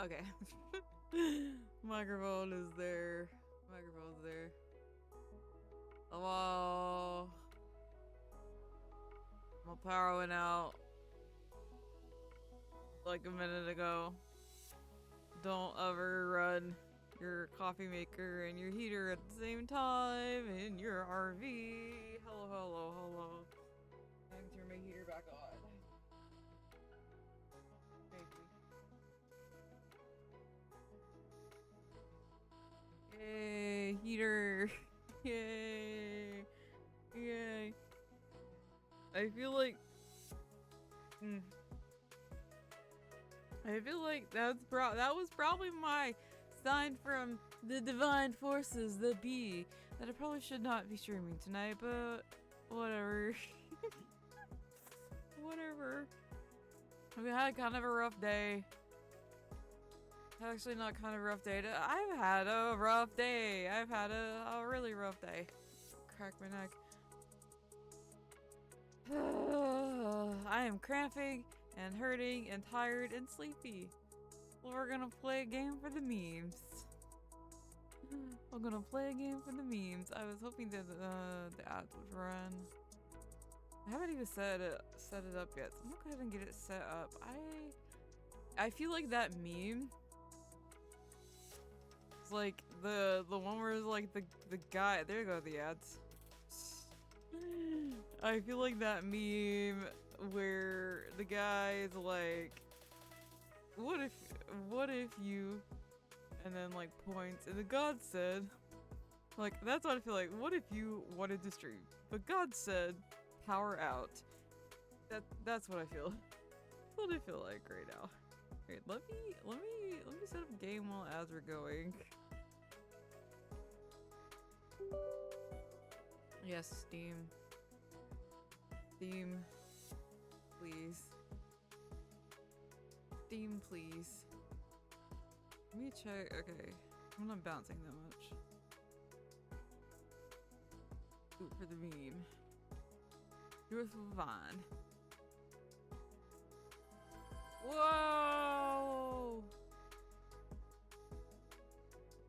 Okay. Microphone is there. Microphone's there. Hello. My power went out like a minute ago. Don't ever run your coffee maker and your heater at the same time in your RV. Hello, hello, hello. I can turn my heater back on. Maybe. Yay, heater. Yay. Yay. I feel like I feel like that was probably my sign from the divine forces that be that I probably should not be streaming tonight, but whatever. Whatever. We had kind of a rough day. Actually, not kind of a rough day. I've had a rough day. I've had a really rough day. Crack my neck. I am cramping and hurting and tired and sleepy. Well, we're gonna play a game for the memes. We're gonna play a game for the memes. I was hoping that the ads would run. I haven't even set it up yet. So I'm gonna go ahead and get it set up. I feel like that meme. It's like the one where it's like the guy. There you go, the ads. I feel like that meme where the guy is like, what if you, and then like points, and the god said, like, that's what I feel like. What if you wanted to stream, but God said, power out. That's what I feel. That's what I feel like right now. Wait, let me set up game while ads are going. Yes, Steam. Steam, please. Steam, please. Let me check. Okay, I'm not bouncing that much. Ooh, for the meme. Do it for Vine. Whoa!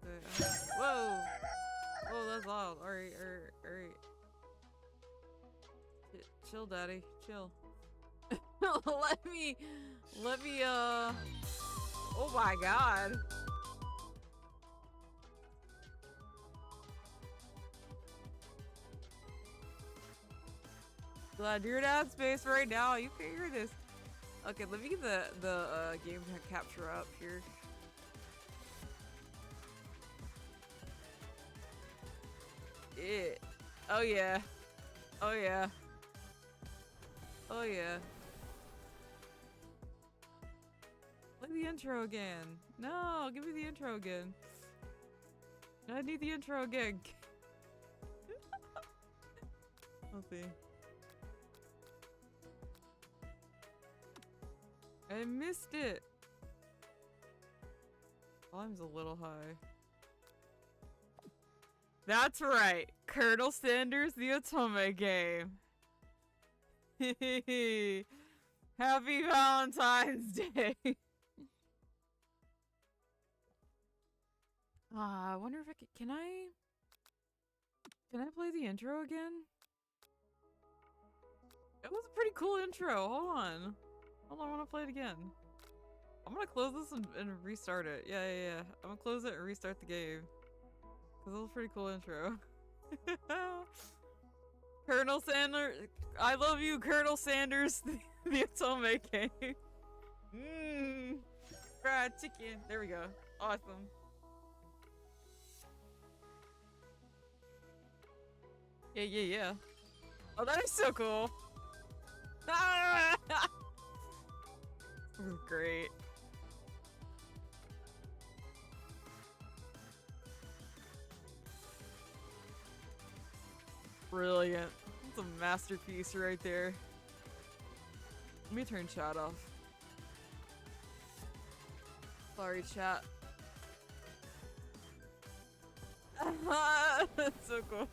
Okay, whoa! Whoa, that's loud. Alright, alright. Chill, daddy. Chill. let me, oh my god. Glad you're in ad space right now. You can hear this. Okay, let me get the game capture up here. Oh yeah. Oh yeah. Oh yeah. Play the intro again. No, give me the intro again. I need the intro again. Let's see. I missed it. Volume's a little high. That's right. Colonel Sanders, the Otome game. Happy Valentine's Day. I wonder if I can I play the intro again? It was a pretty cool intro. Hold on, I want to play it again. I'm gonna close this and restart it. Yeah. I'm gonna close it and restart the game. Cause it was a pretty cool intro. Colonel Sanders, I love you, Colonel Sanders, the Otome game. Fried chicken. There we go. Awesome. Yeah. Oh, that is so cool. This is great. Brilliant. It's a masterpiece right there. Let me turn chat off. Sorry, chat. That's so cool.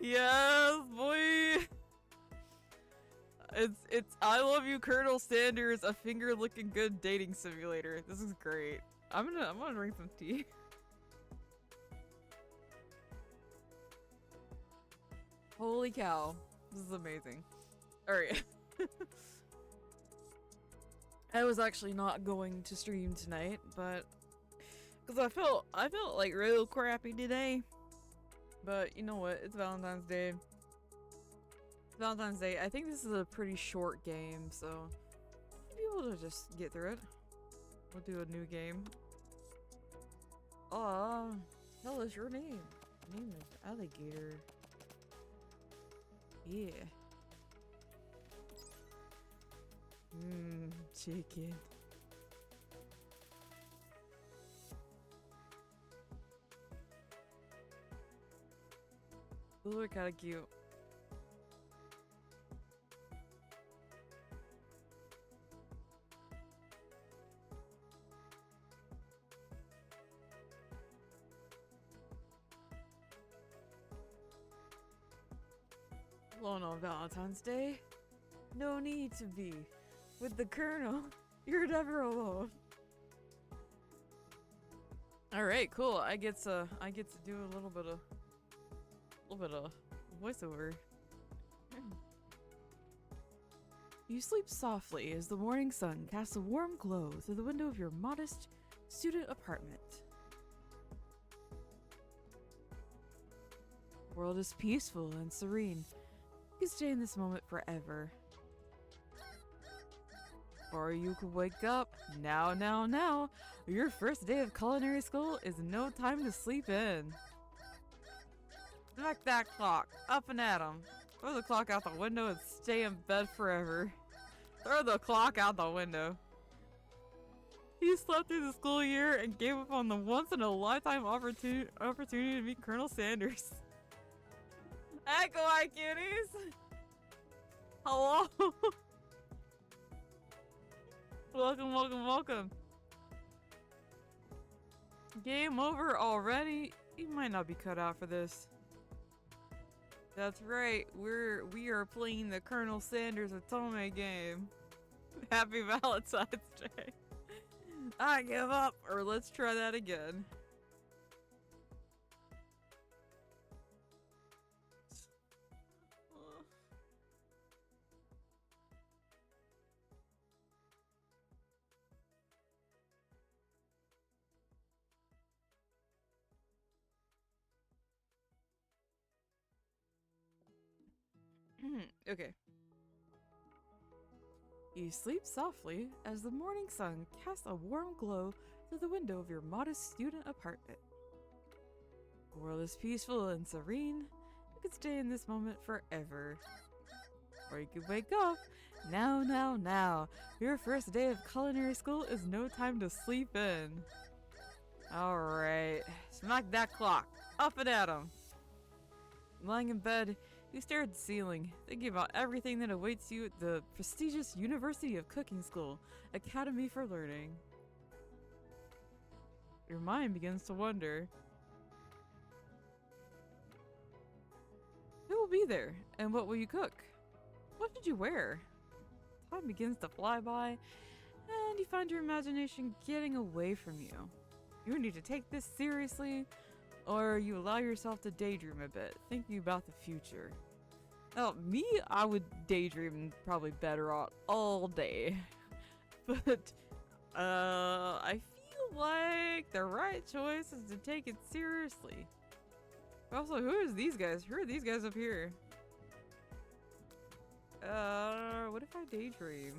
Yes, boy. It's I love you, Colonel Sanders, a finger looking good dating simulator. This is great. I'm gonna drink some tea. Holy cow. This is amazing. Alright. I was actually not going to stream tonight, but because I felt like real crappy today. But you know what? It's Valentine's Day. Valentine's Day. I think this is a pretty short game, so I'll be able to just get through it. We'll do a new game. Tell us your name. My name is Alligator. Yeah. Chicken. Those are kinda cute. Alone on Valentine's Day? No need to be. With the Colonel, you're never alone. Alright, cool. I get to do a little bit of voiceover. You sleep softly as the morning sun casts a warm glow through the window of your modest student apartment. The world is peaceful and serene. You can stay in this moment forever. Or you could wake up. Now. Your first day of culinary school is no time to sleep in. Smack that clock. Up and at 'em. Throw the clock out the window and stay in bed forever. Throw the clock out the window. He slept through the school year and gave up on the once-in-a-lifetime opportunity to meet Colonel Sanders. Echo Eye Cuties! Hello! Welcome. Game over already? You might not be cut out for this. That's right, we are playing the Colonel Sanders Otome game. Happy Valentine's Day. I give up, or let's try that again. Okay. You sleep softly as the morning sun casts a warm glow through the window of your modest student apartment. The world is peaceful and serene. You could stay in this moment forever. Or you could wake up. Now. Your first day of culinary school is no time to sleep in. Alright. Smack that clock. Up and at 'em. Lying in bed, you stare at the ceiling, thinking about everything that awaits you at the prestigious University of Cooking School, Academy for Learning. Your mind begins to wonder, who will be there, and what will you cook? What should you wear? Time begins to fly by, and you find your imagination getting away from you. You need to take this seriously, or you allow yourself to daydream a bit, thinking about the future. Oh, me, I would daydream probably better all day. But, I feel like the right choice is to take it seriously. Also, who is these guys? Who are these guys up here? What if I daydream?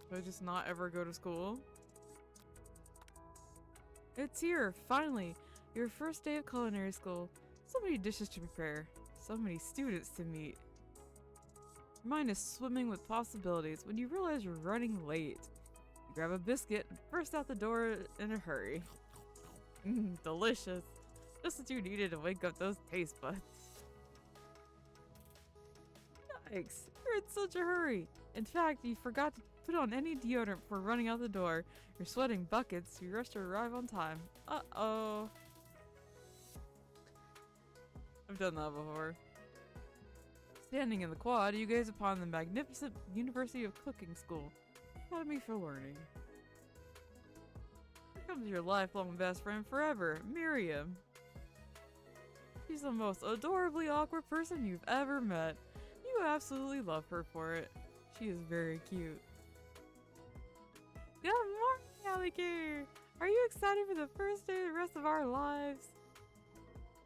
Do I just not ever go to school? It's here, finally! Your first day of culinary school. So many dishes to prepare. So many students to meet. Your mind is swimming with possibilities when you realize you're running late. You grab a biscuit and burst out the door in a hurry. Delicious. Just what you needed to wake up those taste buds. Yikes, you're in such a hurry. In fact, you forgot to put on any deodorant before running out the door. You're sweating buckets, so you rush to arrive on time. Uh-oh. I've done that before. Standing in the quad, you gaze upon the magnificent University of Cooking School. Academy for Learning. Here comes your lifelong best friend forever, Miriam. She's the most adorably awkward person you've ever met. You absolutely love her for it. She is very cute. Good morning, alligator! Are you excited for the first day of the rest of our lives?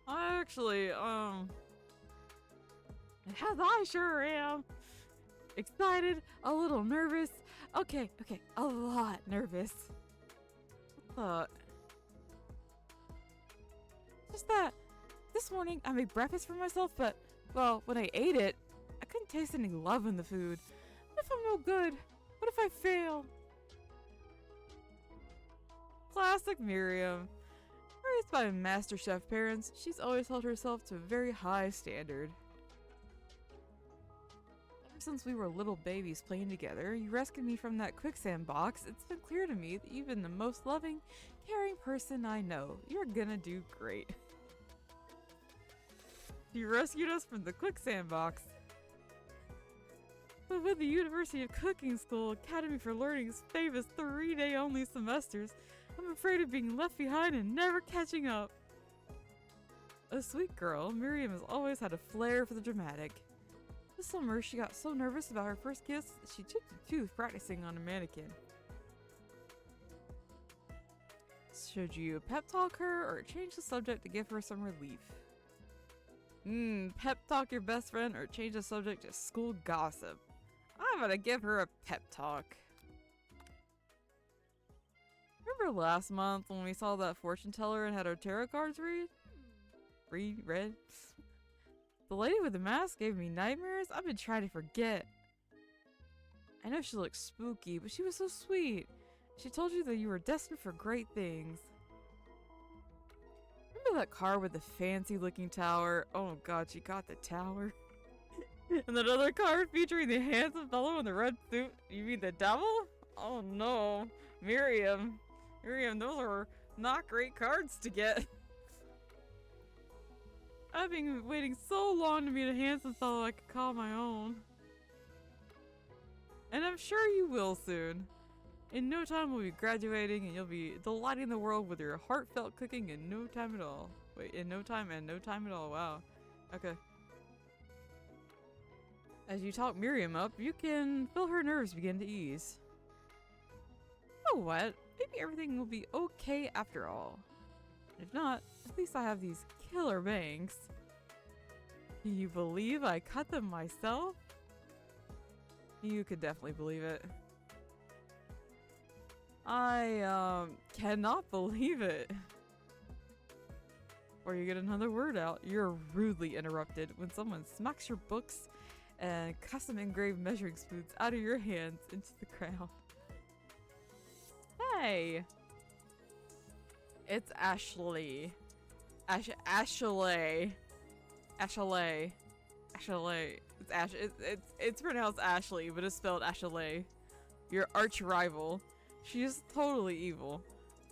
Actually, as I sure am. Excited, a little nervous. Okay, a lot nervous. Just that this morning I made breakfast for myself, but, well, when I ate it, I couldn't taste any love in the food. What if I'm no good? What if I fail? Classic Miriam. Raised by Master Chef parents, she's always held herself to a very high standard. Ever since we were little babies playing together, you rescued me from that quicksand box. It's been clear to me that even the most loving, caring person I know, you're gonna do great. You rescued us from the quicksand box. But with the University of Cooking School Academy for Learning's famous 3-day only semesters, I'm afraid of being left behind and never catching up. A sweet girl, Miriam has always had a flair for the dramatic. This summer, she got so nervous about her first kiss that she chipped a tooth practicing on a mannequin. Should you pep talk her or change the subject to give her some relief? Pep talk your best friend or change the subject to school gossip. I'm gonna give her a pep talk. Remember last month when we saw that fortune teller and had our tarot cards read? The lady with the mask gave me nightmares. I've been trying to forget. I know she looked spooky, but she was so sweet. She told you that you were destined for great things. Remember that car with the fancy looking tower? Oh god, she got the tower. And that other card featuring the handsome fellow in the red suit? You mean the devil? Oh no. Miriam, those are not great cards to get. I've been waiting so long to meet a handsome fellow I could call my own. And I'm sure you will soon. In no time we'll be graduating and you'll be delighting the world with your heartfelt cooking in no time at all. Wait, in no time and no time at all, wow. Okay. As you talk Miriam up, you can feel her nerves begin to ease. You know what? Maybe everything will be okay after all. If not, at least I have these killer bangs. Do you believe I cut them myself? You could definitely believe it. I, cannot believe it. Or you get another word out. You're rudely interrupted when someone smacks your books and custom engraved measuring spoons out of your hands into the ground. Hey! It's Ashley. Ashley. It's pronounced Ashley, but it's spelled Ashley. Your arch rival. She is totally evil.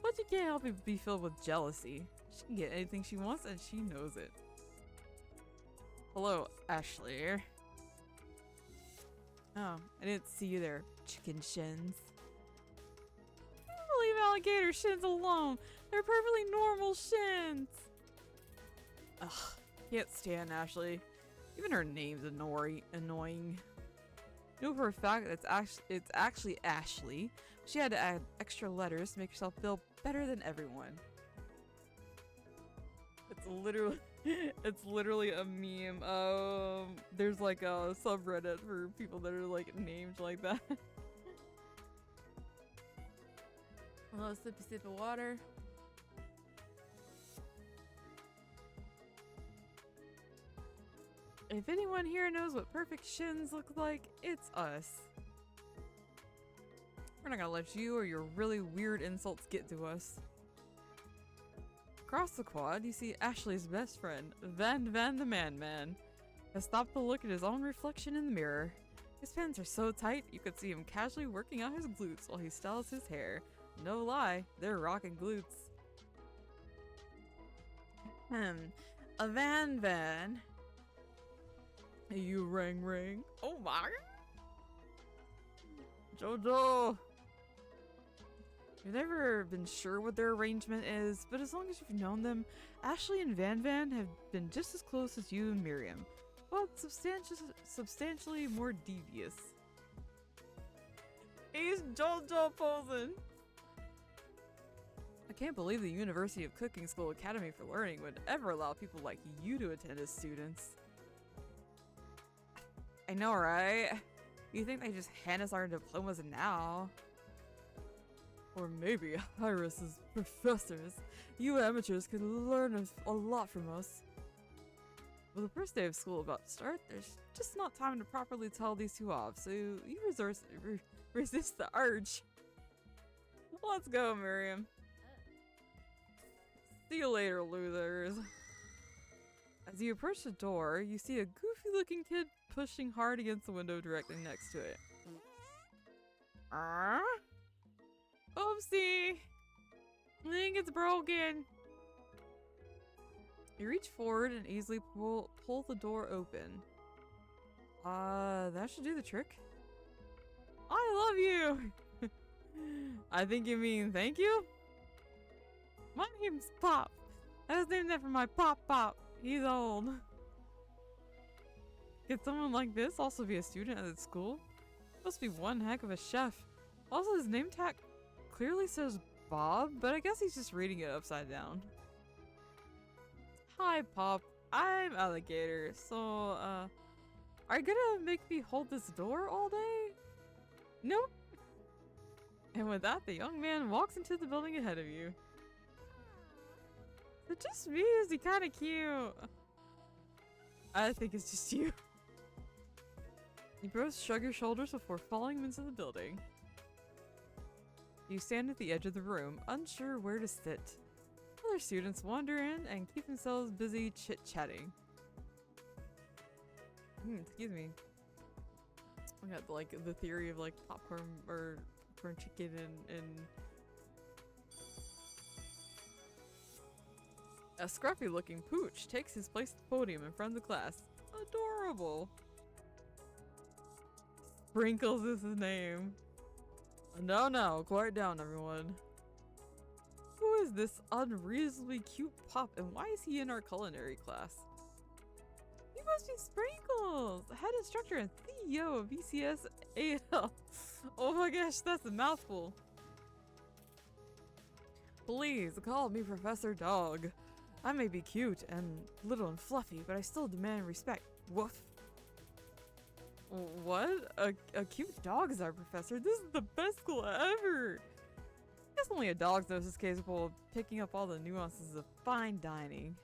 But you can't help but be filled with jealousy. She can get anything she wants and she knows it. Hello, Ashley. Oh, I didn't see you there, chicken shins. Leave alligator shins alone. They're perfectly normal shins. Ugh, can't stand Ashley. Even her name's annoying. You know for a fact that it's actually Ashley. She had to add extra letters to make herself feel better than everyone. It's literally a meme. There's like a subreddit for people that are like named like that. A little sip of water. If anyone here knows what perfect shins look like, it's us. We're not gonna let you or your really weird insults get to us. Across the quad, you see Ashley's best friend, Van the Man, has stopped to look at his own reflection in the mirror. His pants are so tight, you could see him casually working out his glutes while he styles his hair. No lie, they're rockin' glutes. A Van. You ring. Oh my. Jojo. You've never been sure what their arrangement is, but as long as you've known them, Ashley and Van Van have been just as close as you and Miriam, but substantially more devious. He's Jojo posing. I can't believe the University of Cooking School Academy for Learning would ever allow people like you to attend as students. I know, right? You think they just hand us our diplomas now? Or maybe Iris as professors. You amateurs could learn a lot from us. With the first day of school about to start, there's just not time to properly tell these two off, so you resist the urge. Let's go, Miriam. See you later, losers. As you approach the door, you see a goofy-looking kid pushing hard against the window directly next to it. Oopsie! I think it's broken. You reach forward and easily pull the door open. That should do the trick. I love you! I think you mean thank you? My name's Pop. I was named after my Pop. He's old. Could someone like this also be a student at the school? Must be one heck of a chef. Also, his name tag clearly says Bob, but I guess he's just reading it upside down. Hi, Pop. I'm Alligator. So, are you gonna make me hold this door all day? Nope. And with that, the young man walks into the building ahead of you. Is it just me? Is he kind of cute? I think it's just you. You both shrug your shoulders before following him into the building. You stand at the edge of the room, unsure where to sit. Other students wander in and keep themselves busy chit-chatting. Excuse me. I got like the theory of like popcorn or popcorn chicken and a scruffy looking pooch takes his place at the podium in front of the class. Adorable. Sprinkles is his name. No, quiet down, everyone. Who is this unreasonably cute Pop, and why is he in our culinary class? He must be Sprinkles, head instructor and CEO of VCS AL. Oh my gosh, that's a mouthful. Please call me Professor Dog. I may be cute and little and fluffy, but I still demand respect. Woof. What? A cute dog is our professor? This is the best school ever! I guess only a dog's nose is capable of picking up all the nuances of fine dining.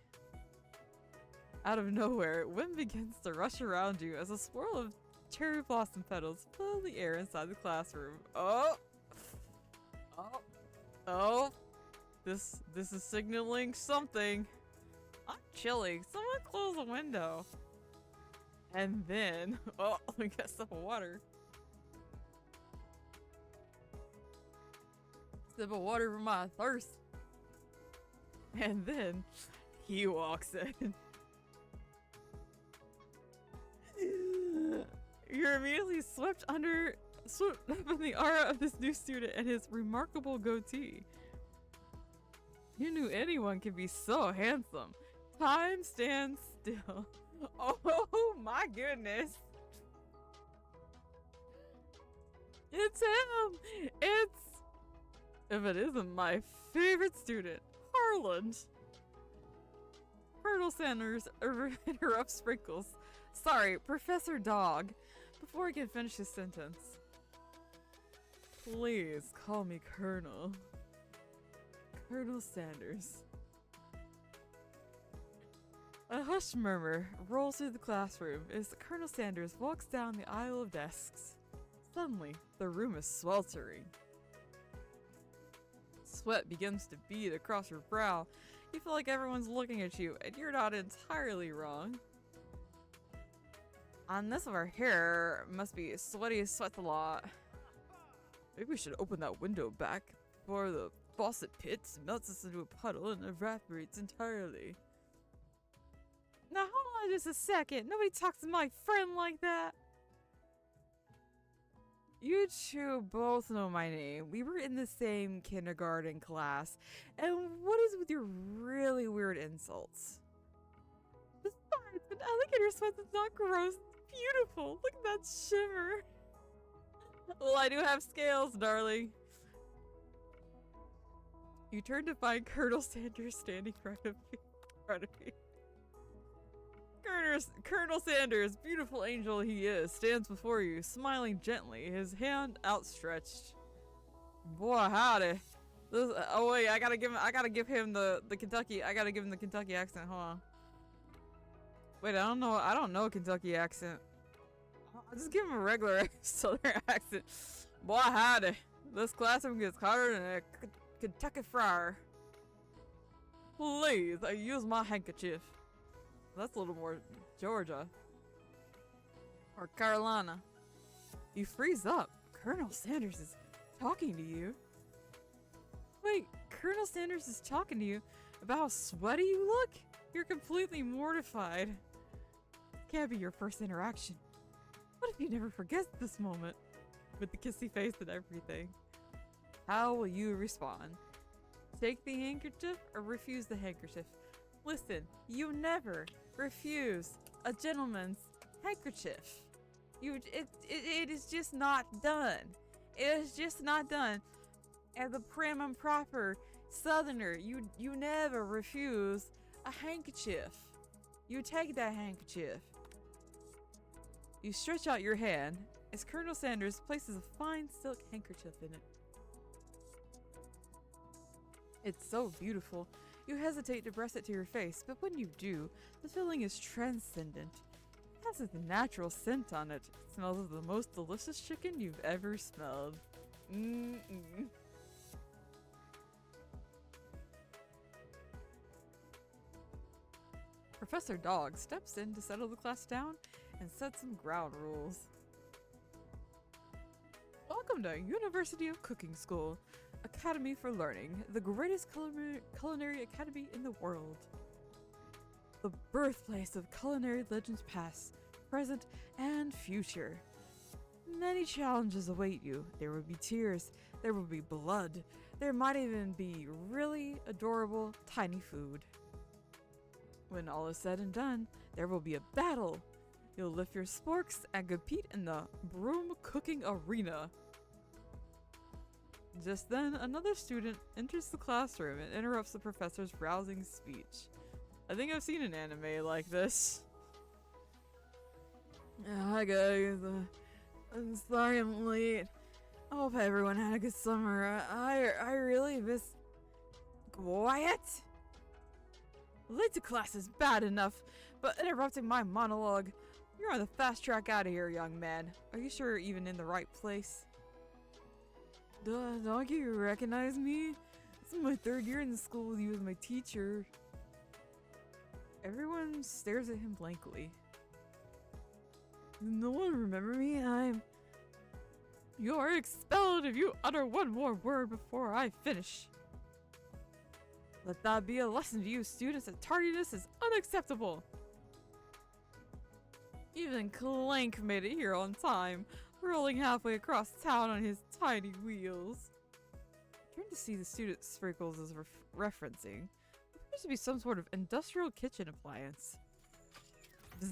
Out of nowhere, wind begins to rush around you as a swirl of cherry blossom petals fill the air inside the classroom. Oh! This is signaling something. I'm chilly. Someone close the window. And then, we got a sip of water. Sip of water for my thirst. And then, he walks in. You're immediately swept up in the aura of this new student and his remarkable goatee. You knew anyone could be so handsome. Time stands still. Oh my goodness. It's him! If it isn't my favorite student, Harland. Colonel Sanders interrupts Sprinkles. Sorry, Professor Dog. Before he can finish his sentence. Please call me Colonel. Colonel Sanders. A hushed murmur rolls through the classroom as Colonel Sanders walks down the aisle of desks. Suddenly, the room is sweltering. Sweat begins to bead across your brow. You feel like everyone's looking at you, and you're not entirely wrong. On this over here must be sweaty as sweats a lot. Maybe we should open that window back before the faucet pits melts us into a puddle and evaporates entirely. Now how on just a second. Nobody talks to my friend like that. You two both know my name. We were in the same kindergarten class. And what is with your really weird insults? Besides, an alligator sweat is not gross. It's beautiful. Look at that shimmer. Well, I do have scales, darling. You turn to find Colonel Sanders standing right in front of you. Colonel Sanders, beautiful angel he is, stands before you, smiling gently, his hand outstretched. Boy, howdy. Oh wait, I gotta give him the Kentucky accent. Hold on. Wait, I don't know a Kentucky accent. I'll just give him a regular Southern accent. Boy, howdy. This classroom gets hotter than a Kentucky friar. Please, I use my handkerchief. That's a little more Georgia. Or Carolina. You freeze up. Colonel Sanders is talking to you. Wait, Colonel Sanders is talking to you about how sweaty you look? You're completely mortified. Can't be your first interaction. What if you never forget this moment? With the kissy face and everything. How will you respond? Take the handkerchief or refuse the handkerchief? Listen, you never refuse a gentleman's handkerchief. It is just not done. It is just not done. As a prim and proper Southerner, you never refuse a handkerchief. You take that handkerchief. You stretch out your hand as Colonel Sanders places a fine silk handkerchief in it. It's so beautiful. You hesitate to press it to your face, but when you do, the feeling is transcendent. It has a natural scent on it. It smells of the most delicious chicken you've ever smelled. Mm-mm. Professor Dog steps in to settle the class down and set some ground rules. Welcome to University of Cooking School, Academy for Learning, the greatest culinary academy in the world. The birthplace of culinary legends past, present, and future. Many challenges await you. There will be tears, there will be blood, there might even be really adorable tiny food. When all is said and done, there will be a battle. You'll lift your sporks and compete in the broom cooking arena. Just then, another student enters the classroom and interrupts the professor's rousing speech. I think I've seen an anime like this. Hi guys, I'm sorry I'm late. I hope everyone had a good summer. I really miss... Quiet? Late to class is bad enough, but interrupting my monologue... You're on the fast track out of here, young man. Are you sure you're even in the right place? Don't you recognize me? This is my third year in the school with you as my teacher. Everyone stares at him blankly. No one remember me? You're expelled if you utter one more word before I finish. Let that be a lesson to you students that tardiness is unacceptable. Even Clank made it here on time, rolling halfway across town on his tiny wheels. I turned to see the student Sprinkles is referencing. It appears to be some sort of industrial kitchen appliance. The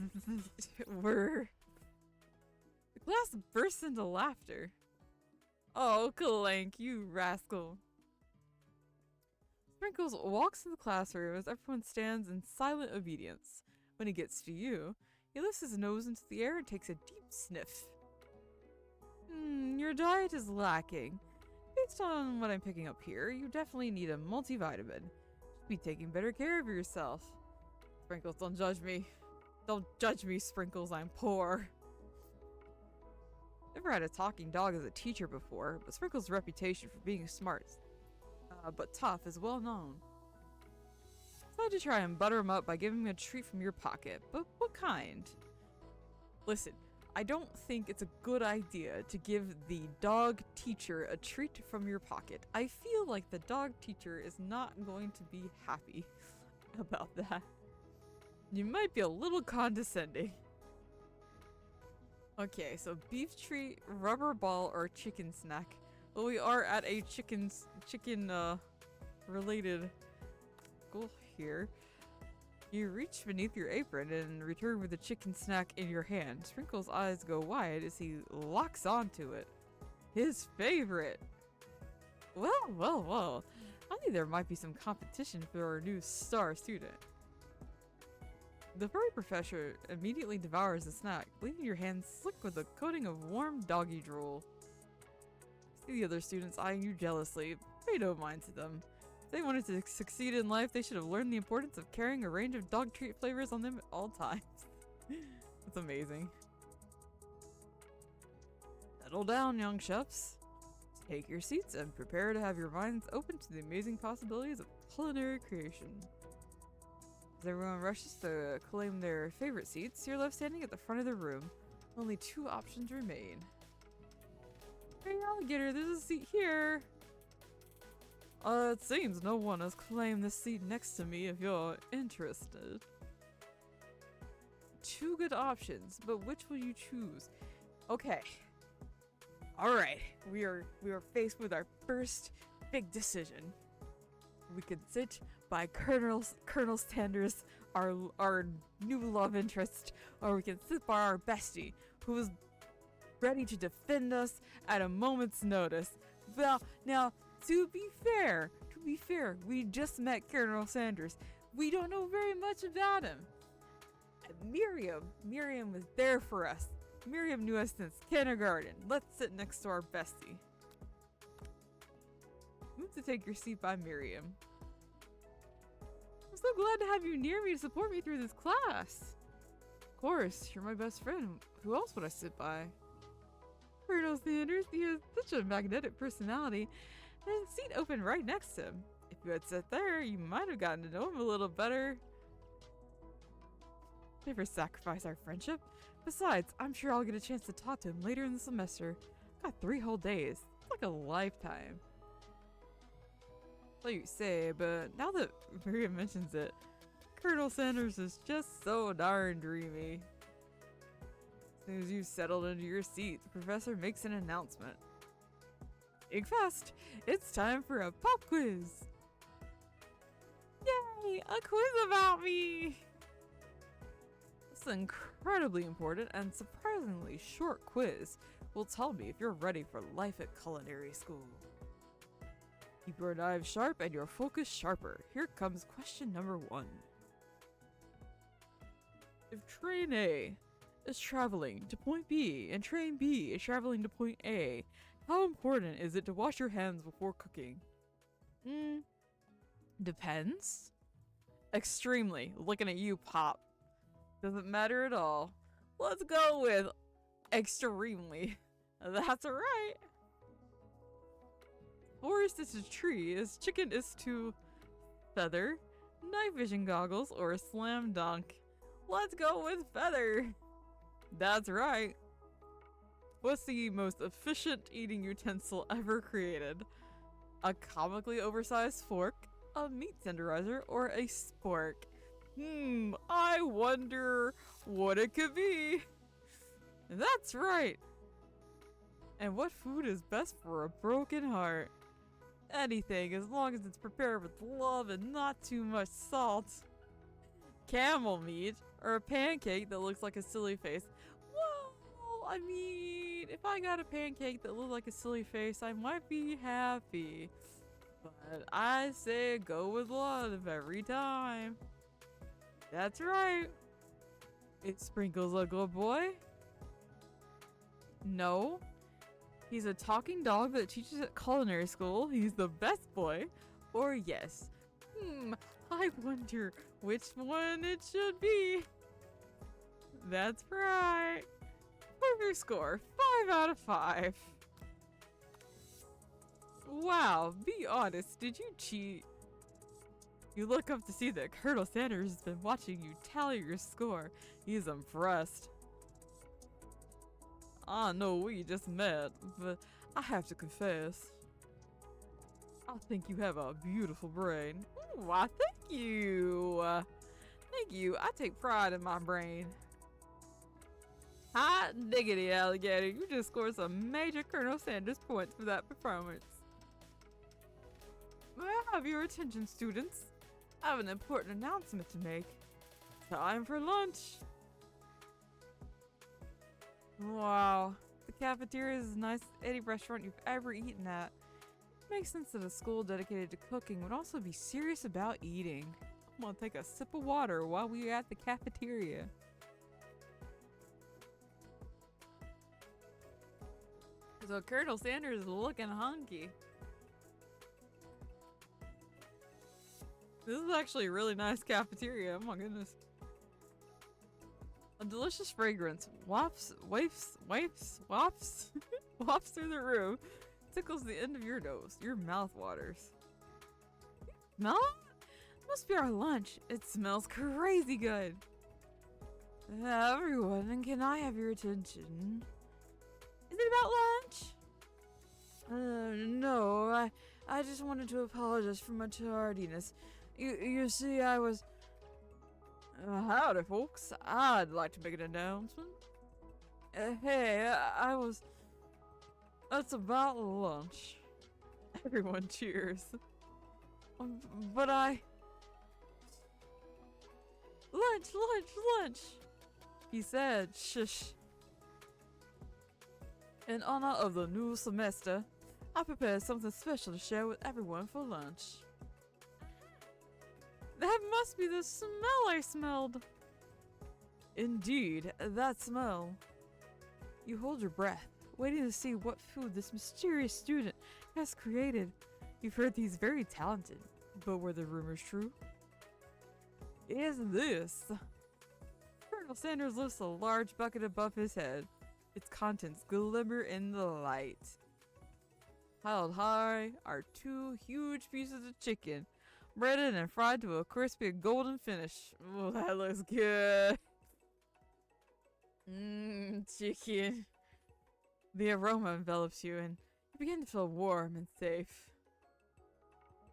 class bursts into laughter. Oh, Clank, you rascal. Sprinkles walks in the classroom as everyone stands in silent obedience. When he gets to you, he lifts his nose into the air and takes a deep sniff. Your diet is lacking. Based on what I'm picking up here, you definitely need a multivitamin. Be taking better care of yourself. Sprinkles, don't judge me. Don't judge me, Sprinkles, I'm poor. Never had a talking dog as a teacher before, but Sprinkles' reputation for being smart, but tough is well known. Decided to try and butter him up by giving him a treat from your pocket, but what kind? Listen, I don't think it's a good idea to give the dog teacher a treat from your pocket. I feel like the dog teacher is not going to be happy about that. You might be a little condescending. Okay, so beef treat, rubber ball, or chicken snack. Well, we are at a chicken related school here. You reach beneath your apron and return with a chicken snack in your hand. Sprinkle's eyes go wide as he locks onto it. His favorite! Well. I think there might be some competition for our new star student. The furry professor immediately devours the snack, leaving your hands slick with a coating of warm doggy drool. See the other students eyeing you jealously. Pay no mind to them. If they wanted to succeed in life, they should have learned the importance of carrying a range of dog treat flavors on them at all times. That's amazing. Settle down, young chefs. Take your seats and prepare to have your minds open to the amazing possibilities of culinary creation. As everyone rushes to claim their favorite seats, you're left standing at the front of the room. Only 2 options remain. Hey, alligator, there's a seat here. It seems no one has claimed the seat next to me if you're interested. 2 good options, but which will you choose? Okay. Alright, we are faced with our first big decision. We could sit by Colonel Sanders, our new love interest, or we can sit by our bestie, who is ready to defend us at a moment's notice. Well, now, to be fair, we just met Colonel Sanders. We don't know very much about him. Miriam was there for us. Miriam knew us since kindergarten. Let's sit next to our bestie. Move to take your seat by Miriam. I'm so glad to have you near me to support me through this class. Of course, you're my best friend. Who else would I sit by? Colonel Sanders, he has such a magnetic personality, and a seat open right next to him. If you had sat there, you might have gotten to know him a little better. Never sacrifice our friendship. Besides, I'm sure I'll get a chance to talk to him later in the semester. Got 3 whole days. It's like a lifetime. So you say, but now that Miriam mentions it, Colonel Sanders is just so darn dreamy. As soon as you've settled into your seat, the professor makes an announcement. Big fast! It's time for a pop quiz! Yay! A quiz about me! This incredibly important and surprisingly short quiz will tell me if you're ready for life at culinary school. Keep your knives sharp and your focus sharper. Here comes question number 1. If train A is traveling to point B and train B is traveling to point A, how important is it to wash your hands before cooking? Depends. Extremely. Looking at you, Pop. Doesn't matter at all. Let's go with extremely. That's right. Forest is to tree, as chicken is to feather, night vision goggles, or a slam dunk. Let's go with feather. That's right. What's the most efficient eating utensil ever created? A comically oversized fork, a meat tenderizer, or a spork? I wonder what it could be. That's right. And what food is best for a broken heart? Anything, as long as it's prepared with love and not too much salt. Camel meat, or a pancake that looks like a silly face. Well, I mean, if I got a pancake that looked like a silly face, I might be happy. But I say go with love every time. That's right. Is Sprinkles a good boy? No. He's a talking dog that teaches at culinary school. He's the best boy. Or yes. I wonder which one it should be. That's right. Perfect score. 5 out of 5. Wow, be honest. Did you cheat? You look up to see that Colonel Sanders has been watching you tally your score. He's impressed. I know we just met, but I have to confess, I think you have a beautiful brain. Why, thank you. Thank you. I take pride in my brain. Hot diggity, alligator. You just scored some major Colonel Sanders points for that performance. May I have your attention, students? I have an important announcement to make. Time for lunch. Wow. The cafeteria is the nicest any restaurant you've ever eaten at. It makes sense that a school dedicated to cooking would also be serious about eating. I'm gonna take a sip of water while we're at the cafeteria. So Colonel Sanders is looking hunky. This is actually a really nice cafeteria. Oh my goodness. A delicious fragrance wafts wafts through the room, tickles the end of your nose. Your mouth waters. Smell it? Must be our lunch. It smells crazy good. Everyone, can I have your attention? Is it about lunch? No, I just wanted to apologize for my tardiness. You see, I was... howdy, folks. I'd like to make an announcement. Hey, I was... It's about lunch. Everyone cheers. But I... Lunch! He said, shush. In honor of the new semester, I prepared something special to share with everyone for lunch. That must be the smell I smelled. Indeed, that smell. You hold your breath, waiting to see what food this mysterious student has created. You've heard he's very talented, but were the rumors true? Is this? Colonel Sanders lifts a large bucket above his head. Its contents glimmer in the light. Piled high are 2 huge pieces of chicken, breaded and fried to a crispy golden finish. Oh, that looks good. Chicken. The aroma envelops you and you begin to feel warm and safe.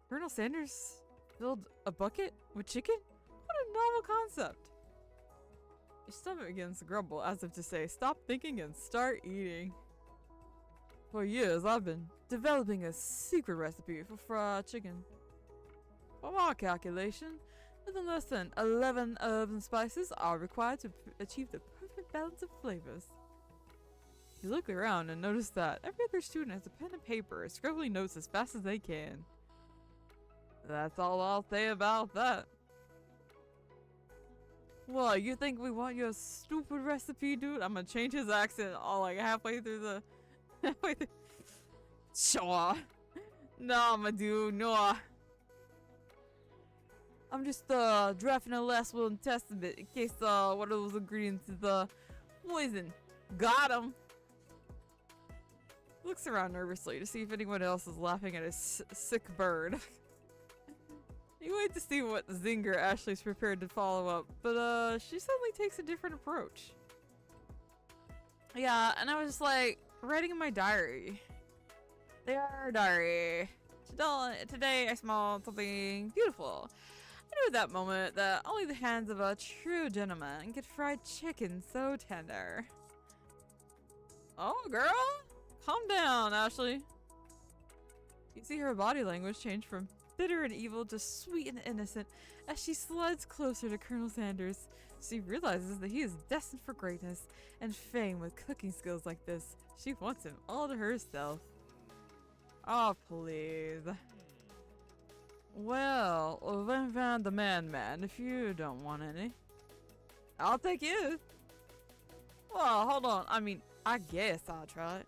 Colonel Sanders filled a bucket with chicken? What a novel concept. Your stomach begins to grumble as if to say, stop thinking and start eating. For years, I've been developing a secret recipe for fried chicken. By my calculation, nothing less than 11 herbs and spices are required to achieve the perfect balance of flavors. You look around and notice that every other student has a pen and paper, scribbling notes as fast as they can. That's all I'll say about that. Well, you think we want your stupid recipe, dude? I'm gonna change his accent all like halfway through the... Sure. Nah, my dude, no. I'm just drafting a last will and testament in case one of those ingredients is poison. Got him. Looks around nervously to see if anyone else is laughing at his sick bird. You wait to see what zinger Ashley's prepared to follow up, but she suddenly takes a different approach. Yeah, and I was just like, writing in my diary. There, diary. Today I smelled something beautiful. I knew at that moment that only the hands of a true gentleman could fry chicken so tender. Oh, girl! Calm down, Ashley. You see her body language change from bitter and evil to sweet and innocent as she slides closer to Colonel Sanders. She realizes that he is destined for greatness and fame with cooking skills like this. She wants him all to herself. Oh, please. Well, then found the man, if you don't want any. I'll take you. Well, hold on. I mean, I guess I'll try it.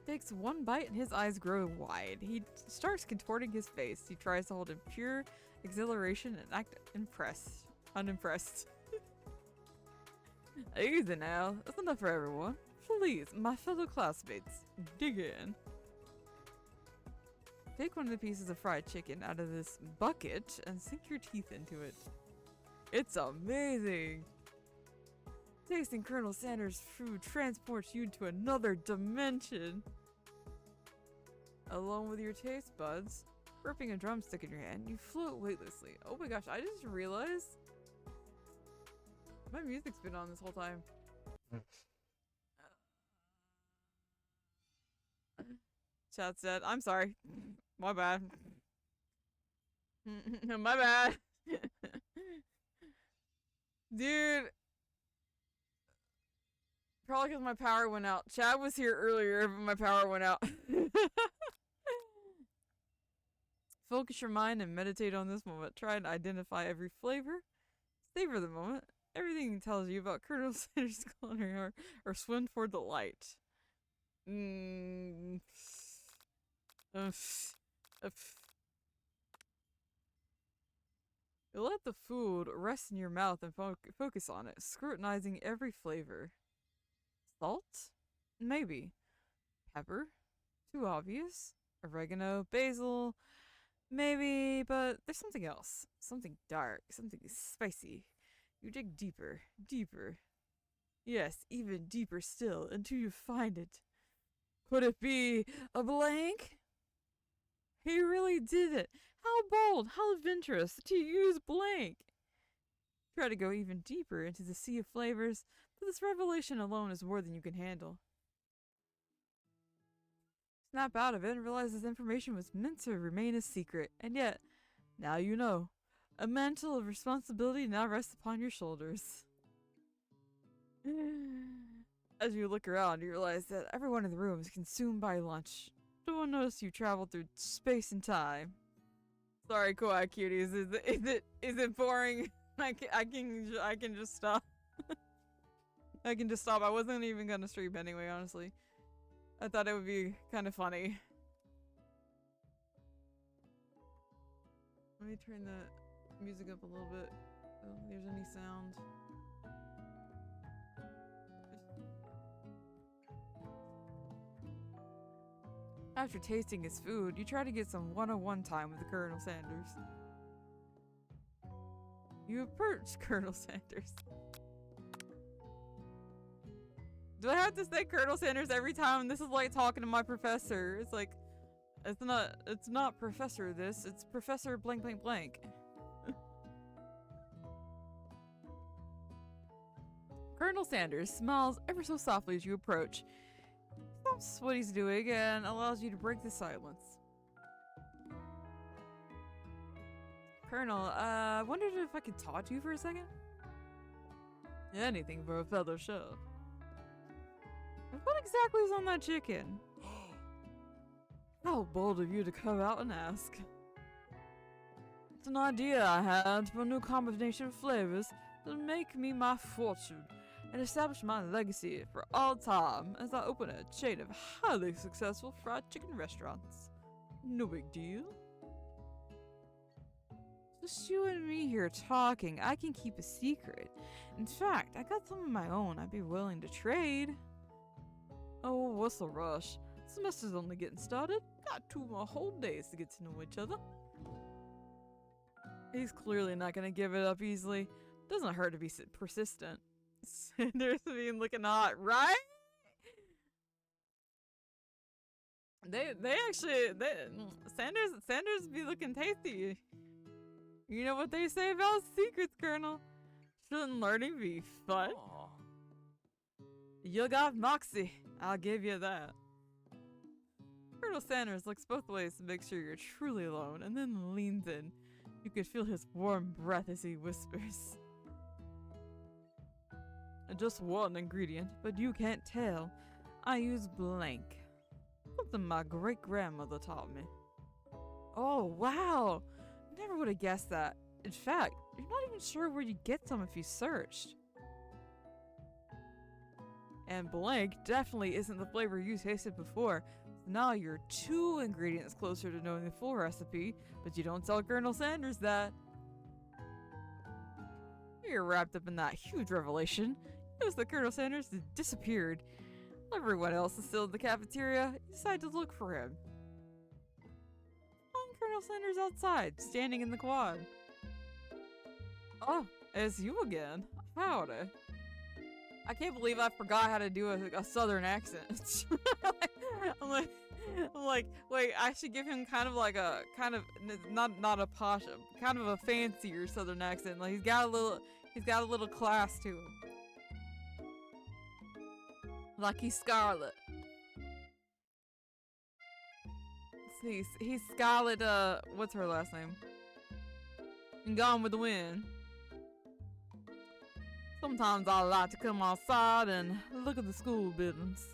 Takes one bite and his eyes grow wide. He starts contorting his face. He tries to hold in pure exhilaration and act unimpressed. Easy now. That's enough for everyone. Please, my fellow classmates, dig in. Take one of the pieces of fried chicken out of this bucket and sink your teeth into it. It's amazing! Tasting Colonel Sanders' food transports you to another dimension. Along with your taste buds, Gripping a drumstick in your hand, you float weightlessly. Oh my gosh, I just realized my music's been on this whole time. Chat said, I'm sorry. My bad. My bad. Dude. Probably because my power went out. Chad was here earlier, but my power went out. Focus your mind and meditate on this moment. Try and identify every flavor. Savor the moment. Everything tells you about Colonel Sanders' culinary art, or swim toward the light. You let the food rest in your mouth and focus on it, scrutinizing every flavor. Salt? Maybe. Pepper? Too obvious. Oregano, basil? Maybe, but there's something else. Something dark, something spicy. You dig deeper, deeper. Yes, even deeper still, until you find it. Could it be a blank? He really did it. How bold, how adventurous to use blank. Try to go even deeper into the sea of flavors, but this revelation alone is more than you can handle. Snap out of it and realize this information was meant to remain a secret, and yet, now you know. A mantle of responsibility now rests upon your shoulders. As you look around, you realize that everyone in the room is consumed by lunch. No one noticed you traveled through space and time. Sorry, Kawaii Cuties. Is it boring? I can just stop. I can just stop. I wasn't even gonna stream anyway, honestly. I thought it would be kind of funny. Let me turn the music up a little bit. I don't think there's any sound. After tasting his food, you try to get some one-on-one time with Colonel Sanders. You approach Colonel Sanders. Do I have to say Colonel Sanders every time? This is like talking to my professor. It's like, it's not Professor this, it's Professor blank blank blank. Colonel Sanders smiles ever so softly as you approach. Stops what he's doing and allows you to break the silence. Colonel, I wondered if I could talk to you for a second? Anything for a fellowship. What exactly is on that chicken? How bold of you to come out and ask. It's an idea I had for a new combination of flavors that'll make me my fortune and establish my legacy for all time as I open a chain of highly successful fried chicken restaurants. No big deal. Just you and me here talking, I can keep a secret. In fact, I got some of my own I'd be willing to trade. Oh, what's the rush? Semester's only getting started. Got 2 more whole days to get to know each other. He's clearly not gonna give it up easily. Doesn't hurt to be persistent. Sanders being looking hot, right? Sanders be looking tasty. You know what they say about secrets, Colonel? Shouldn't learning be fun? Aww. You got moxie, I'll give you that. Colonel Sanders looks both ways to make sure you're truly alone, and then leans in. You can feel his warm breath as he whispers. Just one ingredient, but you can't tell. I use blank. Something my great-grandmother taught me. Oh, wow! Never would have guessed that. In fact, you're not even sure where you'd get some if you searched. And blank definitely isn't the flavor you tasted before. So now you're 2 ingredients closer to knowing the full recipe, but you don't tell Colonel Sanders that. You're wrapped up in that huge revelation. Notice that Colonel Sanders has disappeared. Everyone else is still in the cafeteria. You decide to look for him. Find Colonel Sanders outside, standing in the quad. Oh, it's you again. Howdy. I can't believe I forgot how to do a southern accent. I'm like, I'm like, wait, I should give him kind of like a not a posh, kind of a fancier Southern accent. Like he's got a little class to him. Like he's Scarlet. He's Scarlet. What's her last name? And Gone with the Wind. Sometimes I like to come outside and look at the school buildings.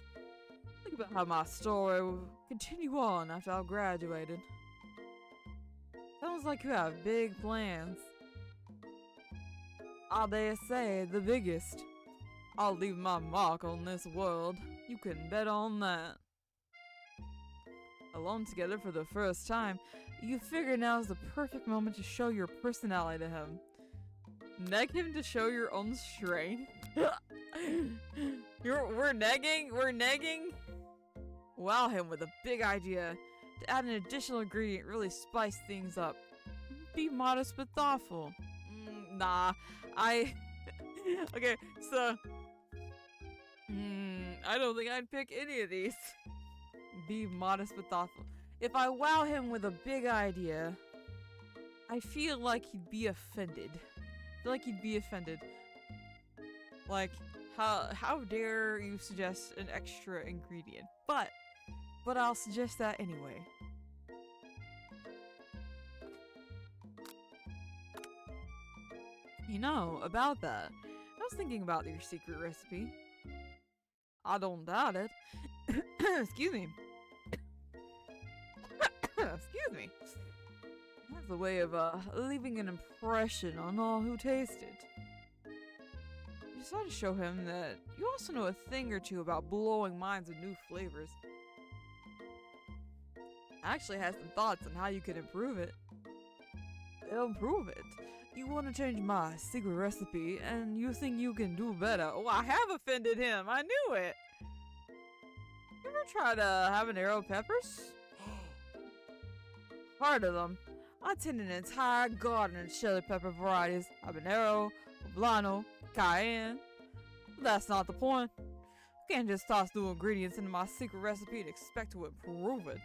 Think about how my story will continue on after I've graduated. Sounds like you have big plans. I dare say the biggest. I'll leave my mark on this world. You can bet on that. Alone together for the first time, you figure now's the perfect moment to show your personality to him. Neg him to show your own strength. We're negging. Wow him with a big idea to add an additional ingredient, really spice things up. Be modest but thoughtful. Nah, okay, so I don't think I'd pick any of these. Be modest but thoughtful. If I wow him with a big idea, I feel like he'd be offended. Like, how dare you suggest an extra ingredient? But I'll suggest that anyway. You know, about that, I was thinking about your secret recipe. I don't doubt it. Excuse me. Excuse me. That's a way of leaving an impression on all who taste it. You just ought to show him that you also know a thing or two about blowing minds with new flavors. I actually have some thoughts on how you can improve it. Improve it? You want to change my secret recipe, and you think you can do better. Oh, I have offended him. I knew it. You ever try to habanero peppers? Part of them. I tend an entire garden of chili pepper varieties. Habanero, poblano, cayenne. But that's not the point. You can't just toss new ingredients into my secret recipe and expect to improve it.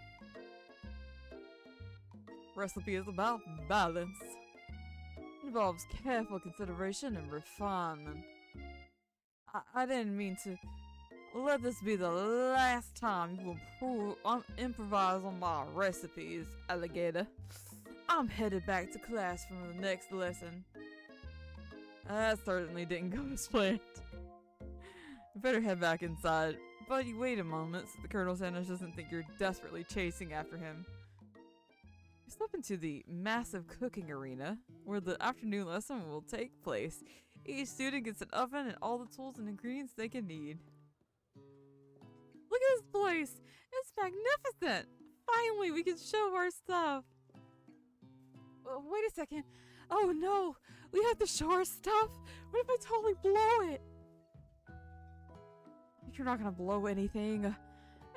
Recipe is about balance. It involves careful consideration and refinement. I didn't mean to. Let this be the last time you improvise on my recipes, alligator. I'm headed back to class for the next lesson. That certainly didn't go as planned. You better head back inside. But you wait a moment so the Colonel Sanders doesn't think you're desperately chasing after him. You step into the massive cooking arena where the afternoon lesson will take place. Each student gets an oven and all the tools and ingredients they can need. Look at this place! It's magnificent! Finally, we can show our stuff! Wait a second. Oh no! We have to show our stuff? What if I totally blow it? You're not gonna blow anything.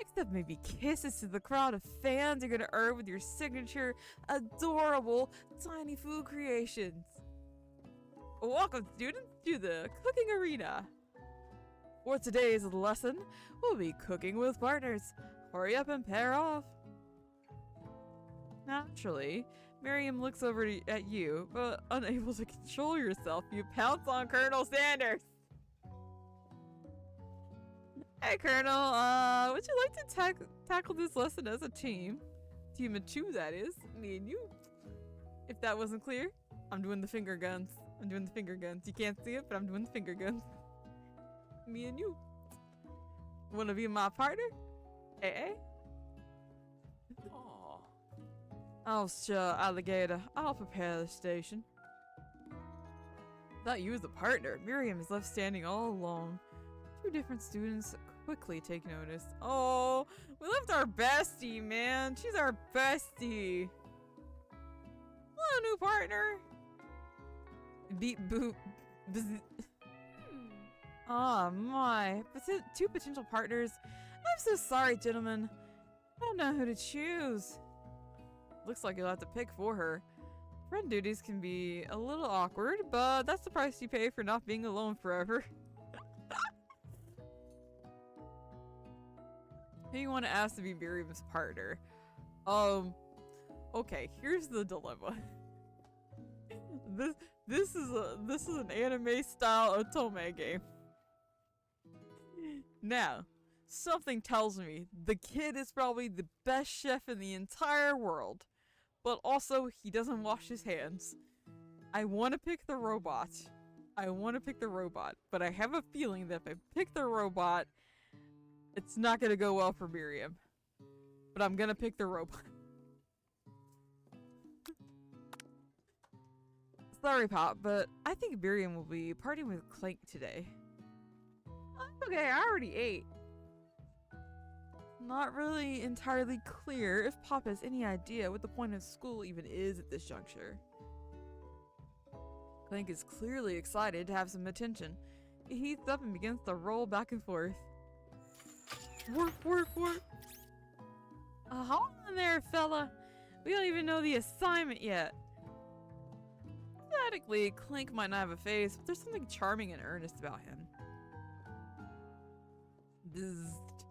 Except maybe kisses to the crowd of fans you're gonna earn with your signature, adorable, tiny food creations. Welcome, students, to the cooking arena. For today's lesson, we'll be cooking with partners. Hurry up and pair off. Naturally, Miriam looks over at you, but unable to control yourself, you pounce on Colonel Sanders. Hey, Colonel, would you like to tackle this lesson as a team? Team of two, that is. Me and you. If that wasn't clear, I'm doing the finger guns. You can't see it, but I'm doing the finger guns. Me and you. Wanna be my partner? Eh? Aww. Oh, sure, alligator. I'll prepare the station. Thought you was a partner. Miriam is left standing all alone. Two different students quickly take notice. Oh, we left our bestie, man. She's our bestie. Hello, new partner. Beep boop. Oh my. Two potential partners. I'm so sorry, gentlemen. I don't know who to choose. Looks like you'll have to pick for her. Friend duties can be a little awkward, but that's the price you pay for not being alone forever. anyone asks to be Miriam's partner. Okay, here's the dilemma. This is an anime style otome game. Now, something tells me the kid is probably the best chef in the entire world, but also he doesn't wash his hands. I want to pick the robot. But I have a feeling that if I pick the robot, it's not gonna go well for Miriam. But I'm gonna pick the robot. Sorry, Pop, but I think Miriam will be partying with Clank today. Okay, I already ate. Not really entirely clear if Pop has any idea what the point of school even is at this juncture. Clank is clearly excited to have some attention. He heats up and begins to roll back and forth. Work. Hold on there, fella. We don't even know the assignment yet. Theoretically, Clank might not have a face, but there's something charming and earnest about him. Bzzzt.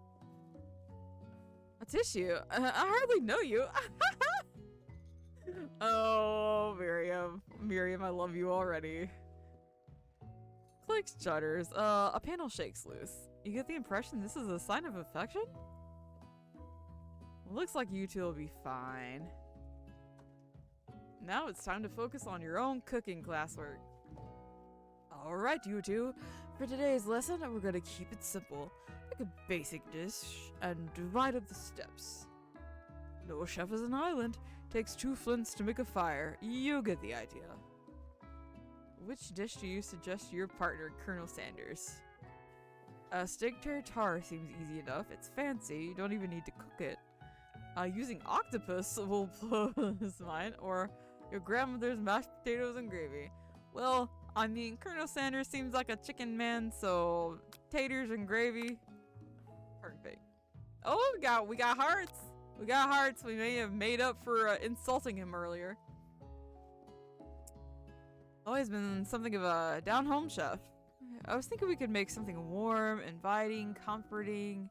A tissue? I hardly know you. Oh, Miriam. Miriam, I love you already. Clank shudders. A panel shakes loose. You get the impression this is a sign of affection? Looks like you two will be fine. Now it's time to focus on your own cooking classwork. Alright, you two. For today's lesson, we're gonna keep it simple. Like a basic dish, and divide up the steps. No chef is an island. Takes 2 flints to make a fire. You get the idea. Which dish do you suggest to your partner, Colonel Sanders? A steak tartare seems easy enough. It's fancy. You don't even need to cook it. Using octopus will blow his mind, or your grandmother's mashed potatoes and gravy. Well, I mean, Colonel Sanders seems like a chicken man, so taters and gravy. Perfect. Oh, we got hearts. We got hearts. We may have made up for insulting him earlier. Always been something of a down-home chef. I was thinking we could make something warm, inviting, comforting.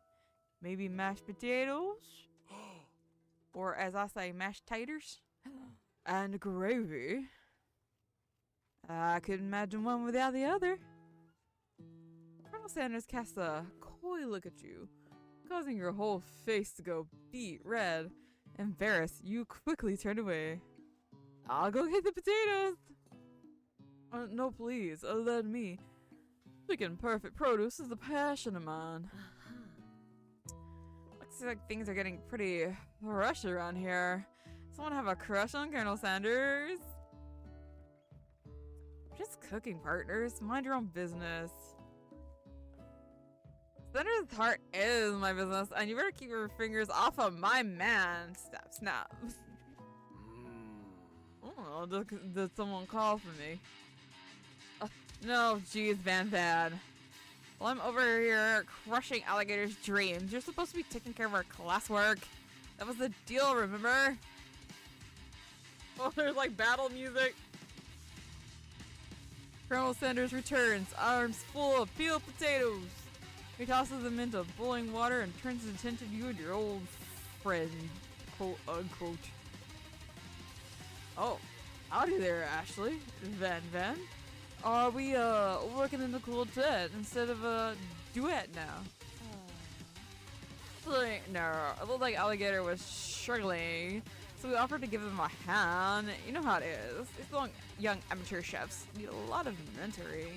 Maybe mashed potatoes? Or as I say, mashed taters? And gravy. I couldn't imagine one without the other. Colonel Sanders casts a coy look at you, causing your whole face to go beet red. Embarrassed, you quickly turn away. I'll go get the potatoes. No, please, let me. Picking perfect produce is a passion of mine. Looks like things are getting pretty rushed around here. Someone have a crush on Colonel Sanders? Just cooking, partners. Mind your own business. Sanders' heart is my business, and you better keep your fingers off of my man. Snap. Oh, did someone call for me? No, geez, Van Van. Well, I'm over here crushing alligators' dreams. You're supposed to be taking care of our classwork. That was the deal, remember? Oh, there's like battle music. Colonel Sanders returns, arms full of peeled potatoes. He tosses them into boiling water and turns his attention to you and your old friend, quote unquote. Oh, howdy there, Ashley. Van Van. Are we working in the quartet instead of a duet now? No, it looked like Alligator was struggling, so we offered to give him a hand. You know how it is. These young amateur chefs need a lot of mentoring.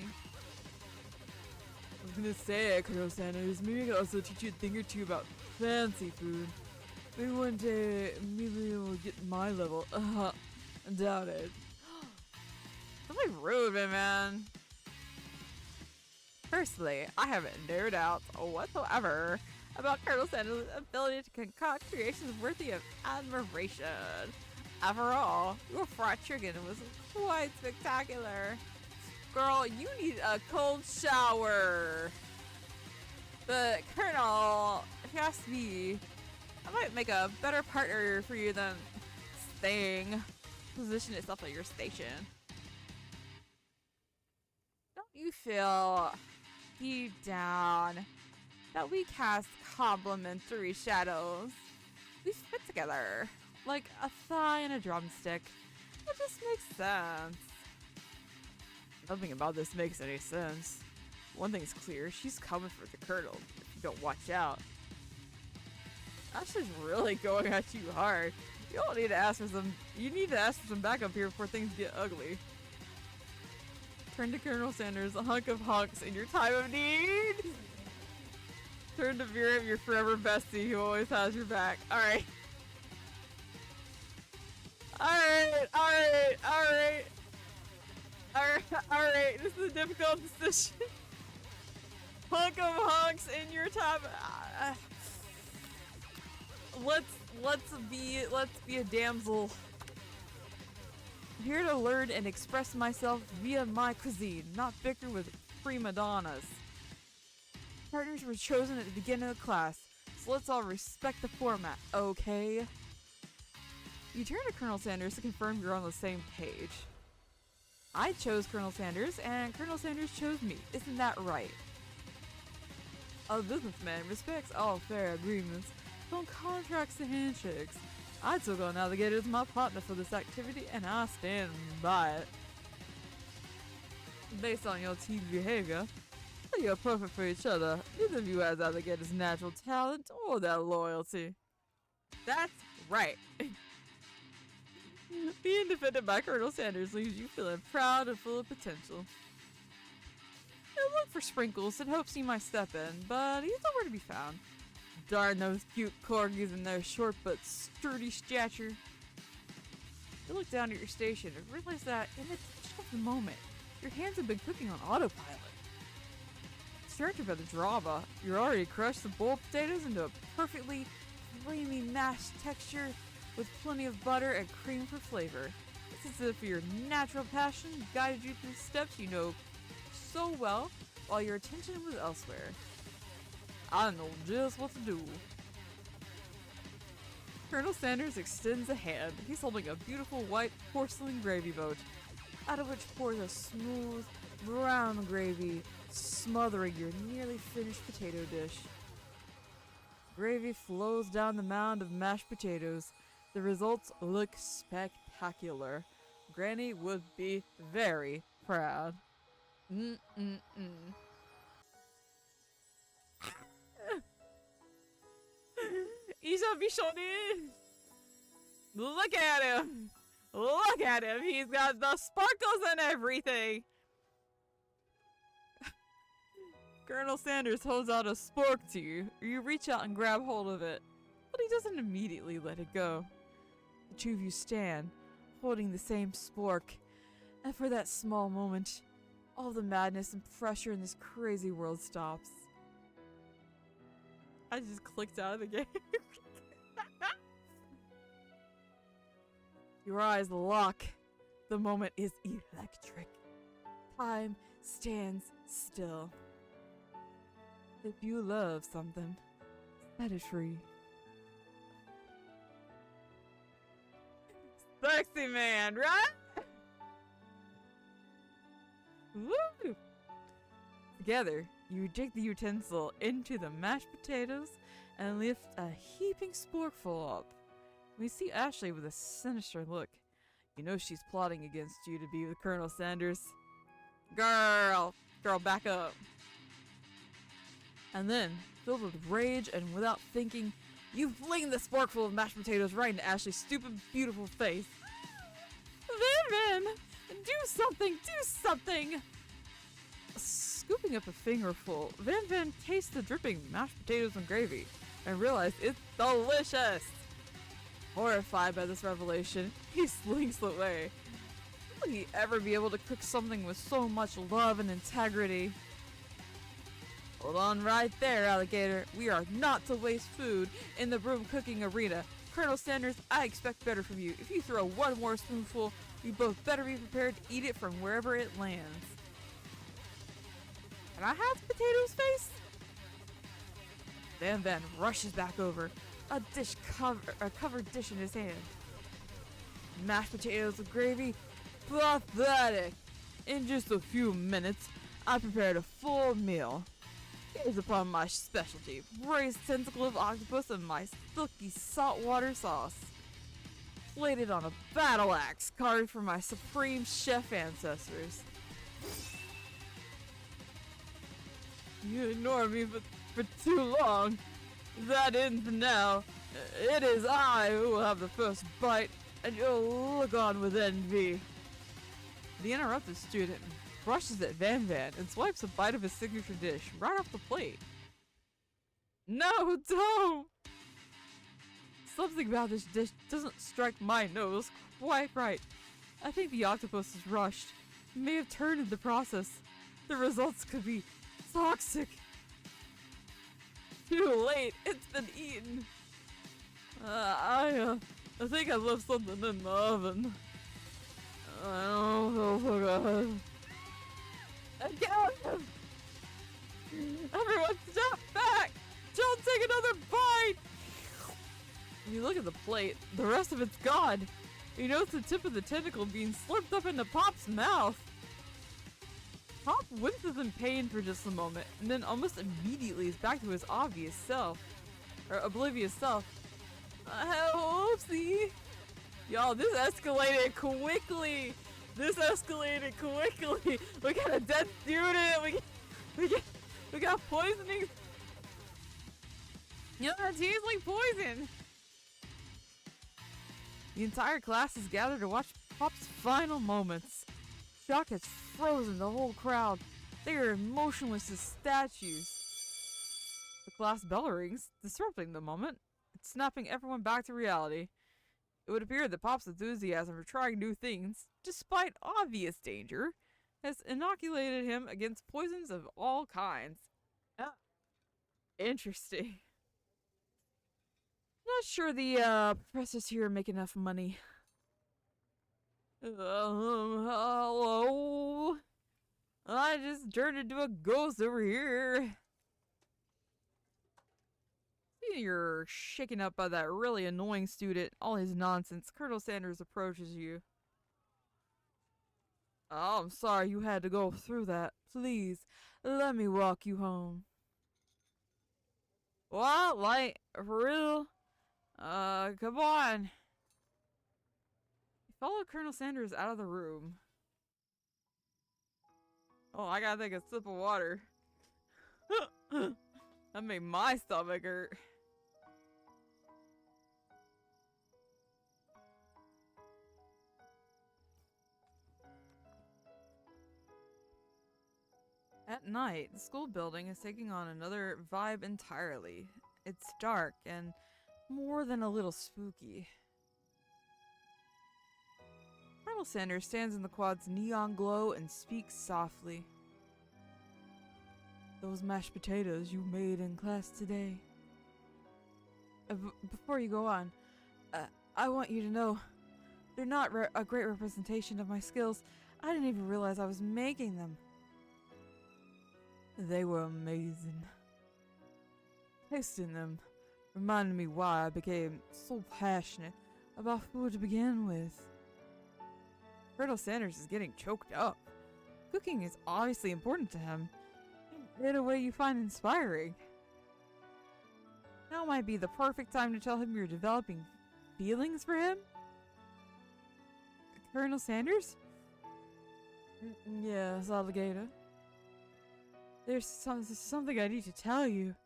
I was gonna say, Colonel Sanders, maybe I could also teach you a thing or two about fancy food. Maybe one day, maybe we'll get my level. I doubt it. Something rude, man. Personally, I have no doubts whatsoever about Colonel Sanders' ability to concoct creations worthy of admiration. After all, your fried chicken was quite spectacular. Girl, you need a cold shower. But Colonel, if you ask me, I might make a better partner for you than staying. Position itself at your station. Don't you feel deep down that we cast complementary shadows. We fit together like a thigh and a drumstick. It just makes sense. Nothing about this makes any sense. One thing's clear, she's coming for the Colonel if you don't watch out. Ashley's really going at you hard. You need to ask for some backup here before things get ugly. Turn to Colonel Sanders, a hunk of hunks in your time of need. Turn to Vera, your forever bestie who always has your back. Alright. Alright. This is a difficult decision. Hunk of hunks in your time. Let's be a damsel. I'm here to learn and express myself via my cuisine, not bicker with prima donnas. Partners were chosen at the beginning of the class, so let's all respect the format, okay? You turn to Colonel Sanders to confirm you're on the same page. I chose Colonel Sanders, and Colonel Sanders chose me. Isn't that right? A businessman respects all fair agreements, from contracts to handshakes. I took on Alligator as my partner for this activity, and I stand by it. Based on your team behavior, you're perfect for each other. Neither of you has Alligator's natural talent or that loyalty. That's right. Being defended by Colonel Sanders leaves you feeling proud and full of potential. I look for Sprinkles and hopes he might step in, but he's nowhere to be found. Darn those cute corgis and their short but sturdy stature. You look down at your station and realize that in the touch of the moment, your hands have been cooking on autopilot. Distracted by the drama, you already crushed the boiled potatoes into a perfectly creamy mashed texture with plenty of butter and cream for flavor. It's as if your natural passion guided you through steps you know so well while your attention was elsewhere. I know just what to do. Colonel Sanders extends a hand. He's holding a beautiful white porcelain gravy boat, out of which pours a smooth, brown gravy, smothering your nearly finished potato dish. Gravy flows down the mound of mashed potatoes. The results look spectacular. Granny would be very proud. Isha Bishoni! Look at him! Look at him! He's got the sparkles and everything! Colonel Sanders holds out a spork to you. You reach out and grab hold of it, but he doesn't immediately let it go. The two of you stand, holding the same spork, and for that small moment, all the madness and pressure in this crazy world stops. I just clicked out of the game. Your eyes lock. The moment is electric. Time stands still. If you love something, set it free. Sexy man, right? Woo! Together, you dig the utensil into the mashed potatoes and lift a heaping sporkful up. We see Ashley with a sinister look. You know she's plotting against you to be with Colonel Sanders. Girl, back up. And then, filled with rage and without thinking, you fling the sporkful of mashed potatoes right into Ashley's stupid, beautiful face. Van, do something, do something! Scooping up a fingerful, Van tastes the dripping mashed potatoes and gravy and realizes it's delicious. Horrified by this revelation, he slinks away. Will he ever be able to cook something with so much love and integrity? Hold on right there, Alligator. We are not to waste food in the broom cooking arena. Colonel Sanders, I expect better from you. If you throw one more spoonful, we both better be prepared to eat it from wherever it lands. Can I have potatoes face? Van rushes back over, a covered dish in his hand. Mashed potatoes with gravy, pathetic. In just a few minutes, I prepared a full meal. Gaze upon my specialty, braised tentacle of octopus and my silky saltwater sauce. Plated on a battle axe carved from my supreme chef ancestors. You ignored me for too long. That ends now. It is I who will have the first bite, and you'll look on with envy. The interrupted student brushes at Van Van and swipes a bite of his signature dish right off the plate. No, don't! Something about this dish doesn't strike my nose quite right. I think the octopus is rushed. It may have turned in the process. The results could be toxic. Too late. It's been eaten. I think I left something in the oven. I don't feel so good. Again! Everyone step back! Don't take another bite! When you look at the plate, the rest of it's gone. You notice the tip of the tentacle being slurped up into Pop's mouth. Pop winces in pain for just a moment, and then almost immediately is back to his obvious self. Or oblivious self. Whoopsie! Y'all, this escalated quickly! This escalated quickly! We got a dead student! We got poisoning! You know, that tastes like poison! The entire class is gathered to watch Pop's final moments. Shock has frozen the whole crowd. They are motionless as statues. The class bell rings, disrupting the moment. It's snapping everyone back to reality. It would appear that Pop's enthusiasm for trying new things, despite obvious danger, has inoculated him against poisons of all kinds. Ah, interesting. Not sure the professors here make enough money. Hello? I just turned into a ghost over here. You're shaken up by that really annoying student, all his nonsense. Colonel Sanders approaches you. Oh, I'm sorry you had to go through that. Please, let me walk you home. What? Like, for real? Come on. You follow Colonel Sanders out of the room. Oh, I gotta take a sip of water. That made my stomach hurt. At night, the school building is taking on another vibe entirely. It's dark and more than a little spooky. Colonel Sanders stands in the quad's neon glow and speaks softly. Those mashed potatoes you made in class today. Before you go on, I want you to know they're not a great representation of my skills. I didn't even realize I was making them. They were amazing. Tasting them reminded me why I became so passionate about food to begin with. Colonel Sanders is getting choked up. Cooking is obviously important to him, in a way you find inspiring. Now might be the perfect time to tell him you're developing feelings for him? Colonel Sanders? Yes, Alligator. There's something I need to tell you.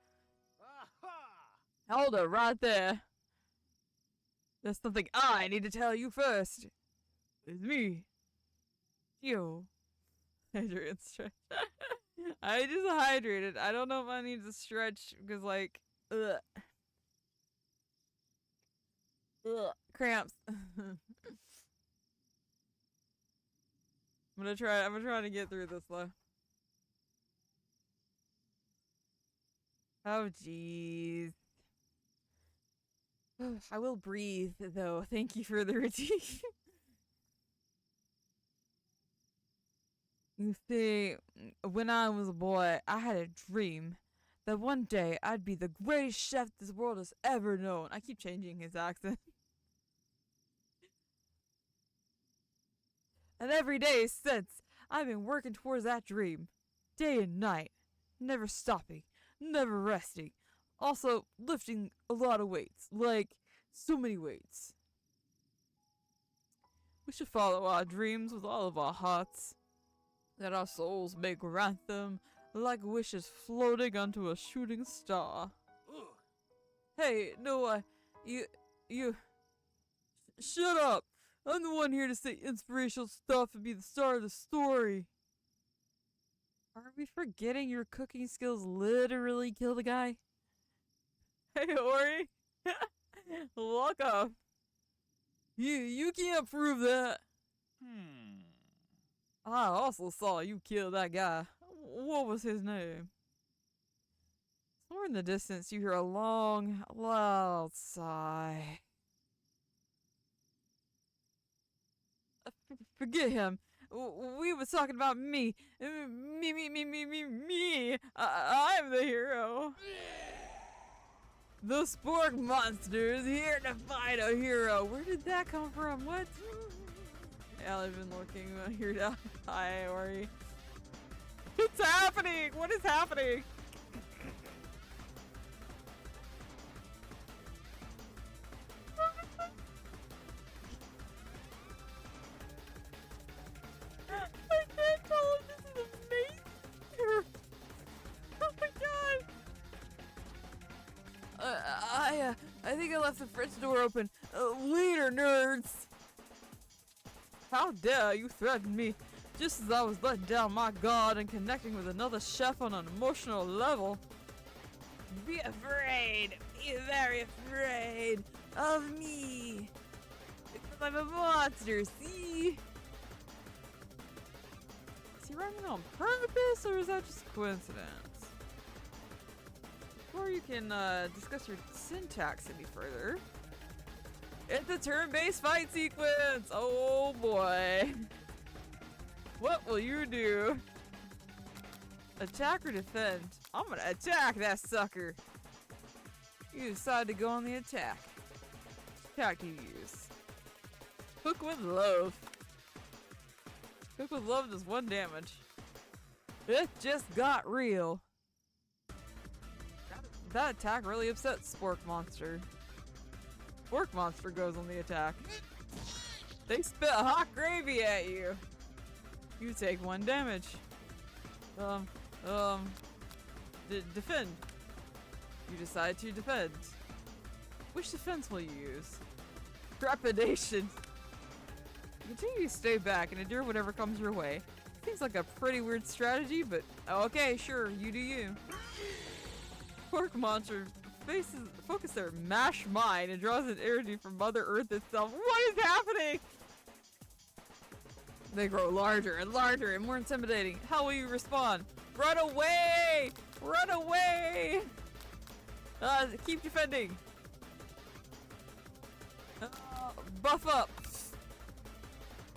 Hold it right there. There's something I need to tell you first. It's me. You. Hydrated stretch. I just hydrated. I don't know if I need to stretch because like ugh. Cramps. I'm gonna try to get through this though. Oh jeez. I will breathe though. Thank you for the routine. You see, when I was a boy, I had a dream that one day I'd be the greatest chef this world has ever known. I keep changing his accent. And every day since, I've been working towards that dream. Day and night. Never stopping. never resting. Also, lifting a lot of weights. Like, so many weights. We should follow our dreams with all of our hearts. That our souls may grant them like wishes floating onto a shooting star. Hey, no, you, shut up! I'm the one here to say inspirational stuff and be the star of the story. Are we forgetting your cooking skills literally kill the guy? Hey, Ori! Welcome! You can't prove that! I also saw you kill that guy. What was his name? Somewhere in the distance, you hear a long, loud sigh. Forget him. We was talking about me. Me. I'm the hero. The Spork Monster is here to fight a hero. Where did that come from? What? Yeah, I've been looking here now. Hi, Ori. What's happening? What is happening? I can't tell if this is amazing. Oh my god. I think I left the fridge door open. Later, nerds. How dare you threaten me just as I was letting down my guard and connecting with another chef on an emotional level? Be afraid. Be very afraid of me. Because I'm a monster, see? Is he running on purpose or is that just coincidence? Before you can discuss your syntax any further, it's a turn-based fight sequence! Oh boy! What will you do? Attack or defend? I'm gonna attack that sucker! You decide to go on the attack. Which attack do you use? Cook with love. Cook with love does 1 damage. It just got real. That attack really upsets Spork Monster. Spork Monster goes on the attack. They spit hot gravy at you. You take 1 damage. Defend. You decide to defend. Which defense will you use? Trepidation. You continue to stay back and endure whatever comes your way. Seems like a pretty weird strategy, but okay, sure, you do you. Spork Monster focus their mash mind and draws an energy from Mother Earth itself. What is happening? They grow larger and larger and more intimidating. How will you respond? Run away! Run away! Keep defending. Buff up.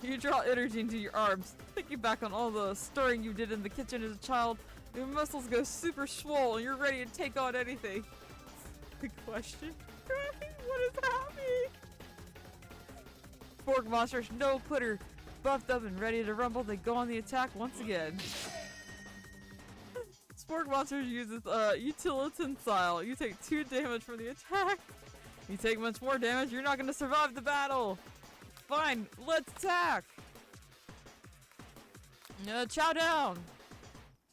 You draw energy into your arms. Thinking back on all the stirring you did in the kitchen as a child, your muscles go super swole and you're ready to take on anything. Good question. What is happening? Spork Monsters, no quitter. Buffed up and ready to rumble, they go on the attack once again. Spork Monsters uses Utilitarian style. You take 2 damage from the attack. You take much more damage, you're not gonna survive the battle. Fine, let's attack. Chow down.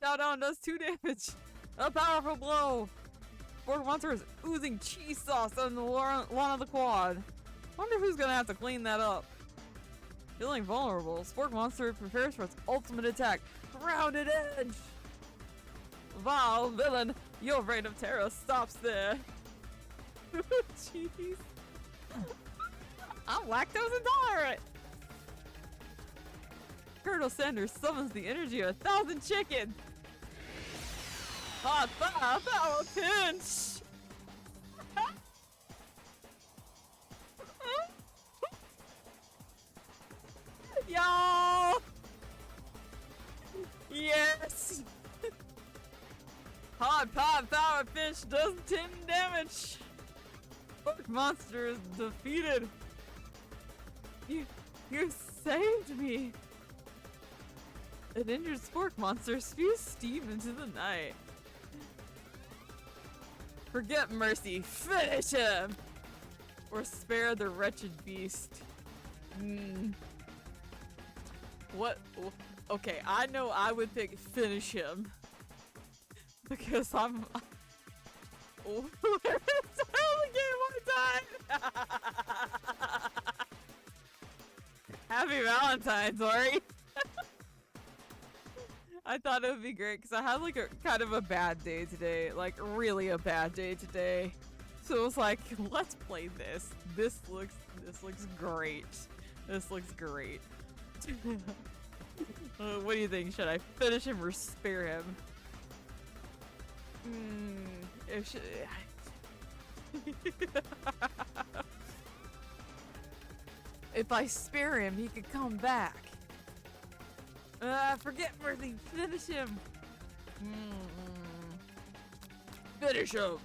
Chow down does 2 damage. A powerful blow. Spork Monster is oozing cheese sauce on the lawn of the quad. Wonder who's gonna have to clean that up. Feeling vulnerable, Spork Monster prepares for its ultimate attack. Rounded edge! Vile villain, your reign of terror stops there. Jeez. I'm lactose intolerant! Colonel Sanders summons the energy of 1,000 chickens! Hot fire, power pinch! Y'all! Yes! Hot pot power pinch does 10 damage! Spork Monster is defeated! You saved me! An injured Spork Monster spews steam into the night. Forget mercy, finish him! Or spare the wretched beast. What? Okay, I know I would pick finish him. Because I'm... Oh, it's only game one time! Happy Valentine's, Ori! I thought it would be great because I had like a kind of a bad day today, like really a bad day today. So it was like, let's play this. This looks great. This looks great. What do you think? Should I finish him or spare him? If I spare him, he could come back. Forget mercy. Finish him. Finish him.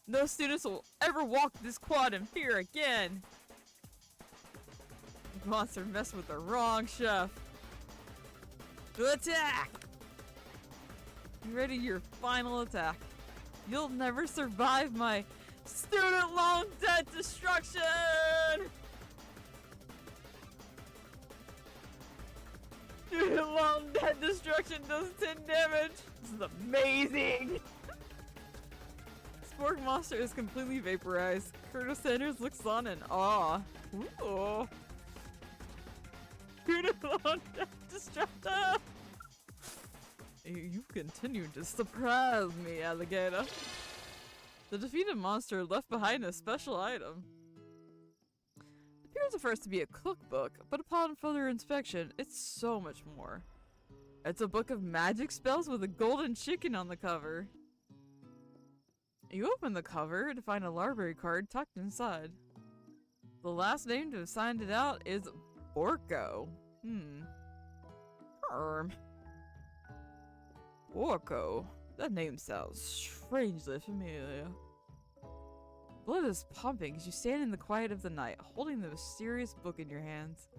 No students will ever walk this quad in fear again. Monster messed with the wrong chef. Attack! Ready your final attack. You'll never survive my student loan debt destruction! Student loan debt destruction does 10 damage! This is amazing! Spork Monster is completely vaporized. Colonel Sanders looks on in awe. Ooh. Student loan debt destruction! You continue to surprise me, alligator. The defeated monster left behind a special item. It appears at first to be a cookbook, but upon further inspection, it's so much more. It's a book of magic spells with a golden chicken on the cover. You open the cover to find a library card tucked inside. The last name to have signed it out is Orko. Orko. That name sounds strangely familiar. Blood is pumping as you stand in the quiet of the night, holding the mysterious book in your hands.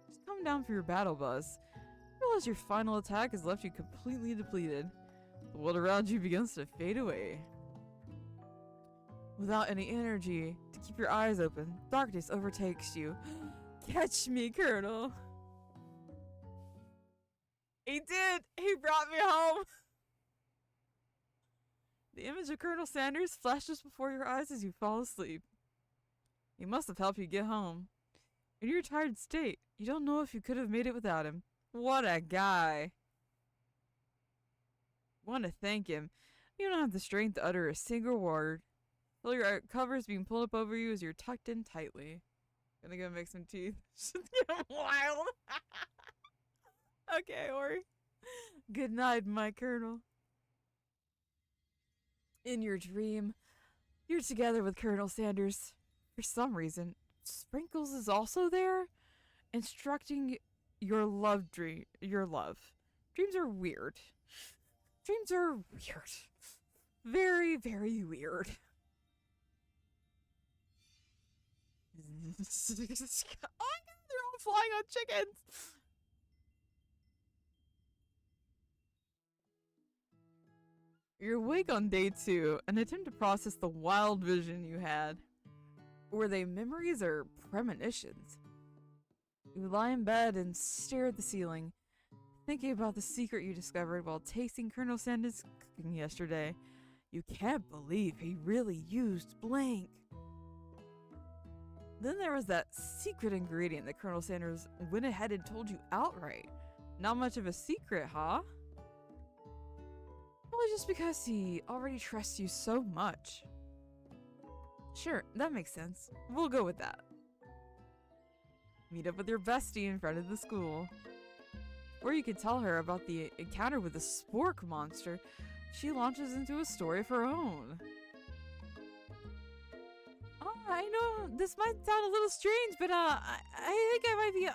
Just come down for your battle buzz. Realize your final attack has left you completely depleted. The world around you begins to fade away. Without any energy to keep your eyes open, darkness overtakes you. Catch me, Colonel. He did! He brought me home! The image of Colonel Sanders flashes before your eyes as you fall asleep. He must have helped you get home. In your tired state, you don't know if you could have made it without him. What a guy! Want to thank him. You don't have the strength to utter a single word. Feel your covers being pulled up over you as you're tucked in tightly. Gonna go make some teeth. Just get wild. Okay, Ori. Good night, my Colonel. In your dream, you're together with Colonel Sanders. For some reason, Sprinkles is also there, instructing your love. Dreams are weird. Dreams are weird. Very, very weird. Oh my god, they're all flying on chickens! You're awake on day 2 and attempt to process the wild vision you had. Were they memories or premonitions? You lie in bed and stare at the ceiling, thinking about the secret you discovered while tasting Colonel Sanders' cooking yesterday. You can't believe he really used blank. Then there was that secret ingredient that Colonel Sanders went ahead and told you outright. Not much of a secret, huh? Probably just because he already trusts you so much. Sure, that makes sense. We'll go with that. Meet up with your bestie in front of the school. Or you could tell her about the encounter with the Spork monster. She launches into a story of her own. Oh, I know this might sound a little strange, but I think I might be I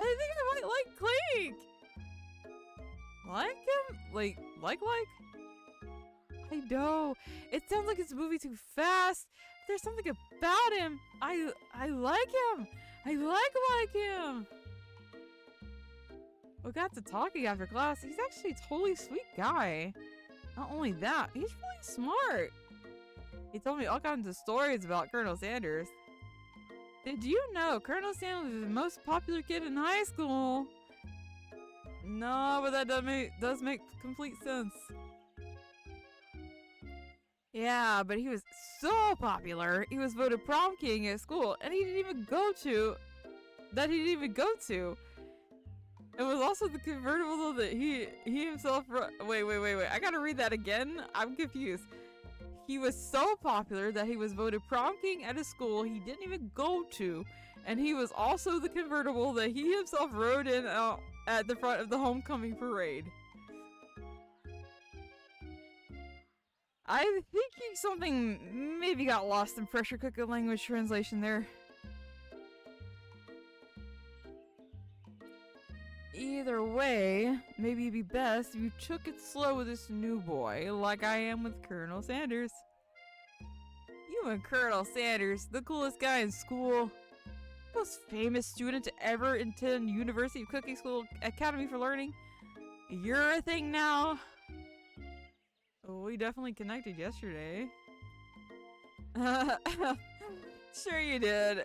think I might like Clink. Like him? Like? I know. It sounds like it's moving too fast. But there's something about him. I like him. I like him. We got to talking after class. He's actually a totally sweet guy. Not only that, he's really smart. He told me all kinds of stories about Colonel Sanders. Did you know Colonel Sanders is the most popular kid in high school? No, but that does make complete sense. Yeah, but he was so popular, he was voted prom king at school, and he didn't even go to. It was also the convertible that he himself. Wait. I gotta read that again. I'm confused. He was so popular that he was voted prom king at a school he didn't even go to, and he was also the convertible that he himself rode in at the front of the homecoming parade. I think something maybe got lost in pressure cooker language translation there. Either way, maybe it'd be best if you took it slow with this new boy, like I am with Colonel Sanders. You and Colonel Sanders, the coolest guy in school. Most famous student to ever attend University of Cooking School Academy for Learning. You're a thing now. Oh, we definitely connected yesterday. Sure you did.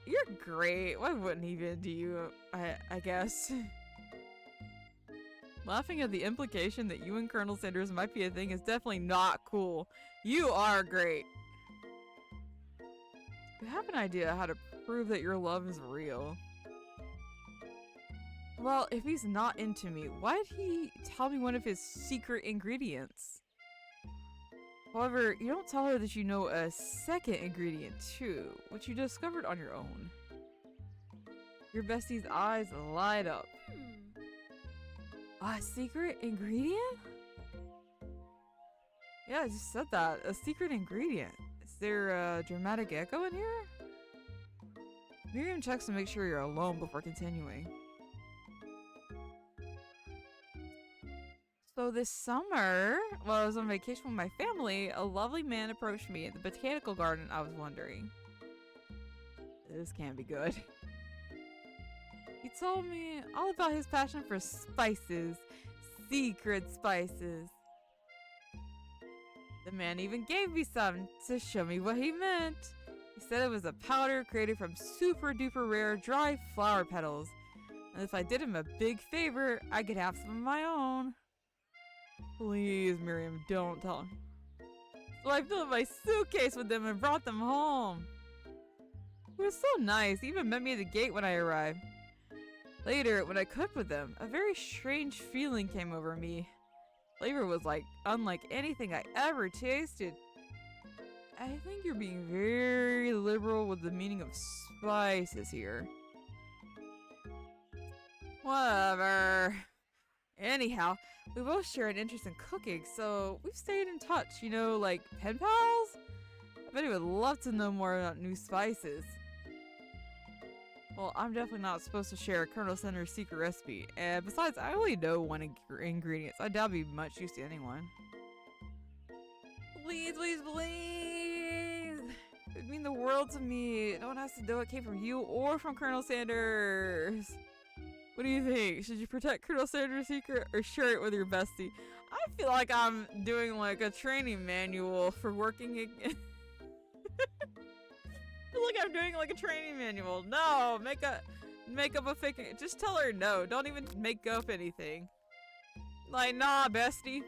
You're great. Why wouldn't he be into you, I guess? Laughing at the implication that you and Colonel Sanders might be a thing is definitely not cool. You are great. You have an idea how to prove that your love is real. Well, if he's not into me, why'd he tell me one of his secret ingredients? However, you don't tell her that you know a second ingredient too, which you discovered on your own. Your bestie's eyes light up. A secret ingredient? Yeah, I just said that. A secret ingredient. Is there a dramatic echo in here? Miriam checks to make sure you're alone before continuing. So this summer, while I was on vacation with my family, a lovely man approached me at the botanical garden. I was wondering, this can't be good. He told me all about his passion for spices, secret spices. The man even gave me some to show me what he meant. He said it was a powder created from super duper rare dry flower petals. And if I did him a big favor, I could have some of my own. Please, Miriam, don't tell me. So I filled my suitcase with them and brought them home. He was so nice. He even met me at the gate when I arrived. Later, when I cooked with them, a very strange feeling came over me. Flavor was unlike anything I ever tasted. I think you're being very liberal with the meaning of spices here. Whatever. Anyhow, we both share an interest in cooking, so we've stayed in touch, like pen pals? I bet he would love to know more about new spices. Well, I'm definitely not supposed to share Colonel Sanders' secret recipe, and besides, I only know one ingredient, so I doubt it'd be much use to anyone. Please, please, please! It'd mean the world to me. No one has to know it came from you or from Colonel Sanders. What do you think? Should you protect Colonel Sanders' secret or share it with your bestie? I feel like I'm doing like a training manual for working again. I feel like I'm doing like a training manual. No, make up a fake. Just tell her no. Don't even make up anything. Like, nah, bestie.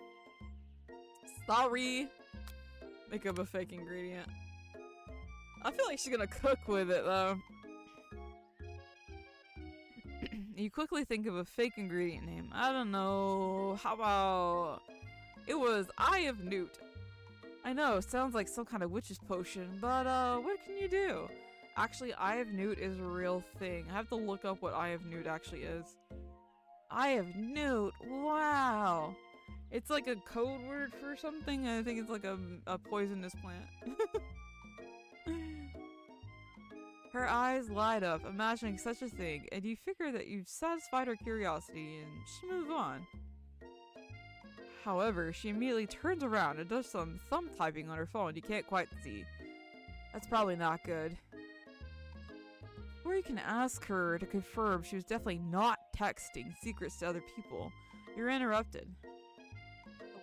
Sorry. Make up a fake ingredient. I feel like she's gonna cook with it though. You quickly think of a fake ingredient name. I don't know. How about... It was Eye of Newt. I know, sounds like some kind of witch's potion, but what can you do? Actually, Eye of Newt is a real thing. I have to look up what Eye of Newt actually is. Eye of Newt? Wow. It's like a code word for something. I think it's like a poisonous plant. Her eyes light up, imagining such a thing, and you figure that you've satisfied her curiosity and she moves on. However, she immediately turns around and does some thumb typing on her phone you can't quite see. That's probably not good. Or you can ask her to confirm she was definitely not texting secrets to other people. You're interrupted.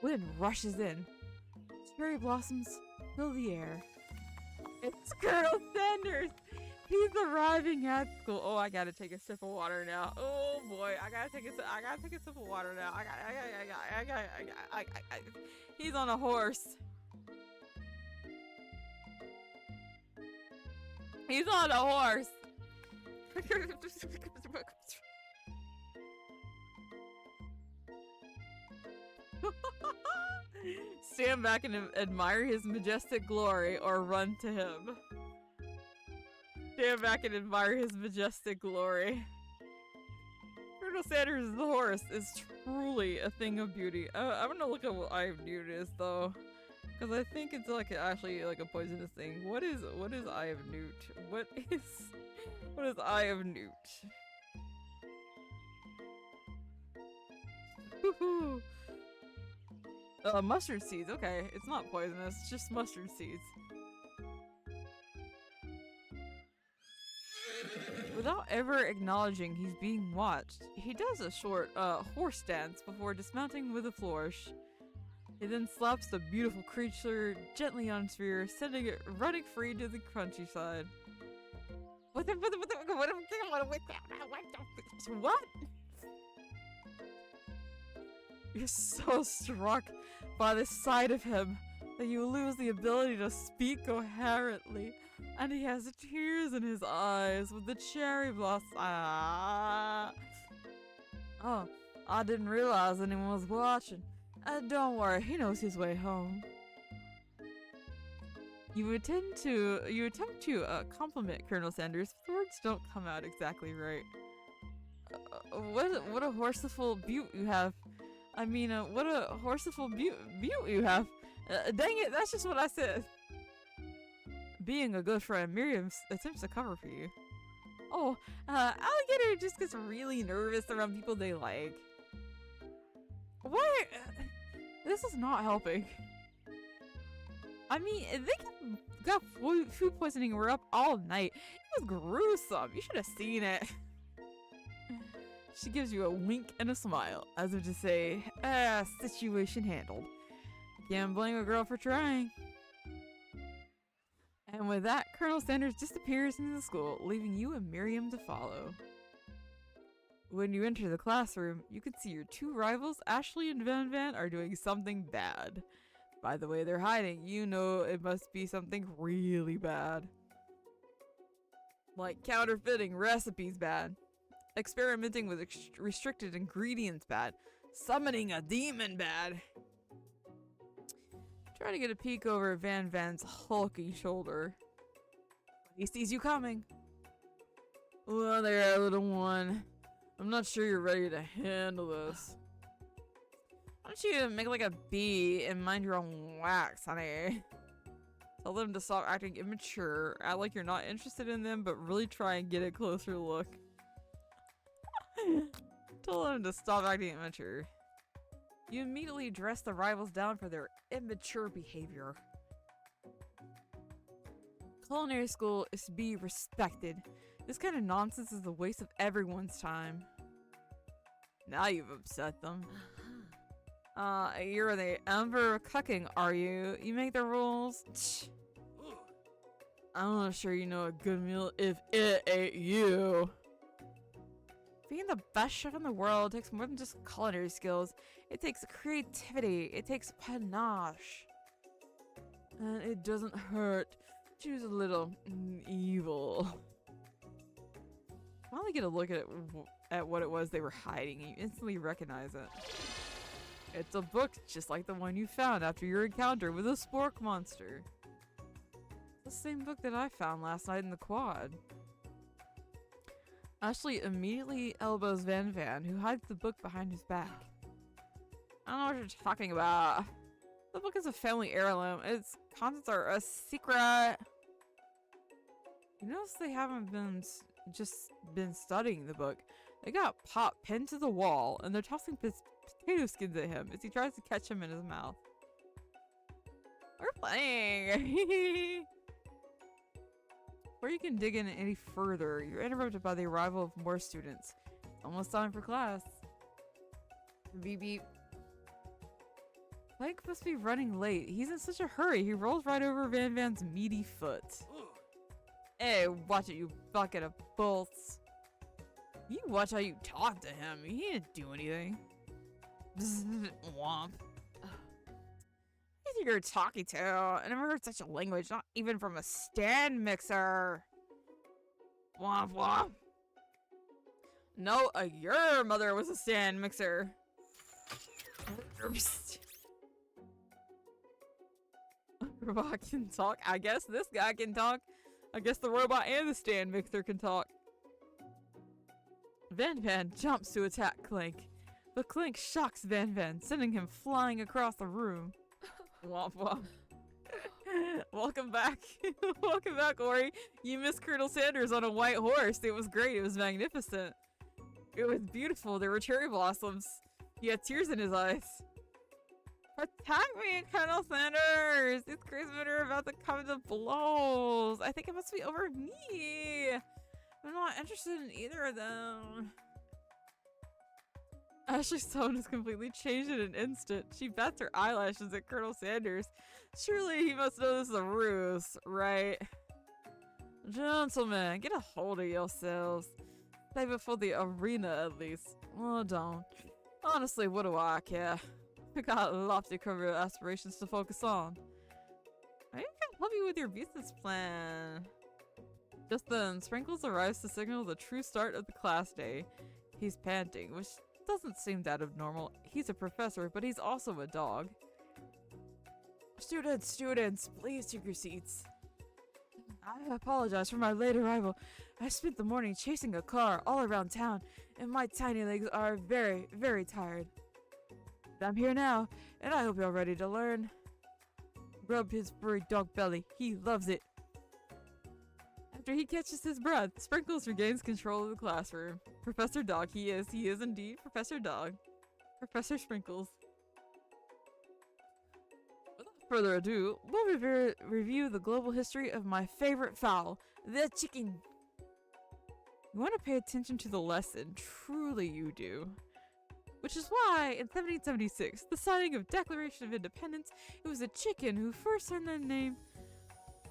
Wind rushes in. Cherry blossoms fill the air. It's Colonel Sanders! He's arriving at school. Oh, I gotta take a sip of water now. Oh boy, I gotta take a sip of water now. He's on a horse. He's on a horse. Stand back and admire his majestic glory, or run to him. Stand back and admire his majestic glory. Colonel Sanders the horse is truly a thing of beauty. I'm gonna look at what Eye of Newt is though, because I think it's like actually like a poisonous thing. What is Eye of Newt? What is Eye of Newt? Woohoo! Mustard seeds. Okay, it's not poisonous. It's just mustard seeds. Without ever acknowledging he's being watched, he does a short horse dance before dismounting with a flourish. He then slaps the beautiful creature gently on its rear, sending it running free to the countryside. What? You're so struck by the sight of him that you lose the ability to speak coherently, and he has tears in his eyes with the cherry blossom. Oh, I didn't realize anyone was watching. Don't worry, he knows his way home. You attempt to compliment Colonel Sanders, but the words don't come out exactly right. What a horseful beaut you have. I mean, what a horseful beaut you have. Dang it, that's just what I said. Being a good friend, Miriam attempts to cover for you. Oh, Alligator just gets really nervous around people they like. What? This is not helping. I mean, they got food poisoning and were up all night. It was gruesome. You should have seen it. She gives you a wink and a smile, as if to say, situation handled. Can't blame a girl for trying. And with that, Colonel Sanders disappears into the school, leaving you and Miriam to follow. When you enter the classroom, you can see your two rivals, Ashley and Van Van, are doing something bad. By the way they're hiding, you know it must be something really bad. Like counterfeiting recipes bad. Experimenting with restricted ingredients bad. Summoning a demon bad. Try to get a peek over Van Van's hulking shoulder. He sees you coming. Oh, there, little one. I'm not sure you're ready to handle this. Why don't you make like a bee and mind your own wax, honey? Tell them to stop acting immature, act like you're not interested in them, but really try and get a closer look. Tell them to stop acting immature. You immediately dress the rivals down for their immature behavior. Culinary school is to be respected. This kind of nonsense is a waste of everyone's time. Now you've upset them. You're the Emperor of Cooking, are you? You make the rules? I'm not sure you know a good meal if it ain't you. Being the best chef in the world takes more than just culinary skills. It takes creativity. It takes panache. And it doesn't hurt. Choose a little evil. Finally get a look at what it was they were hiding, and you instantly recognize it. It's a book just like the one you found after your encounter with a spork monster. It's the same book that I found last night in the quad. Ashley immediately elbows Van Van, who hides the book behind his back. I don't know what you're talking about. The book is a family heirloom. Its contents are a secret. You notice they haven't been studying the book. They got Pop pinned to the wall, and they're tossing potato skins at him as he tries to catch him in his mouth. We're playing! Before you can dig in any further, you're interrupted by the arrival of more students. Almost time for class. Beep beep. Clank must be running late. He's in such a hurry. He rolls right over Van Van's meaty foot. Hey, watch it, you bucket of bolts. You watch how you talk to him. He didn't do anything. Womp. I think you're talking to? I never heard such a language, not even from a stand mixer. Womp womp. No, your mother was a stand mixer. Robot can talk. I guess this guy can talk. I guess the robot and the stand mixer can talk. Van Van jumps to attack Clank, but Clank shocks Van Van, sending him flying across the room. Womp womp. Welcome back. Welcome back, Ori. You missed Colonel Sanders on a white horse. It was great. It was magnificent. It was beautiful. There were cherry blossoms. He had tears in his eyes. Attack me, Colonel Sanders! These crazy men are about to come to blows. I think it must be over me. I'm not interested in either of them. Ashley's tone has completely changed in an instant. She bats her eyelashes at Colonel Sanders. Surely he must know this is a ruse, right? Gentlemen, get a hold of yourselves. Save it for the arena at least. Oh, don't. Honestly, what do I care? I got lofty career aspirations to focus on. I can help you with your business plan. Just then, Sprinkles arrives to signal the true start of the class day. He's panting, which doesn't seem that abnormal. He's a professor, but he's also a dog. Students, please take your seats. I apologize for my late arrival. I spent the morning chasing a car all around town, and my tiny legs are very, very tired. But I'm here now, and I hope you're ready to learn. Rub his furry dog belly. He loves it. After he catches his breath, Sprinkles regains control of the classroom. Professor Dog, he is indeed Professor Dog. Professor Sprinkles. Without further ado, we'll review the global history of my favorite fowl, the chicken. You want to pay attention to the lesson, truly you do. Which is why, in 1776, the signing of Declaration of Independence, it was a chicken who first earned the name.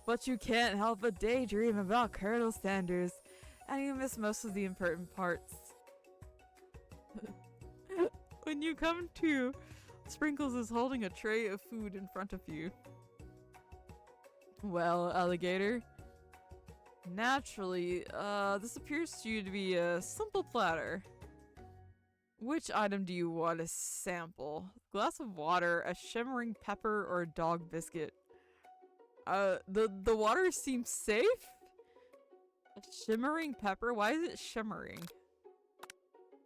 But you can't help but daydream about Colonel Sanders, and you miss most of the important parts. When you come to, Sprinkles is holding a tray of food in front of you. Well, alligator. Naturally, this appears to you to be a simple platter. Which item do you want to sample? Glass of water, a shimmering pepper, or a dog biscuit? The water seems safe? A shimmering pepper? Why is it shimmering?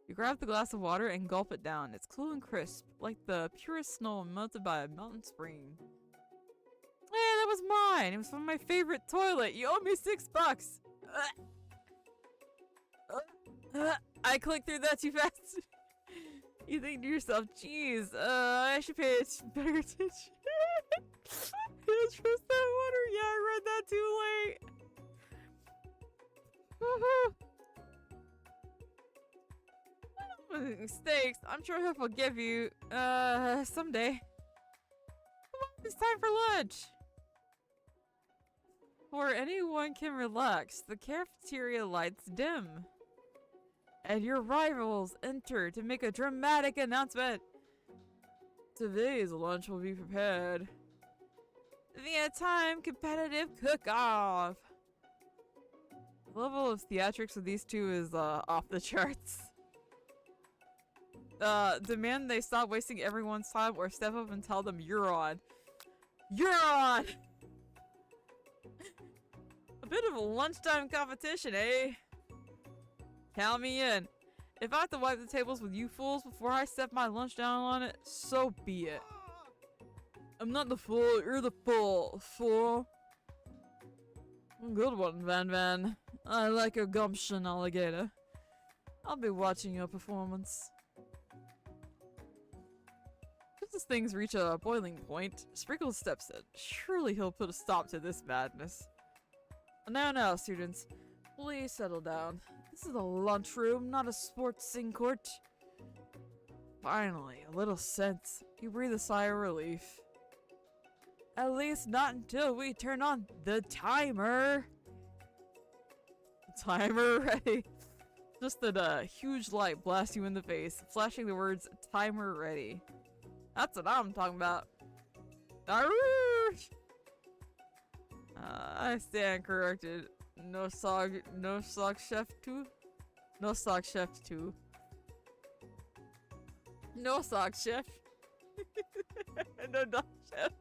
You grab the glass of water and gulp it down. It's cool and crisp, like the purest snow melted by a mountain spring. Hey, that was mine! It was from my favorite toilet! You owe me $6! I clicked through that too fast. You think to yourself, geez, I should pay better attention. I don't trust that water. Yeah, I read that too late. Mistakes. I'm sure he'll forgive you. Someday. Come on, it's time for lunch. Before anyone can relax, the cafeteria lights dim. And your rivals enter to make a dramatic announcement. Today's lunch will be prepared via time competitive cook-off. The level of theatrics of these two is off the charts. Demand they stop wasting everyone's time or step up and tell them you're on. You're on! A bit of a lunchtime competition, eh? Count me in. If I have to wipe the tables with you fools before I step my lunch down on it, so be it. I'm not the fool, you're the fool. Good one, Van Van. I like your gumption, alligator. I'll be watching your performance. Just as things reach a boiling point, Sprinkles steps in. Surely he'll put a stop to this madness. Now, students. Please settle down. This is a lunchroom, not a sportsing court. Finally, a little sense. You breathe a sigh of relief. At least not until we turn on the timer. Timer ready. Just that huge light blasts you in the face, flashing the words timer ready. That's what I'm talking about. I stand corrected. No sock chef 2. No sock chef 2. No sock chef. No dog chef.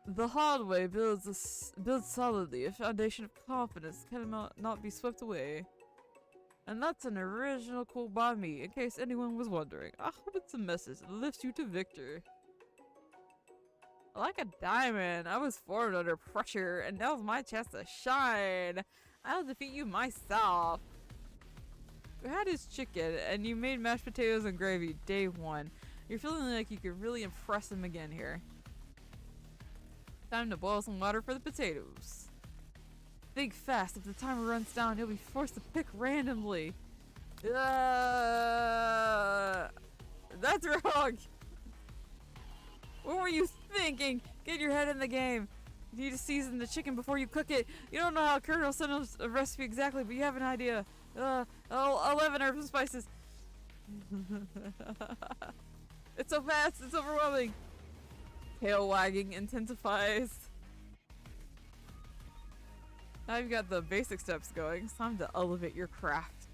The hard way builds solidly a foundation of confidence cannot not be swept away. And that's an original quote by me, in case anyone was wondering. I hope it's a message that lifts you to victory. Like a diamond, I was formed under pressure, and now's my chance to shine. I'll defeat you myself. We had his chicken, and you made mashed potatoes and gravy day 1. You're feeling like you could really impress him again here. Time to boil some water for the potatoes. Think fast. If the timer runs down, you'll be forced to pick randomly. That's wrong. What were you thinking? Get your head in the game. You need to season the chicken before you cook it. You don't know how Colonel sent us a recipe exactly, but you have an idea. 11 herbs and spices. It's so fast. It's overwhelming. Tail wagging intensifies. Now you've got the basic steps going. It's time to elevate your craft.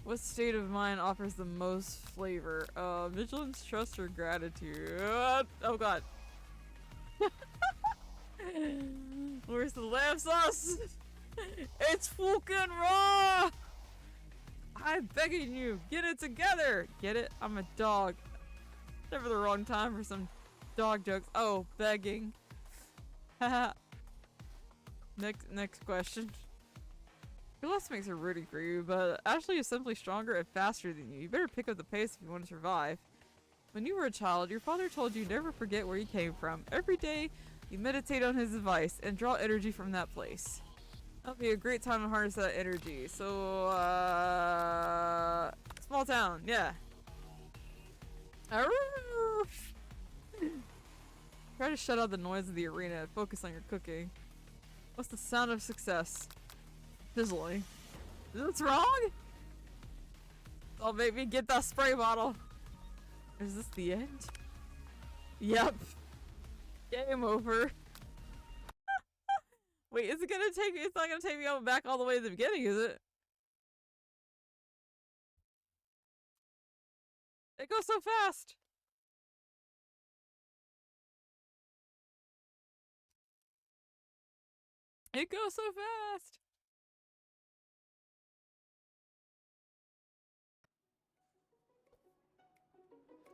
What state of mind offers the most flavor? Vigilance, trust, or gratitude? Oh god. Where's the lamb sauce? It's fucking raw! I'm begging you, get it together! Get it? I'm a dog. Never the wrong time for some dog jokes. Oh, begging. Haha. Next question. Your last makes are rooting for you, but Ashley is simply stronger and faster than you. You better pick up the pace if you want to survive. When you were a child, your father told you never forget where you came from. Every day, you meditate on his advice and draw energy from that place. That'll be a great time to harness that energy. So, small town, yeah. Try to shut out the noise of the arena and focus on your cooking. What's the sound of success? Fizzling. What's wrong? Oh, maybe get that spray bottle. Is this the end? Yep. Game over. Wait, is it gonna take me? It's not gonna take me back all the way to the beginning, is it? It goes so fast. It goes so fast.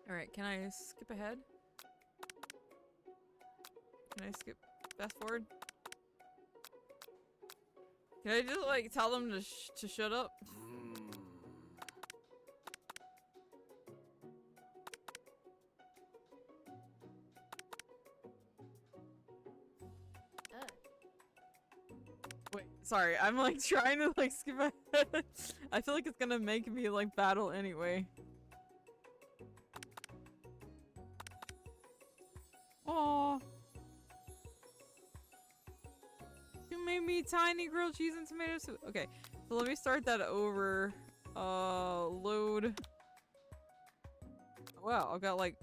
Alright, can I skip ahead? Can I skip fast forward? Can I just like tell them to shut up? Wait, sorry, I'm like trying to like skip ahead. I feel like it's gonna make me like battle anyway. Aww. You made me tiny grilled cheese and tomato soup. Okay, so let me start that over. Load. Wow, I've got like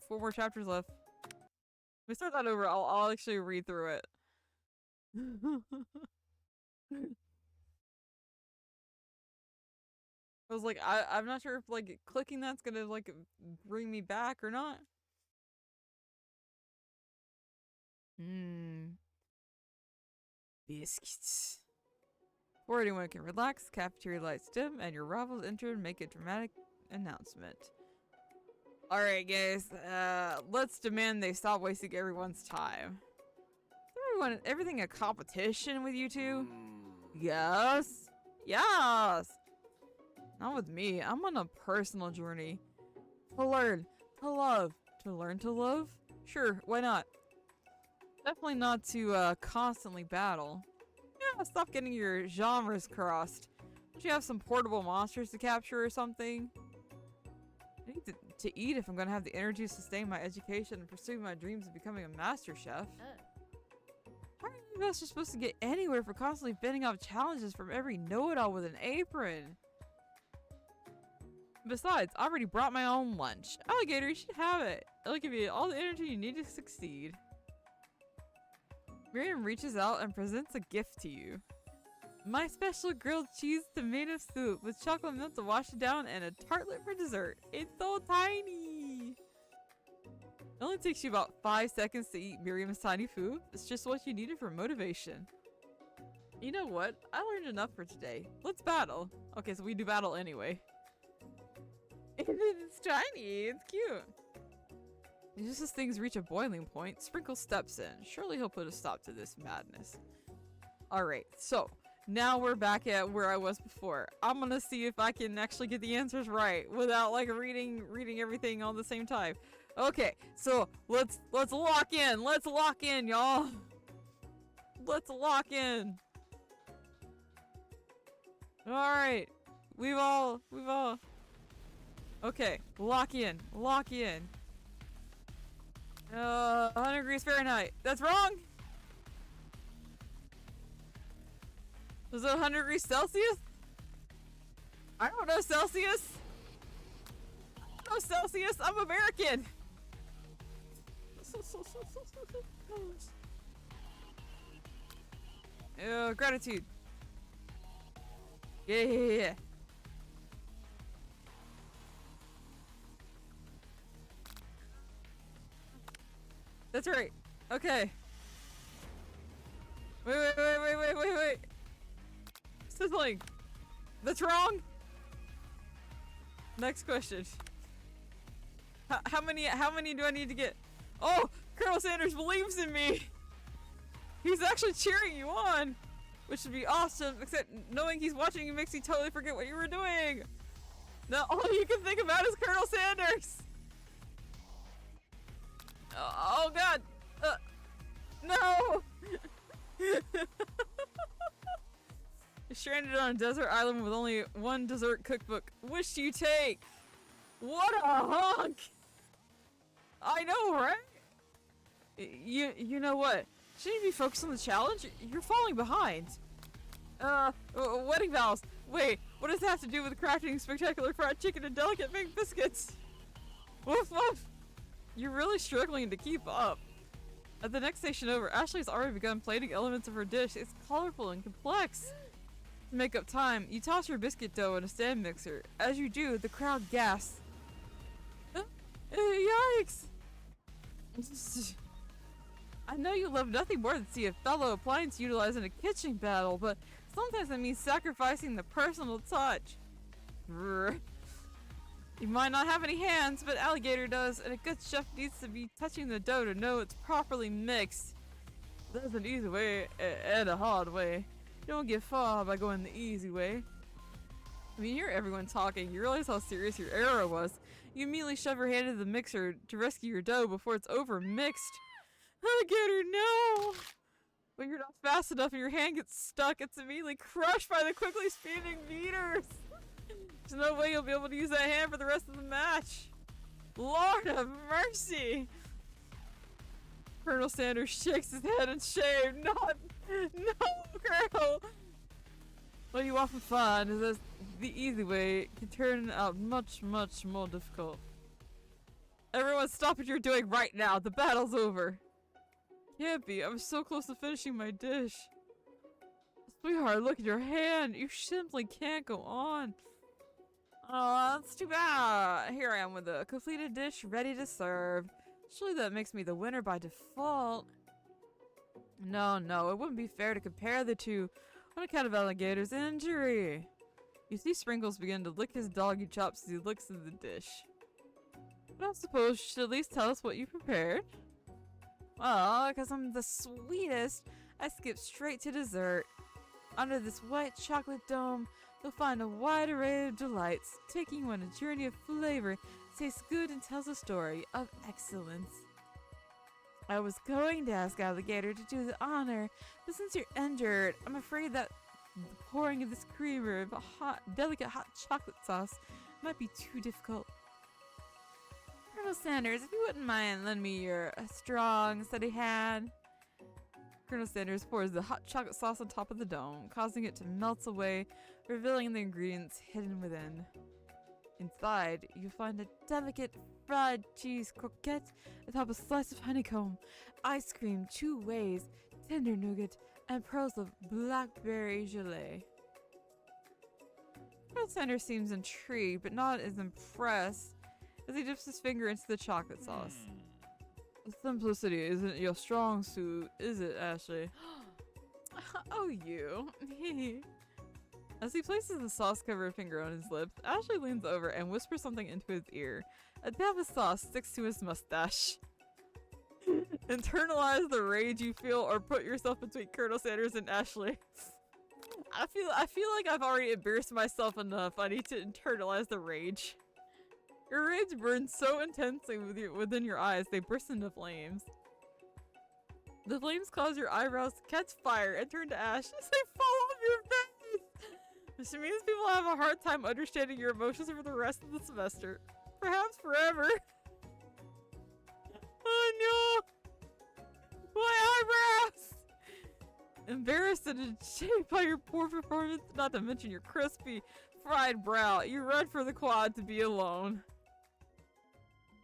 4 more chapters left. Let me start that over. I'll actually read through it. I was like, I'm not sure if like clicking that's gonna like bring me back or not. Biscuits. Before anyone can relax, cafeteria lights dim, and your rivals enter and make a dramatic announcement. Alright guys, let's demand they stop wasting everyone's time. Is everything a competition with you two? Yes. Yes! Not with me. I'm on a personal journey. To learn. To love. To learn to love? Sure, why not? Definitely not to constantly battle. Yeah, stop getting your genres crossed. Don't you have some portable monsters to capture or something? I need to eat if I'm gonna have the energy to sustain my education and pursue my dreams of becoming a master chef. How are you guys supposed to get anywhere for constantly fending off challenges from every know-it-all with an apron? Besides, I already brought my own lunch. Alligator, you should have it. It'll give you all the energy you need to succeed. Miriam reaches out and presents a gift to you. My special grilled cheese tomato soup with chocolate milk to wash it down and a tartlet for dessert. It's so tiny! It only takes you about 5 seconds to eat Miriam's tiny food. It's just what you needed for motivation. You know what? I learned enough for today. Let's battle. Okay, so we do battle anyway. It's tiny. It's cute. Just as things reach a boiling point, Sprinkle steps in. Surely he'll put a stop to this madness. Alright, so now we're back at where I was before. I'm gonna see if I can actually get the answers right without like reading everything all the same time. Okay, so let's lock in. Let's lock in, y'all. Let's lock in. Alright. We've all okay, lock in. Lock in. 100 degrees Fahrenheit. That's wrong. Was it 100 degrees Celsius? I don't know Celsius. No Celsius. I'm American. Gratitude. Yeah. That's right. Okay. Wait. Sizzling. That's wrong. Next question. How many do I need to get? Oh, Colonel Sanders believes in me. He's actually cheering you on, which would be awesome. Except knowing he's watching you makes you totally forget what you were doing. Now all you can think about is Colonel Sanders. Oh God! No! You're stranded on a desert island with only one dessert cookbook. Which do you take? What a hunk! I know, right? You know what? Shouldn't you be focused on the challenge? You're falling behind. Wedding vows. Wait, what does that have to do with crafting spectacular fried chicken and delicate baked biscuits? Woof woof! You're really struggling to keep up. At the next station over, Ashley's already begun plating elements of her dish. It's colorful and complex. To make up time, you toss your biscuit dough in a stand mixer. As you do, the crowd gasps. Yikes! I know you love nothing more than to see a fellow appliance utilized in a kitchen battle, but sometimes that means sacrificing the personal touch. Brr. You might not have any hands, but Alligator does, and a good chef needs to be touching the dough to know it's properly mixed. There's an easy way and a hard way. You don't get far by going the easy way. When you hear everyone talking, you realize how serious your error was. You immediately shove your hand into the mixer to rescue your dough before it's over mixed. Alligator, no! When you're not fast enough and your hand gets stuck, it's immediately crushed by the quickly spinning meters. There's no way you'll be able to use that hand for the rest of the match. Lord of mercy! Colonel Sanders shakes his head in shame. No, Colonel! What you often find is that the easy way can turn out much, much more difficult. Everyone stop what you're doing right now. The battle's over. Can't be. I'm so close to finishing my dish. Sweetheart, look at your hand. You simply can't go on. Oh, that's too bad. Here I am with a completed dish ready to serve. Surely that makes me the winner by default. No, it wouldn't be fair to compare the two on account of Alligator's injury. You see Sprinkles begin to lick his doggy chops as he looks at the dish. But I suppose you should at least tell us what you prepared. Well, because I'm the sweetest, I skip straight to dessert. Under this white chocolate dome, you'll find a wide array of delights, taking you on a journey of flavor, tastes good and tells a story of excellence. I was going to ask Alligator to do the honor, but since you're injured, I'm afraid that the pouring of this creamer of a delicate hot chocolate sauce might be too difficult. Colonel Sanders, if you wouldn't mind lending me your strong, steady hand. Colonel Sanders pours the hot chocolate sauce on top of the dome, causing it to melt away, revealing the ingredients hidden within. Inside, you find a delicate fried cheese croquette atop a slice of honeycomb, ice cream 2 ways, tender nougat, and pearls of blackberry gelée. Colonel Sanders seems intrigued, but not as impressed, as he dips his finger into the chocolate sauce. Simplicity isn't your strong suit, is it, Ashley? Oh, you. As he places the sauce-covered finger on his lips, Ashley leans over and whispers something into his ear. A dab of sauce sticks to his mustache. Internalize the rage you feel or put yourself between Colonel Sanders and Ashley. I feel like I've already embarrassed myself enough. I need to internalize the rage. Your rage burns so intensely within your eyes, they burst into flames. The flames cause your eyebrows to catch fire and turn to ash as they fall off your face. This means people have a hard time understanding your emotions for the rest of the semester. Perhaps forever. Oh no! My eyebrows! Embarrassed and ashamed by your poor performance, not to mention your crispy, fried brow, you run for the quad to be alone.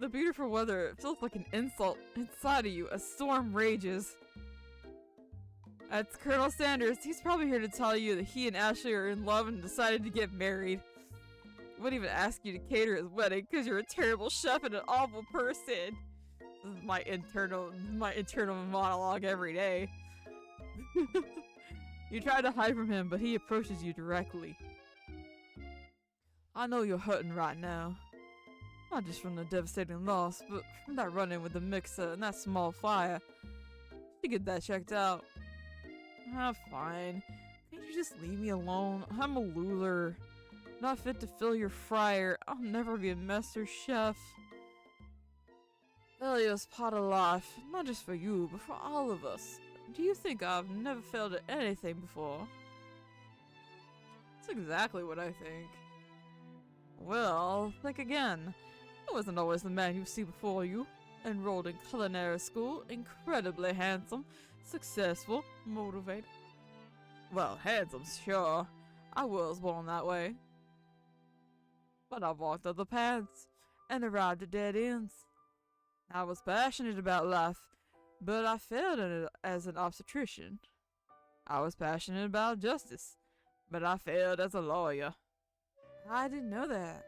The beautiful weather feels like an insult inside of you. A storm rages. That's Colonel Sanders. He's probably here to tell you that he and Ashley are in love and decided to get married. Wouldn't even ask you to cater his wedding because you're a terrible chef and an awful person. This is my internal monologue every day. You try to hide from him, but he approaches you directly. I know you're hurting right now. Not just from the devastating loss, but from that run-in with the mixer and that small fire. You get that checked out. Fine. Can't you just leave me alone? I'm a loser. Not fit to fill your fryer. I'll never be a master chef. Failure's part of life, not just for you, but for all of us. Do you think I've never failed at anything before? That's exactly what I think. Well, think again. I wasn't always the man you see before you. Enrolled in culinary school, incredibly handsome, successful, motivated. Well, handsome, sure. I was born that way. But I walked other paths, and arrived at dead ends. I was passionate about life, but I failed at it as an obstetrician. I was passionate about justice, but I failed as a lawyer. I didn't know that.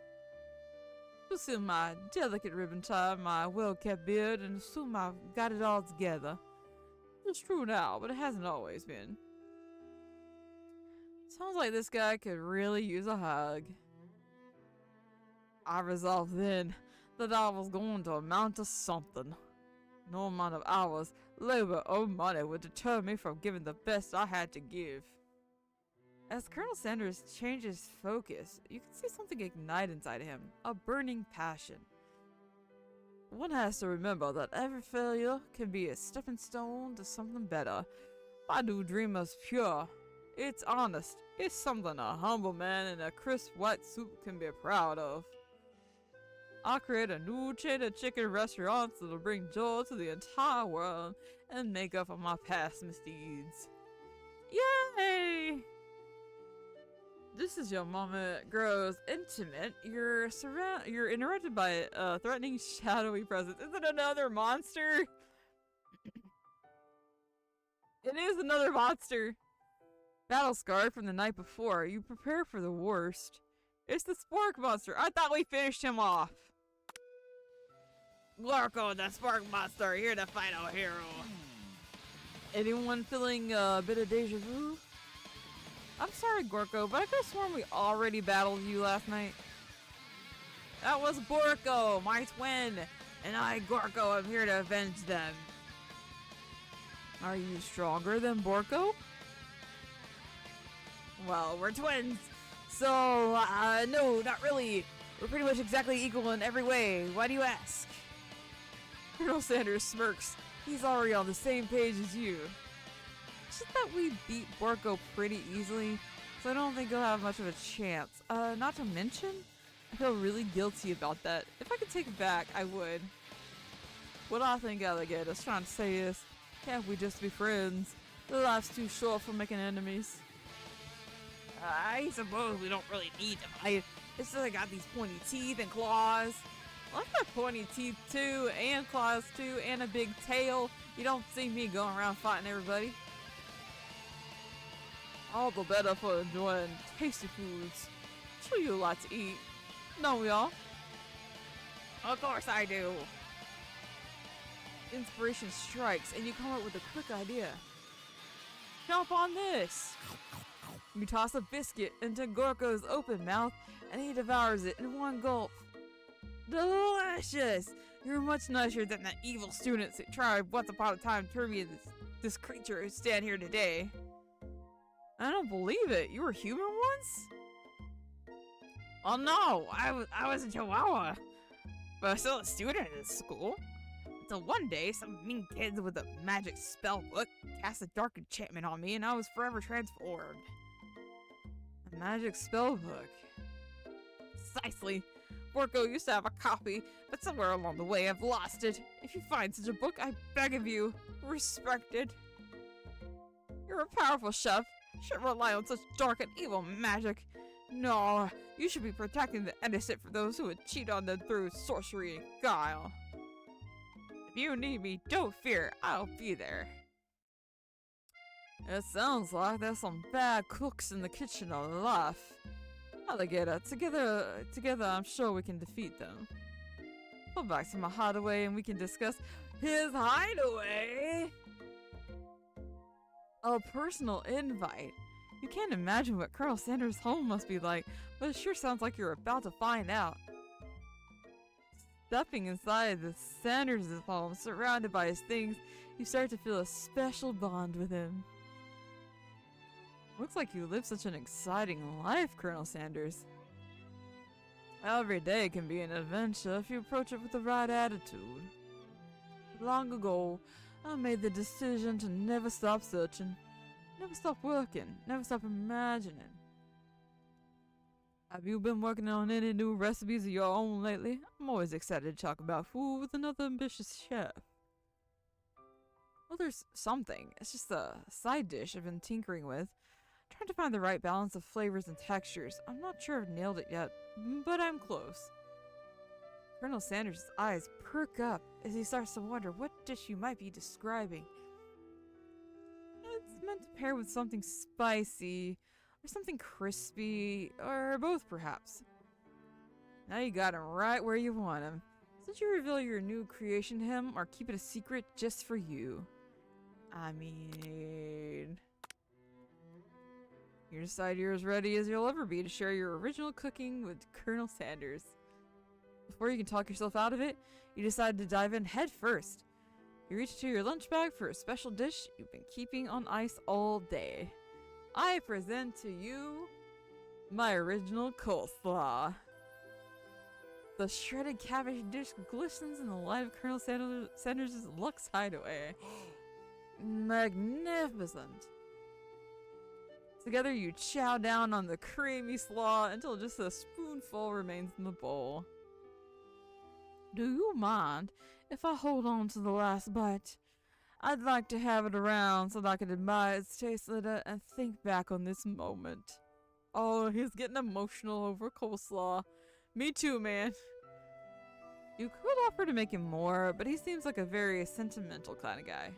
Assume my delicate ribbon tie, my well-kept beard, and assume I've got it all together. It's true now, but it hasn't always been. Sounds like this guy could really use a hug. I resolved then that I was going to amount to something. No amount of hours, labor, or money would deter me from giving the best I had to give. As Colonel Sanders changes focus, you can see something ignite inside him, a burning passion. One has to remember that every failure can be a stepping stone to something better. My new dream is pure. It's honest. It's something a humble man in a crisp white suit can be proud of. I'll create a new chain of chicken restaurants that'll bring joy to the entire world and make up for my past misdeeds. Yay! This is your moment grows intimate. You're interrupted by a threatening shadowy presence. Is it another monster? It is another monster. Battle scarred from the night before. You prepare for the worst. It's the Spark Monster. I thought we finished him off. Gorko, the Spark Monster, here to fight our hero. Anyone feeling a bit of deja vu? I'm sorry, Gorko, but I could have sworn we already battled you last night. That was Borko, my twin, and I, Gorko, am here to avenge them. Are you stronger than Borko? Well, we're twins, so, no, not really. We're pretty much exactly equal in every way. Why do you ask? Colonel Sanders smirks. He's already on the same page as you. It's just that we beat Borko pretty easily, so I don't think he'll have much of a chance. Not to mention, I feel really guilty about that. If I could take it back, I would. What I think Alligator's trying to say is, can't we just be friends? The life's too short for making enemies. I suppose we don't really need to fight. It's just I got these pointy teeth and claws. Well, I've got pointy teeth too, and claws too, and a big tail. You don't see me going around fighting everybody. All the better for enjoying tasty foods. Sure you like to eat. Don't we all? Of course I do. Inspiration strikes and you come up with a quick idea. Jump on this! You toss a biscuit into Gorko's open mouth and he devours it in one gulp. Delicious! You're much nicer than the evil students who tried once upon a time to turn me into this creature who stand here today. I don't believe it. You were human once? Oh no, I was a chihuahua. But I was still a student in school. Until one day, some mean kids with a magic spell book cast a dark enchantment on me and I was forever transformed. A magic spell book? Precisely. Borko used to have a copy, but somewhere along the way I've lost it. If you find such a book, I beg of you, respect it. You're a powerful chef. Shouldn't rely on such dark and evil magic. No, you should be protecting the innocent from those who would cheat on them through sorcery and guile. If you need me, don't fear, I'll be there. It sounds like there's some bad cooks in the kitchen of life. Alligator, together I'm sure we can defeat them. Go back to my hideaway and we can discuss his hideaway! A personal invite. You can't imagine what Colonel Sanders' home must be like, but it sure sounds like you're about to find out. Stepping inside the Sanders' home, surrounded by his things, you start to feel a special bond with him. Looks like you live such an exciting life, Colonel Sanders. Every day can be an adventure if you approach it with the right attitude. Long ago, I made the decision to never stop searching, never stop working, never stop imagining. Have you been working on any new recipes of your own lately? I'm always excited to talk about food with another ambitious chef. Well, there's something. It's just a side dish I've been tinkering with. Trying to find the right balance of flavors and textures. I'm not sure I've nailed it yet, but I'm close. Colonel Sanders' eyes perk up as he starts to wonder what dish you might be describing. It's meant to pair with something spicy, or something crispy, or both perhaps. Now you got him right where you want him. Should you reveal your new creation to him, or keep it a secret just for you? I mean... You decide you're as ready as you'll ever be to share your original cooking with Colonel Sanders. Before you can talk yourself out of it, you decide to dive in head first. You reach into your lunch bag for a special dish you've been keeping on ice all day. I present to you my original coleslaw. The shredded cabbage dish glistens in the light of Colonel Sanders' Lux Hideaway. Magnificent. Together you chow down on the creamy slaw until just a spoonful remains in the bowl. Do you mind if I hold on to the last bite? I'd like to have it around so that I can admire its taste later and think back on this moment. Oh, he's getting emotional over coleslaw. Me too, man. You could offer to make him more, but he seems like a very sentimental kind of guy.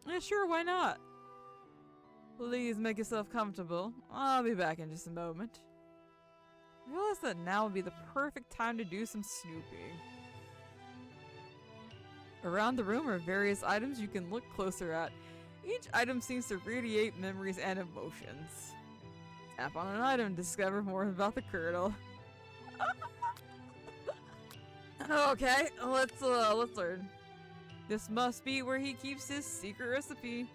Yeah, sure, why not? Please make yourself comfortable. I'll be back in just a moment. I realize that now would be the perfect time to do some snooping. Around the room are various items you can look closer at. Each item seems to radiate memories and emotions. Tap on an item to discover more about the Colonel. Okay, let's learn. This must be where he keeps his secret recipe.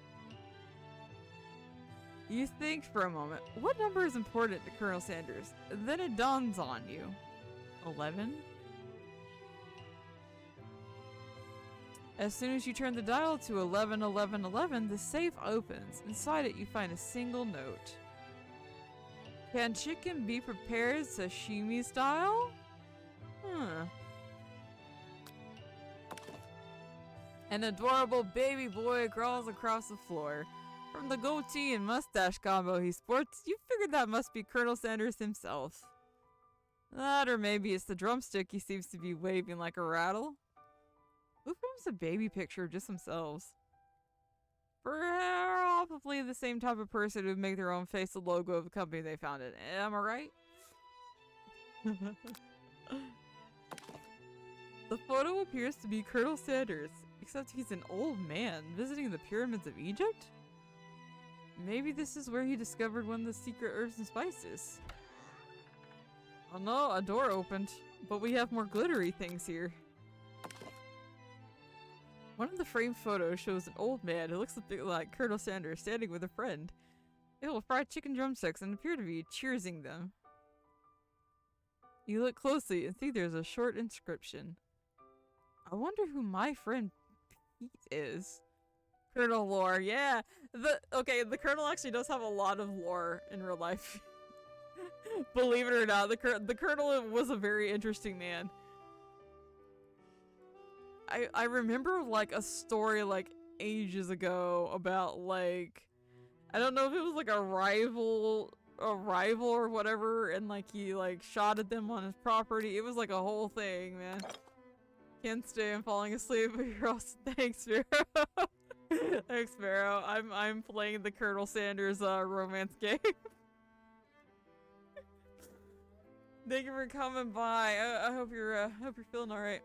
You think for a moment, what number is important to Colonel Sanders? Then it dawns on you. 11? As soon as you turn the dial to 111111, the safe opens. Inside it you find a single note. Can chicken be prepared sashimi style? Huh. An adorable baby boy crawls across the floor. From the goatee and mustache combo he sports, you figured that must be Colonel Sanders himself. That, or maybe it's the drumstick he seems to be waving like a rattle. Who frames a baby picture of just themselves? Probably the same type of person who would make their own face the logo of the company they founded. Am I right? The photo appears to be Colonel Sanders, except he's an old man visiting the pyramids of Egypt? Maybe this is where he discovered one of the secret herbs and spices. Oh no, a door opened, but we have more glittery things here. One of the framed photos shows an old man who looks a bit like Colonel Sanders standing with a friend. They will fry chicken drumsticks and appear to be cheersing them. You look closely and see there's a short inscription. I wonder who my friend Pete is. Colonel lore, yeah. The Colonel actually does have a lot of lore in real life. Believe it or not, the Colonel was a very interesting man. I remember like a story like ages ago about like, I don't know if it was like a rival or whatever, and like he like shot at them on his property. It was like a whole thing, man. Can't stay, I'm falling asleep, but you're also— thanks, Sparrow. Thanks, Sparrow. I'm playing the Colonel Sanders romance game. Thank you for coming by. I hope you're feeling alright.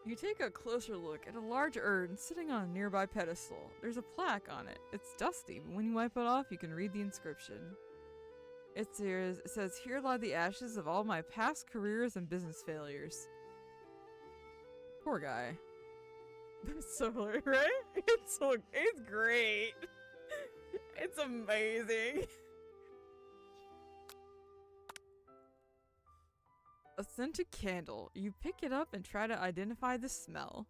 You take a closer look at a large urn sitting on a nearby pedestal. There's a plaque on it. It's dusty, but when you wipe it off, you can read the inscription. It says, "Here lie the ashes of all my past careers and business failures." Poor guy. That's so hilarious, right? It's great. It's amazing. A scented candle. You pick it up and try to identify the smell.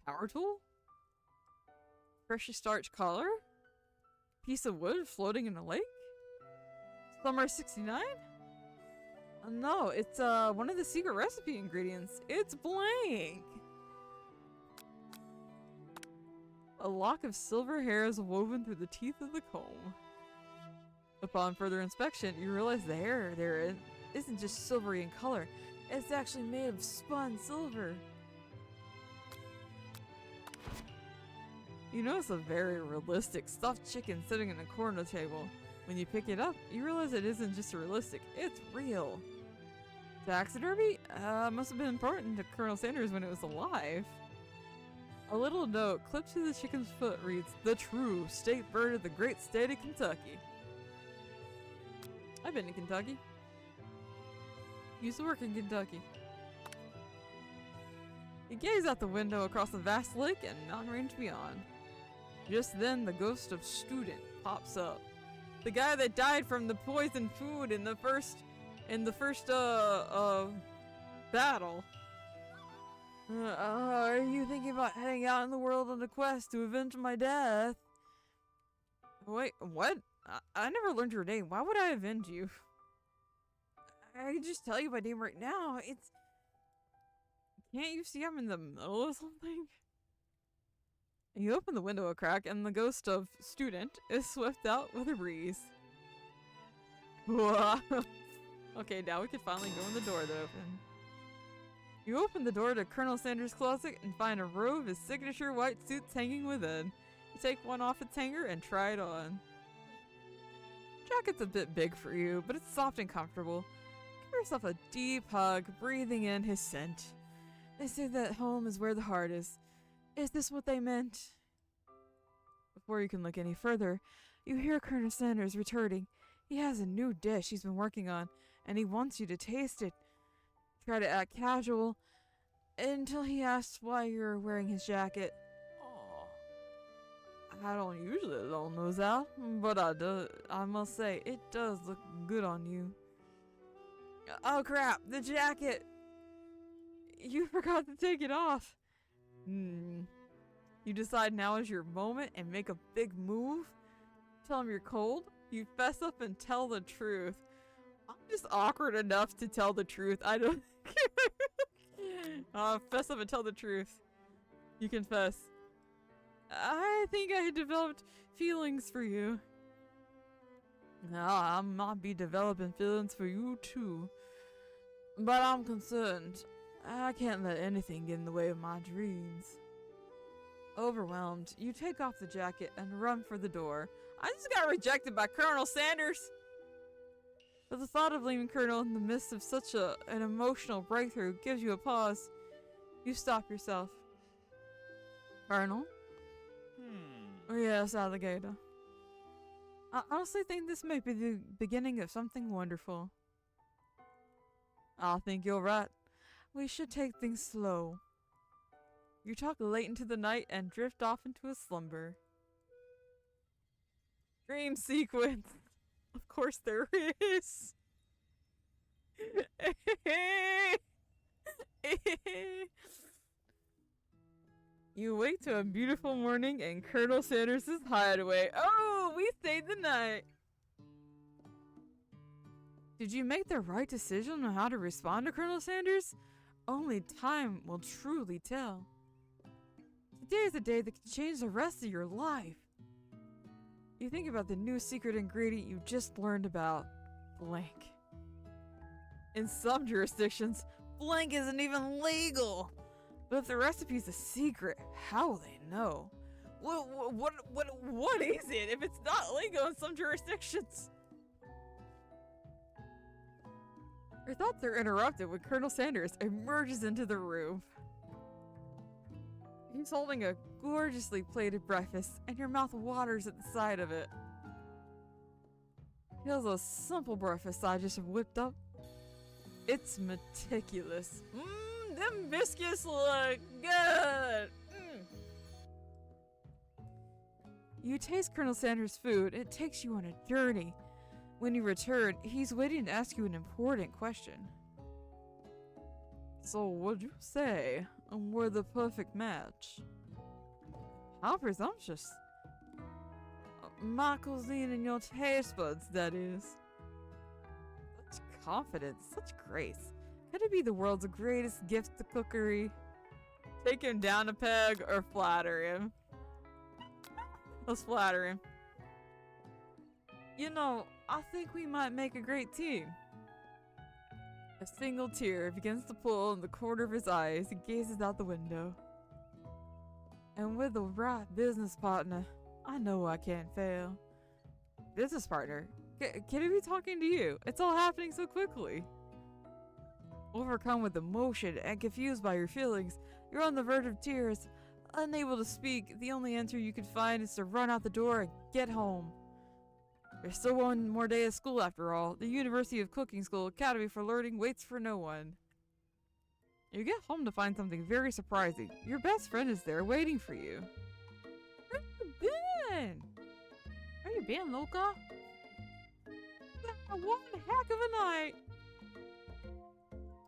Power tool? Freshly starched collar? Piece of wood floating in a lake? Summer 69? No, it's one of the secret recipe ingredients. It's blank! A lock of silver hair is woven through the teeth of the comb. Upon further inspection, you realize the hair there isn't just silvery in color, it's actually made of spun silver. You notice a very realistic stuffed chicken sitting in a corner table. When you pick it up, you realize it isn't just realistic, it's real. Taxidermy? Must have been important to Colonel Sanders when it was alive. A little note clipped to the chicken's foot reads, "The true state bird of the great state of Kentucky." I've been to Kentucky. Used to work in Kentucky. You gaze out the window across the vast lake and mountain range beyond. Just then, the ghost of Student pops up. The guy that died from the poisoned food in the first battle. Are you thinking about heading out in the world on a quest to avenge my death? Wait, what? I never learned your name. Why would I avenge you? I can just tell you my name right now. It's... Can't you see I'm in the middle of something? You open the window a crack and the ghost of Student is swept out with a breeze. Okay, now we can finally go in the door to open. You open the door to Colonel Sanders' closet and find a row of his signature white suits hanging within. You take one off its hanger and try it on. Jacket's a bit big for you, but it's soft and comfortable. Give yourself a deep hug, breathing in his scent. They say that home is where the heart is. Is this what they meant? Before you can look any further, you hear Colonel Sanders returning. He has a new dish he's been working on, and he wants you to taste it. Try to act casual until he asks why you're wearing his jacket. I don't usually loan those out, but I must say, it does look good on you. Oh crap, the jacket! You forgot to take it off. You decide now is your moment and make a big move. tell him you're cold, you fess up and tell the truth. I'm just awkward enough to tell the truth. I don't fess up and tell the truth. You confess. I think I developed feelings for you. I might be developing feelings for you too. But I'm concerned. I can't let anything get in the way of my dreams. Overwhelmed, you take off the jacket and run for the door. I just got rejected by Colonel Sanders! But the thought of leaving Colonel in the midst of such an emotional breakthrough gives you a pause. You stop yourself. Colonel? Oh yes, Alligator. I honestly think this may be the beginning of something wonderful. I think you're right. We should take things slow. You talk late into the night and drift off into a slumber. Dream sequence. Of course there is. You wake to a beautiful morning in Colonel Sanders' hideaway. Oh, we stayed the night. Did you make the right decision on how to respond to Colonel Sanders? Only time will truly tell. Today is a day that can change the rest of your life. You think about the new secret ingredient you just learned about. Blank. In some jurisdictions, blank isn't even legal. But if the recipe's a secret, how will they know? What is it if it's not legal in some jurisdictions? Your thoughts are interrupted when Colonel Sanders emerges into the room. He's holding a gorgeously plated breakfast, and your mouth waters at the sight of it. Here's a simple breakfast I just whipped up. It's meticulous. Them biscuits look good. You taste Colonel Sanders' food. It takes you on a journey. When you return, he's waiting to ask you an important question. So, what'd you say? We're the perfect match. How presumptuous. My cuisine and your taste buds, that is. Such confidence, such grace. Could it be the world's greatest gift to cookery? Take him down a peg or flatter him? Let's flatter him. You know, I think we might make a great team. A single tear begins to pull in the corner of his eye as he gazes out the window. And with the right business partner, I know I can't fail. Business partner? Can he be talking to you? It's all happening so quickly. Overcome with emotion and confused by your feelings, you're on the verge of tears. Unable to speak, the only answer you can find is to run out the door and get home. There's still one more day of school after all. The University of Cooking School Academy for Learning waits for no one. You get home to find something very surprising. Your best friend is there waiting for you. Where you been? Where you been, Luca? One heck of a night.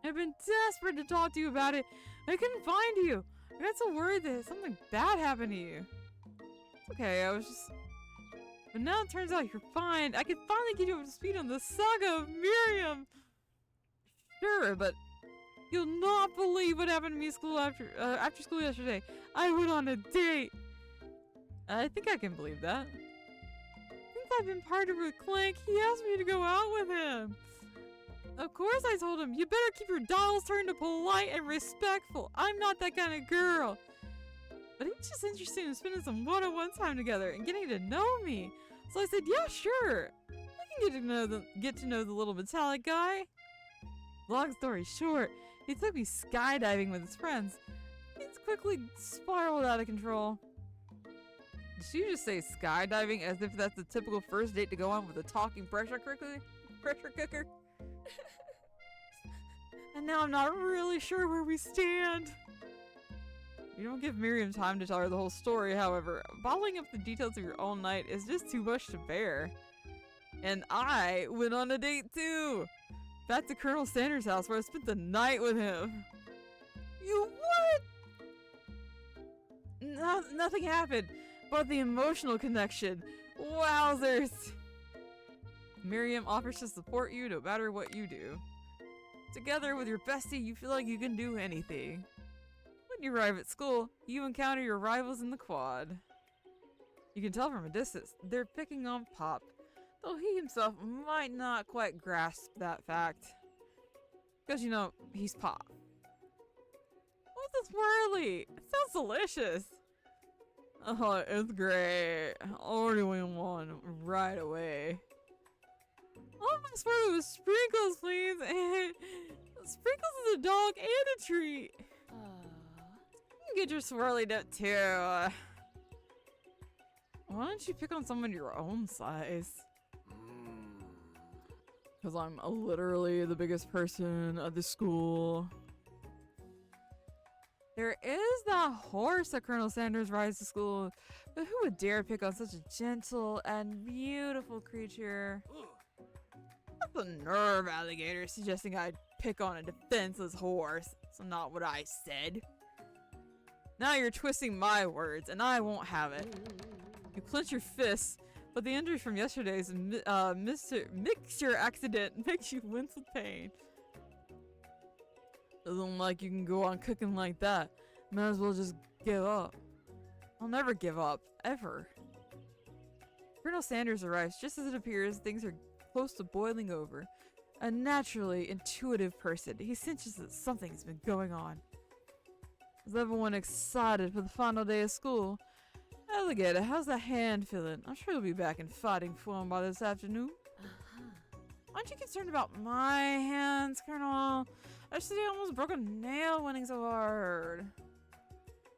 I've been desperate to talk to you about it. I couldn't find you. I got so worried that something bad happened to you. It's okay, I was just... But now it turns out you're fine. I can finally get you up to speed on the saga of Miriam. Sure, but you'll not believe what happened to me after school yesterday. I went on a date. I think I can believe that. Since I've been partnered with Clank, he asked me to go out with him. Of course I told him, you better keep your dials turned to polite and respectful. I'm not that kind of girl. But he was just interested in spending some one-on-one time together and getting to know me. So I said, yeah, sure. I can get to know the little metallic guy. Long story short, he took me skydiving with his friends. Things quickly spiraled out of control. Did you just say skydiving as if that's the typical first date to go on with a talking pressure cooker? And now I'm not really sure where we stand. You don't give Miriam time to tell her the whole story, however. Bottling up the details of your own night is just too much to bear. And I went on a date too! Back to Colonel Sanders' house where I spent the night with him. You what? Nothing happened, but the emotional connection. Wowzers! Miriam offers to support you no matter what you do. Together with your bestie, you feel like you can do anything. When you arrive at school, you encounter your rivals in the quad. You can tell from a distance they're picking on Pop, though he himself might not quite grasp that fact. Because, you know, he's Pop. What's this whirly? It sounds delicious. Oh, it's great. Ordering one right away. Oh, my swirly with sprinkles, please. Sprinkles is a dog and a treat. You can get your swirly dip too. Why don't you pick on someone your own size? Because I'm literally the biggest person at the school. There is that horse that Colonel Sanders rides to school, but who would dare pick on such a gentle and beautiful creature? That's a nerve, alligator, suggesting I'd pick on a defenseless horse. That's not what I said. Now you're twisting my words, and I won't have it. You clench your fists, but the injury from yesterday's mixture accident makes you wince with pain. Doesn't look like you can go on cooking like that. Might as well just give up. I'll never give up, ever. Colonel Sanders arrives just as it appears things are close to boiling over. A naturally intuitive person, he senses that something's been going on. Is everyone excited for the final day of school? Alligator, how's the hand feeling? I'm sure you'll be back in fighting form by this afternoon. Aren't you concerned about my hands, Colonel? Yesterday I almost broke a nail winning so hard.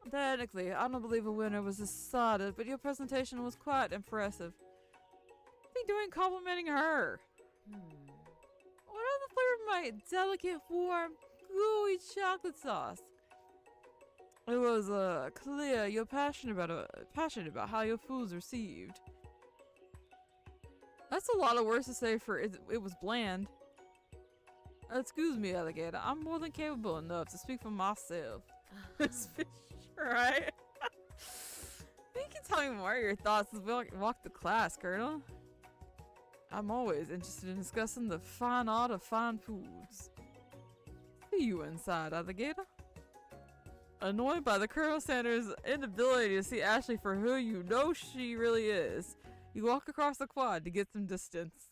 Technically, I don't believe a winner was decided, but your presentation was quite impressive. What are you doing complimenting her? What are the flavor of my delicate, warm, gooey chocolate sauce? It was clear you're passionate about how your food's received. That's a lot of words to say for it was bland. Excuse me, alligator. I'm more than capable enough to speak for myself. Right? You can tell me more of your thoughts as we walk to class, Colonel. I'm always interested in discussing the fine art of fine foods. See you inside, alligator. Annoyed by the Colonel Sanders' inability to see Ashley for who you know she really is, you walk across the quad to get some distance.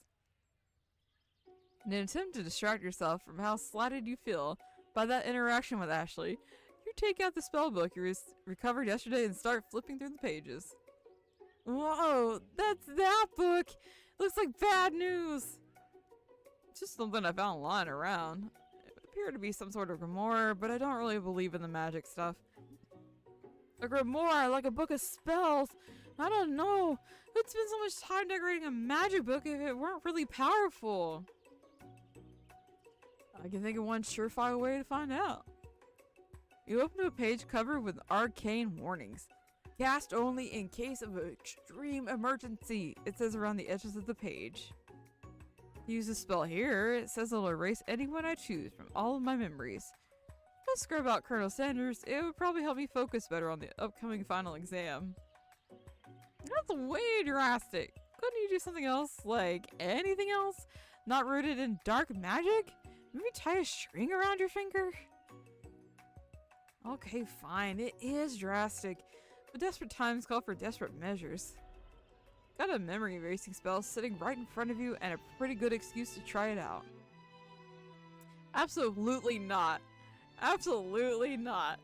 In an attempt to distract yourself from how slighted you feel by that interaction with Ashley, you take out the spell book you recovered yesterday and start flipping through the pages. Whoa, that's that book! Looks like bad news! It's just something I found lying around. It would appear to be some sort of grimoire, but I don't really believe in the magic stuff. A grimoire, like a book of spells? I don't know. Who'd spend so much time decorating a magic book if it weren't really powerful? I can think of one surefire way to find out. You open to a page covered with arcane warnings. Cast only in case of an extreme emergency, it says around the edges of the page. Use the spell here, it says it'll erase anyone I choose from all of my memories. If I scrub out Colonel Sanders, it would probably help me focus better on the upcoming final exam. That's way drastic. Couldn't you do something else? Like anything else? Not rooted in dark magic? Maybe tie a string around your finger? Okay, fine. It is drastic. But desperate times call for desperate measures. Got a memory erasing spell sitting right in front of you and a pretty good excuse to try it out. Absolutely not. Absolutely not.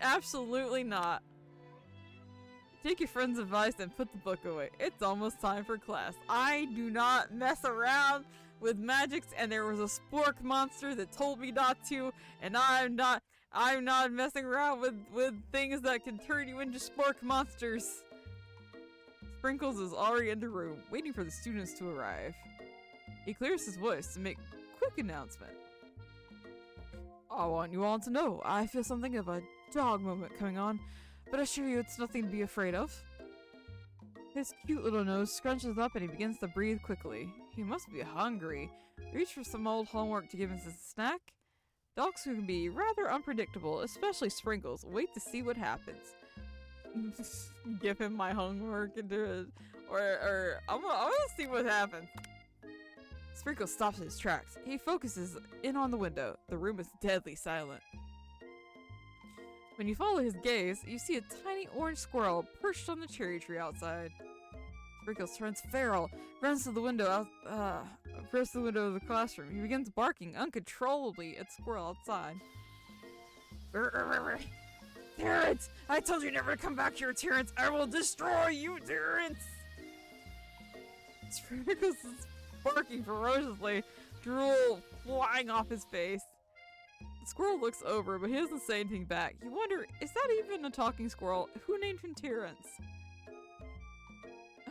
Absolutely not. Take your friend's advice and put the book away. It's almost time for class. I do not mess around with magics, and there was a spork monster that told me not to, and I'm not messing around with things that can turn you into spork monsters. Sprinkles is already in the room, waiting for the students to arrive. He clears his voice to make a quick announcement. I want you all to know, I feel something of a dog moment coming on, but I assure you it's nothing to be afraid of. His cute little nose scrunches up and he begins to breathe quickly. He must be hungry. Reach for some old homework to give him as a snack. Dogs can be rather unpredictable, especially Sprinkles. Wait to see what happens. Give him my homework Or I'm gonna see what happens. Sprinkle stops in his tracks. He focuses in on the window. The room is deadly silent. When you follow his gaze, you see a tiny orange squirrel perched on the cherry tree outside. Sprinkles turns feral, runs to the window runs to the window of the classroom. He begins barking uncontrollably at the squirrel outside. Terrence! I told you never to come back here, Terrence! I will destroy you, Terrence! Sprinkles is barking ferociously, drool flying off his face. The squirrel looks over, but he doesn't say anything back. You wonder, is that even a talking squirrel? Who named him Terrence?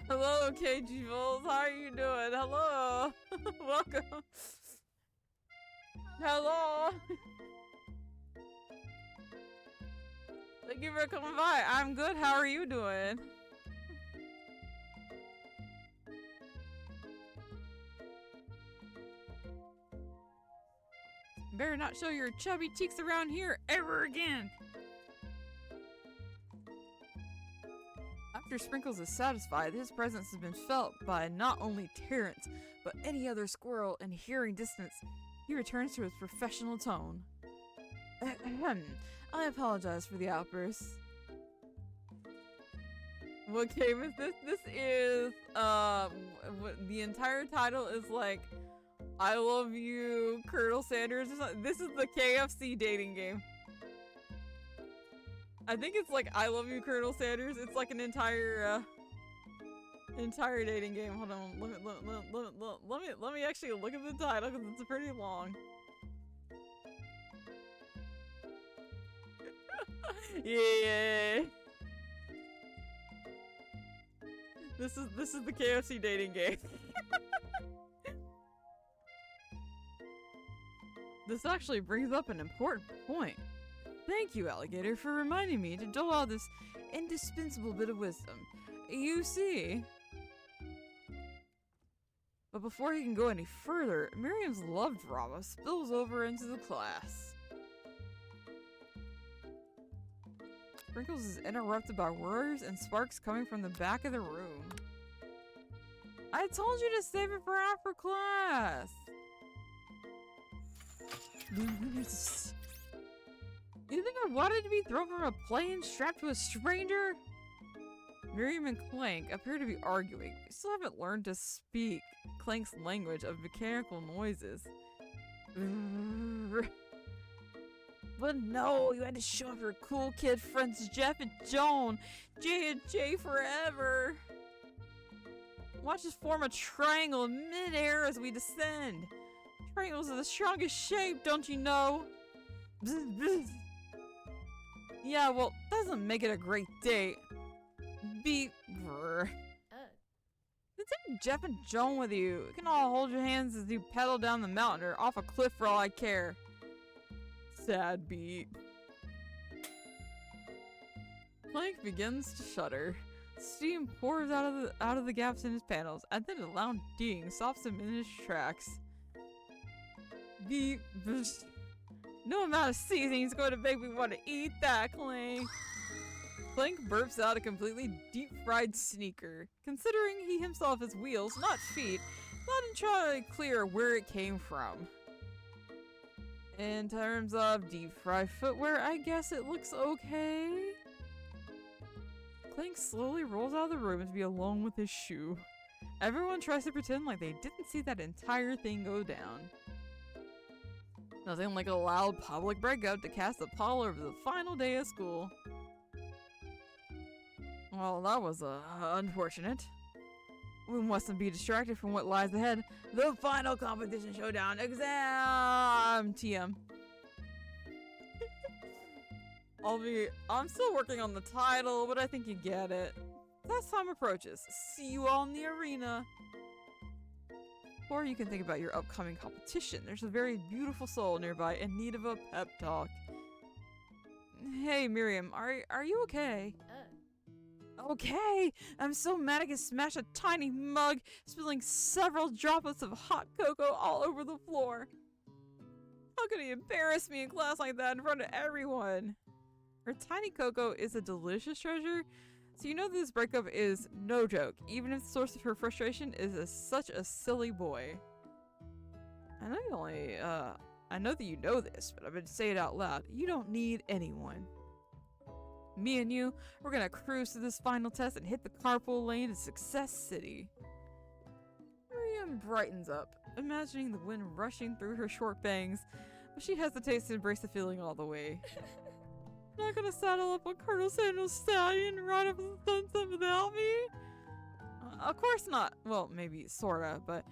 Hello, KG Vols. How are you doing? Hello. Welcome. Hello. Thank you for coming by. I'm good. How are you doing? Better not show your chubby cheeks around here ever again. After Sprinkles is satisfied, his presence has been felt by not only Terrence, but any other squirrel in hearing distance. He returns to his professional tone. I apologize for the outburst. What game is this? This is, the entire title is like, I love you, Colonel Sanders or something. This is the KFC dating game. I think it's like I love you, Colonel Sanders. It's like an entire dating game. Hold on, let me actually look at the title because it's pretty long. Yeah. This is the KFC dating game. This actually brings up an important point. Thank you, Alligator, for reminding me to dole out this indispensable bit of wisdom. You see... But before he can go any further, Miriam's love drama spills over into the class. Sprinkles is interrupted by whirs and sparks coming from the back of the room. I told you to save it for after class! You think I wanted to be thrown from a plane strapped to a stranger? Miriam and Clank appear to be arguing. They still haven't learned to speak Clank's language of mechanical noises. But no, you had to show off your cool kid friends Jeff and Joan. J and J forever. Watch us form a triangle in mid-air as we descend. Triangles are the strongest shape, don't you know? Bzz, bzz. Yeah, well, doesn't make it a great date. Beep. Take Jeff and Joan with you. You can all hold your hands as you pedal down the mountain or off a cliff for all I care. Sad beat. Plank begins to shudder. Steam pours out of the gaps in his panels, and then a loud ding stops him in his tracks. Beep. No amount of seasoning is going to make me want to eat that, Clank. Clank burps out a completely deep-fried sneaker. Considering he himself has wheels, not feet, not entirely clear where it came from. In terms of deep-fried footwear, I guess it looks okay. Clank slowly rolls out of the room to be alone with his shoe. Everyone tries to pretend like they didn't see that entire thing go down. Nothing like a loud public breakup to cast a pall over the final day of school. Well, that was unfortunate. We mustn't be distracted from what lies ahead. The final competition showdown exam TM. I'm still working on the title, but I think you get it. Test time approaches. See you all in the arena. Or you can think about your upcoming competition. There's a very beautiful soul nearby in need of a pep talk. Hey, Miriam, are you okay? Okay, I'm so mad I can smash a tiny mug, spilling several droplets of hot cocoa all over the floor. How could he embarrass me in class like that in front of everyone? Her tiny cocoa is a delicious treasure, So you know this breakup is no joke, even if the source of her frustration is such a silly boy. I know that you know this, but I'm gonna say it out loud. You don't need anyone. Me and you, we're gonna cruise through this final test and hit the carpool lane to Success City. Miriam brightens up, imagining the wind rushing through her short bangs, but she hesitates to embrace the feeling all the way. Not gonna saddle up on Colonel Sandals' stallion and ride up in the sunset without me? Of course not. Well, maybe sorta, but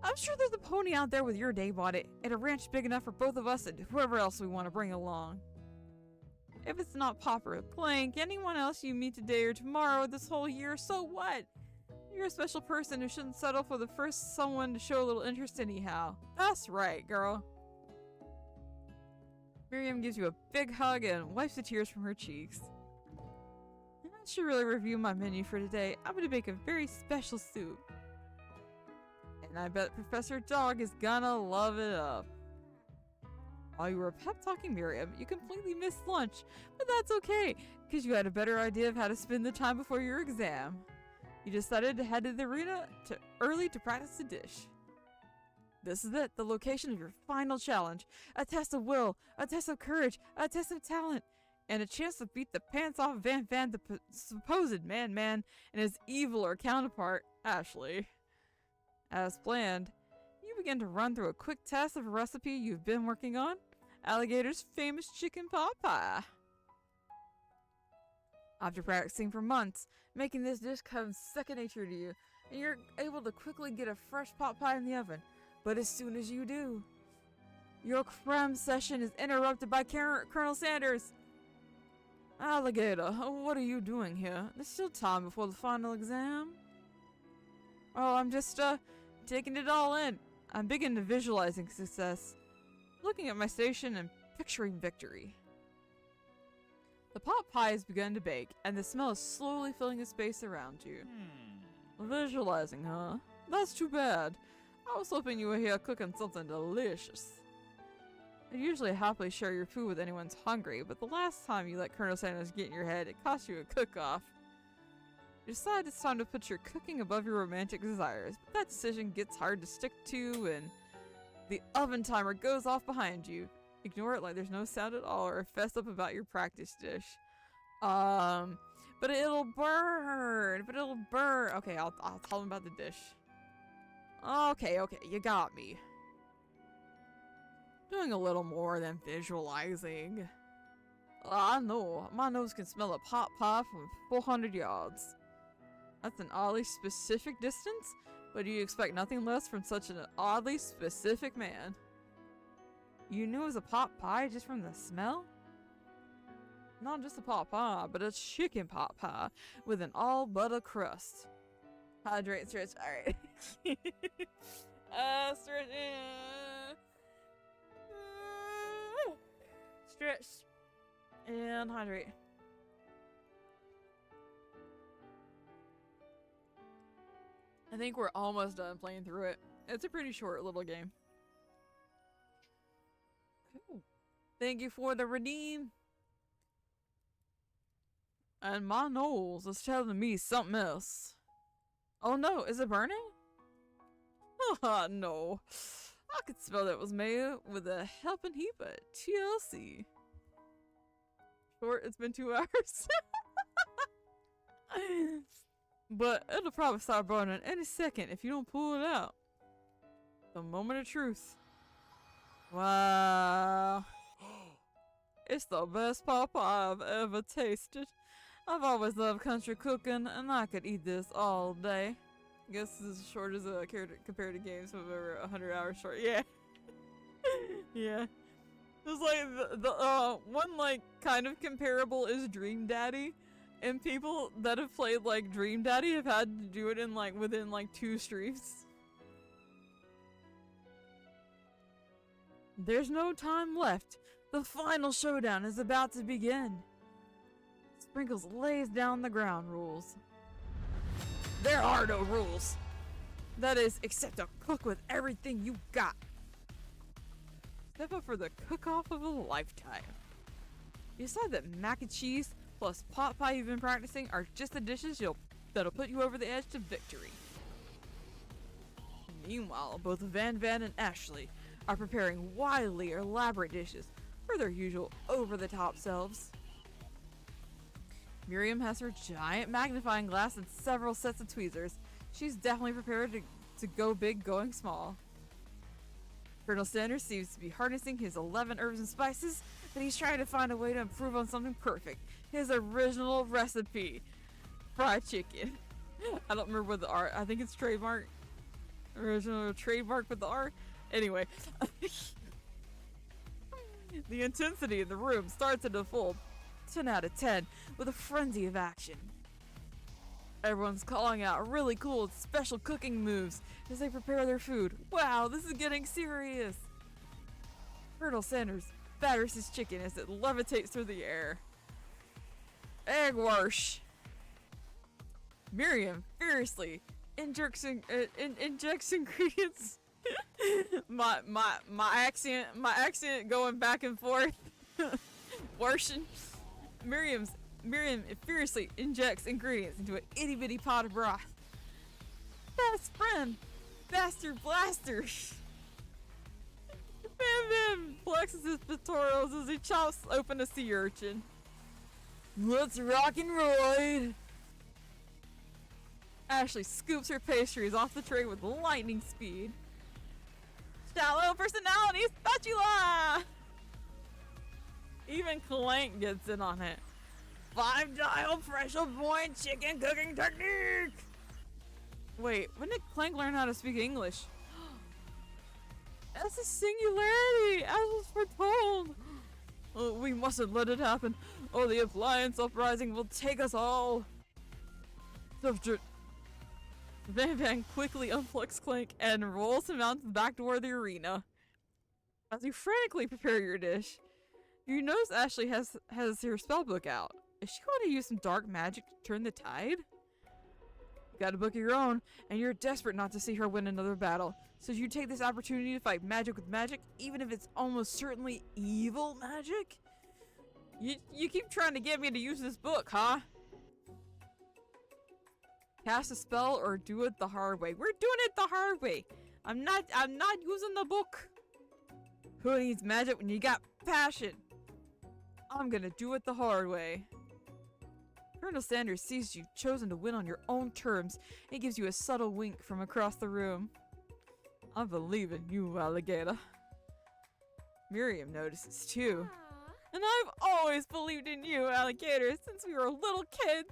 I'm sure there's a pony out there with your name on it, and a ranch big enough for both of us and whoever else we want to bring along. If it's not Popper or Plank, anyone else you meet today or tomorrow or this whole year, so what? You're a special person who shouldn't settle for the first someone to show a little interest anyhow. That's right, girl. Miriam gives you a big hug and wipes the tears from her cheeks. I should really review my menu for today. I'm gonna make a very special soup. And I bet Professor Dog is gonna love it up. While you were pep-talking Miriam, you completely missed lunch, but that's okay, because you had a better idea of how to spend the time before your exam. You decided to head to the arena early to practice the dish. This is it, the location of your final challenge. A test of will, a test of courage, a test of talent, and a chance to beat the pants off Van Van, the supposed man-man, and his eviler counterpart, Ashley. As planned, you begin to run through a quick test of a recipe you've been working on, Alligator's famous chicken pot pie. After practicing for months, making this dish comes second nature to you, and you're able to quickly get a fresh pot pie in the oven. But as soon as you do, your cram session is interrupted by Colonel Sanders. Alligator, what are you doing here? There's still time before the final exam. Oh, I'm just, taking it all in. I'm big into visualizing success, looking at my station and picturing victory. The pot pie has begun to bake, and the smell is slowly filling the space around you. Visualizing, huh? That's too bad. I was hoping you were here cooking something delicious. I usually happily share your food with anyone who's hungry, but the last time you let Colonel Sanders get in your head, it cost you a cook-off. You decide it's time to put your cooking above your romantic desires, but that decision gets hard to stick to, and the oven timer goes off behind you. Ignore it like there's no sound at all, or fess up about your practice dish. But it'll burn! Okay, I'll tell him about the dish. Okay, you got me. Doing a little more than visualizing. I know, my nose can smell a pot pie from 400 yards. That's an oddly specific distance, but you expect nothing less from such an oddly specific man. You knew it was a pot pie just from the smell? Not just a pot pie, but a chicken pot pie with an all butter crust. Hydrate, stretch, alright. Stretch, stretch, and hydrate. I think we're almost done playing through it. It's a pretty short little game. Ooh. Thank you for the redeem. And my nose is telling me something else. Oh no, is it burning? Oh no. I could smell that it was made with a helping heap of TLC. Short, it's been 2 hours. But it'll probably start burning any second if you don't pull it out. The moment of truth. Wow. It's the best pot pie I've ever tasted. I've always loved country cooking, and I could eat this all day. I guess this is as short as a compared to games of over 100 hours short. Yeah. Yeah. There's like the one like kind of comparable is Dream Daddy. And people that have played like Dream Daddy have had to do it in like within like 2 streams. There's no time left. The final showdown is about to begin. Sprinkles lays down the ground rules. There are no rules. That is, except to cook with everything you got. Step up for the cook-off of a lifetime. You decide that mac and cheese, plus pot pie you've been practicing are just the dishes that'll put you over the edge to victory. Meanwhile, both Van Van and Ashley are preparing wildly elaborate dishes for their usual over-the-top selves. Miriam has her giant magnifying glass and several sets of tweezers. She's definitely prepared to go big going small. Colonel Sanders seems to be harnessing his 11 herbs and spices, but he's trying to find a way to improve on something perfect. His original recipe. Fried chicken. I don't remember what the R, I think it's trademark. Original trademark with the R. Anyway. The intensity in the room starts at a full 10 out of 10 with a frenzy of action. Everyone's calling out really cool special cooking moves as they prepare their food. Wow, this is getting serious. Colonel Sanders batters his chicken as it levitates through the air. Egg wash. Miriam furiously injects ingredients. my accent going back and forth. Worshing. Miriam furiously injects ingredients into an itty bitty pot of broth. Best friend, Bastard Blaster. Bam Bam flexes his pectorals as he chops open a sea urchin. Let's rock and roll. Ashley scoops her pastries off the tray with lightning speed. Shallow personality spatula! Even Clank gets in on it. 5-dial pressure point chicken cooking technique! Wait, when did Clank learn how to speak English? That's a singularity, as was foretold! Oh, we mustn't let it happen, or the appliance uprising will take us all! Van Van quickly unplugs Clank and rolls him out the back door of the arena. As you frantically prepare your dish, you notice Ashley has her spellbook out. Is she going to use some dark magic to turn the tide? You got a book of your own, and you're desperate not to see her win another battle. So you take this opportunity to fight magic with magic, even if it's almost certainly evil magic? You keep trying to get me to use this book, huh? Cast a spell or do it the hard way. We're doing it the hard way. I'm not using the book. Who needs magic when you got passion? I'm gonna do it the hard way. Colonel Sanders sees you've chosen to win on your own terms and gives you a subtle wink from across the room. I believe in you, alligator. Miriam notices too. And I've always believed in you, alligator, since we were little kids.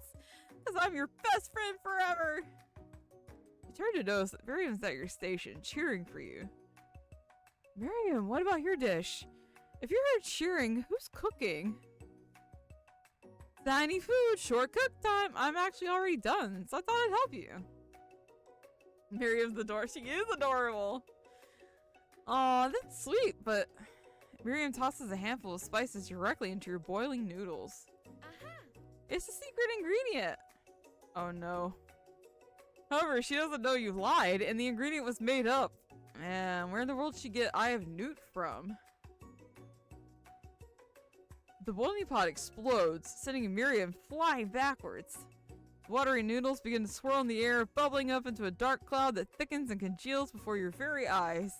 Because I'm your best friend forever. You turn to notice that Miriam's at your station, cheering for you. Miriam, what about your dish? If you're here cheering, who's cooking? Tiny food, short cook time. I'm actually already done, so I thought I'd help you. Miriam's she is adorable. Aw, that's sweet, but Miriam tosses a handful of spices directly into your boiling noodles. It's a secret ingredient. Oh no. However, she doesn't know you lied, and the ingredient was made up. Man, where in the world did she get Eye of Newt from? The boiling pot explodes, sending Miriam flying backwards. Watery noodles begin to swirl in the air, bubbling up into a dark cloud that thickens and congeals before your very eyes.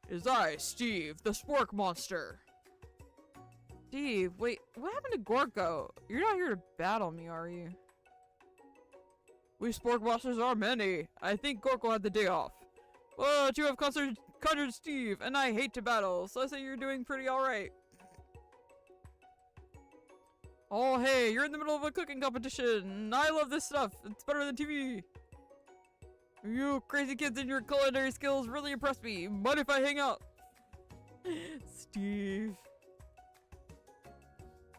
It is I, Steve, the spork monster. Steve, wait, what happened to Gorko? You're not here to battle me, are you? We spork monsters are many. I think Gorko had the day off. But you have conjured Steve, and I hate to battle, so I say you're doing pretty alright. Oh hey, you're in the middle of a cooking competition. I love this stuff. It's better than TV. You crazy kids and your culinary skills really impress me. Mind if I hang out? Steve.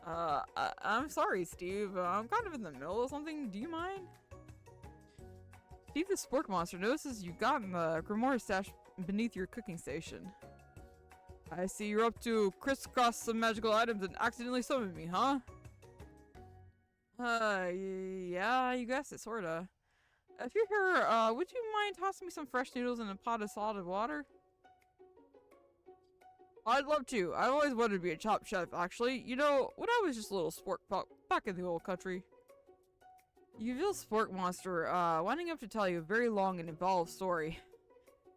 I'm sorry, Steve. I'm kind of in the middle of something. Do you mind? Steve the Spork Monster notices you got in the Grimoire stash beneath your cooking station. I see you're up to crisscross some magical items and accidentally summon me, huh? Yeah, you guessed it, sorta. If you're here, would you mind tossing me some fresh noodles in a pot of salted water? I'd love to. I've always wanted to be a top chef, actually. You know, when I was just a little sport pup back in the old country. Yuville Spork Monster, winding up to tell you a very long and involved story.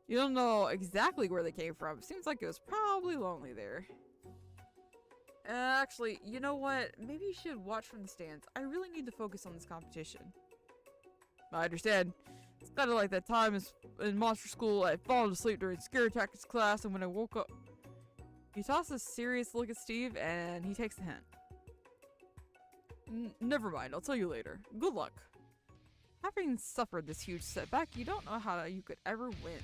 You don't know exactly where they came from. Seems like it was probably lonely there. Actually, you know what? Maybe you should watch from the stands. I really need to focus on this competition. I understand. It's kind of like that time in monster school. I'd fallen asleep during scare tactics class, and when I woke up, he tosses a serious look at Steve, and he takes the hint. Never mind, I'll tell you later. Good luck. Having suffered this huge setback, you don't know how you could ever win.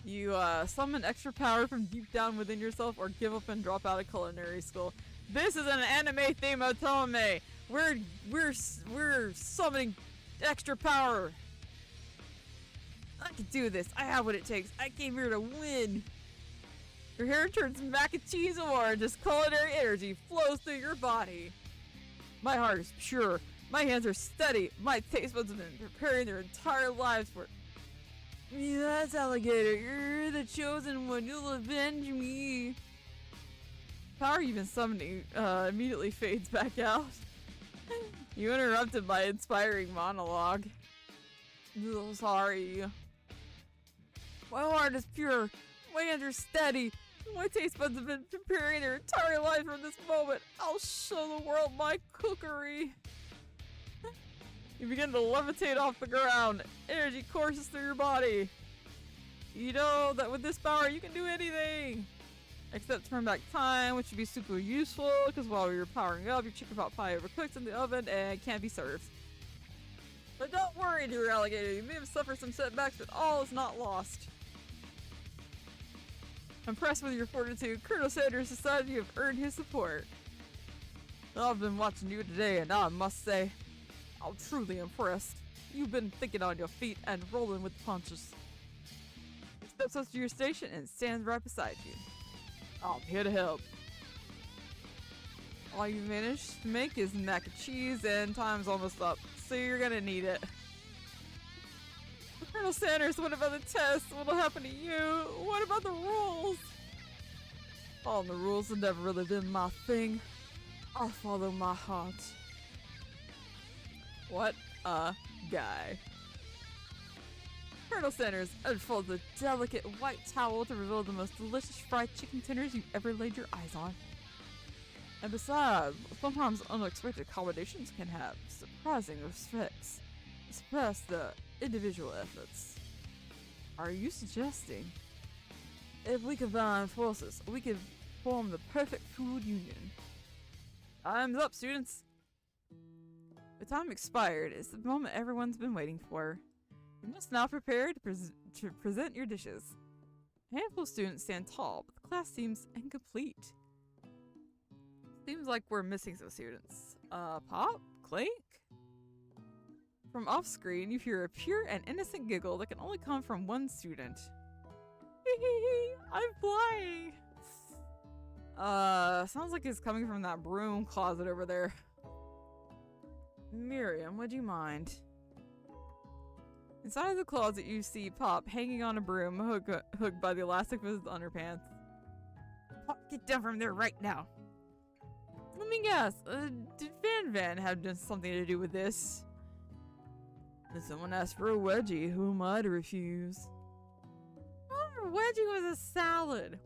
You summon extra power from deep down within yourself, or give up and drop out of culinary school. This is an anime theme otome. We're summoning extra power. I can do this. I have what it takes. I came here to win. Your hair turns mac and cheese orange as culinary energy flows through your body. My heart is pure. My hands are steady. My taste buds have been preparing their entire lives for it. Yes, alligator. You're the chosen one. You'll avenge me. Power you've been summoning immediately fades back out. You interrupted my inspiring monologue. Oh, sorry. My heart is pure. My hands are steady. My taste buds have been preparing their entire life for this moment. I'll show the world my cookery. You begin to levitate off the ground. Energy courses through your body. You know that with this power you can do anything. Except turn back time, which would be super useful, because while you're powering up, your chicken pot pie overcooked in the oven and can't be served. But don't worry, dear alligator. You may have suffered some setbacks, but all is not lost. Impressed with your fortitude, Colonel Sanders decided you have earned his support. I've been watching you today, and I must say, I'm truly impressed. You've been thinking on your feet and rolling with the punches. He steps up to your station and stands right beside you. I'm here to help. All you managed to make is mac and cheese, and time's almost up, so you're gonna need it. Colonel Sanders, what about the test? What'll happen to you? What about the rules? Following the rules have never really been my thing. I'll follow my heart. What a guy. Colonel Sanders unfolds a delicate white towel to reveal the most delicious fried chicken tenders you've ever laid your eyes on. And besides, sometimes unexpected combinations can have surprising effects. Express the individual efforts. Are you suggesting if we combine forces, we can form the perfect food union? Time's up, students! The time expired. It's the moment everyone's been waiting for. You must now prepare to present your dishes. A handful of students stand tall, but the class seems incomplete. Seems like we're missing some students. Pop? Clink? From off-screen, you hear a pure and innocent giggle that can only come from one student. I'm flying! Sounds like it's coming from that broom closet over there. Miriam, would you mind? Inside of the closet, you see Pop hanging on a broom, hooked by the elastic of his underpants. Pop, get down from there right now! Let me guess, did Van have done something to do with this? If someone asked for a wedgie, who am I to refuse? Oh, a wedgie was a salad!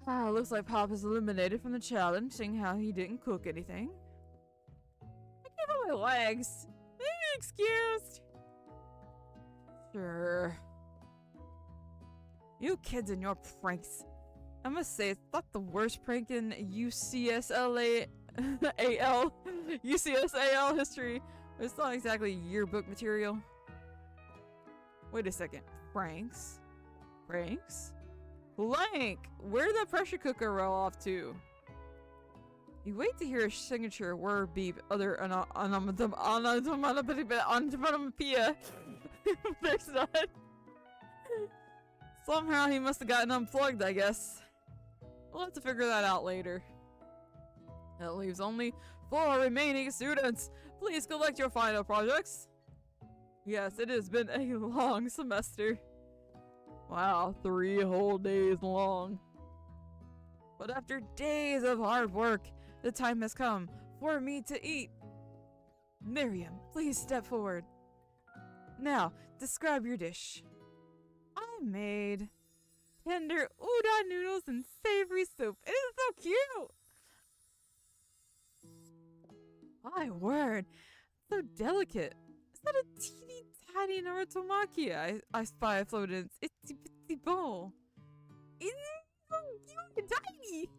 Ah, looks like Pop is eliminated from the challenge, seeing how he didn't cook anything. I gave him my legs! May be excused! Sure. You kids and your pranks. I must say, it's not the worst prank in UCSAL history. It's not exactly yearbook material. Wait a second. Pranks? Pranks? Blank! Where'd that pressure cooker roll off to? You wait to hear a signature word beep, other onomatopoeia. There's none. Somehow he must have gotten unplugged, I guess. We'll have to figure that out later. That leaves only 4 remaining students. Please collect your final projects. Yes, it has been a long semester. Wow, 3 whole days long. But after days of hard work, the time has come for me to eat. Miriam, please step forward. Now, describe your dish. I made tender udon noodles and savory soup. It is so cute! My word, so delicate. Is that a teeny tiny Narutomaki I spy floated in its itsy bitsy bowl? It's so cute and tiny!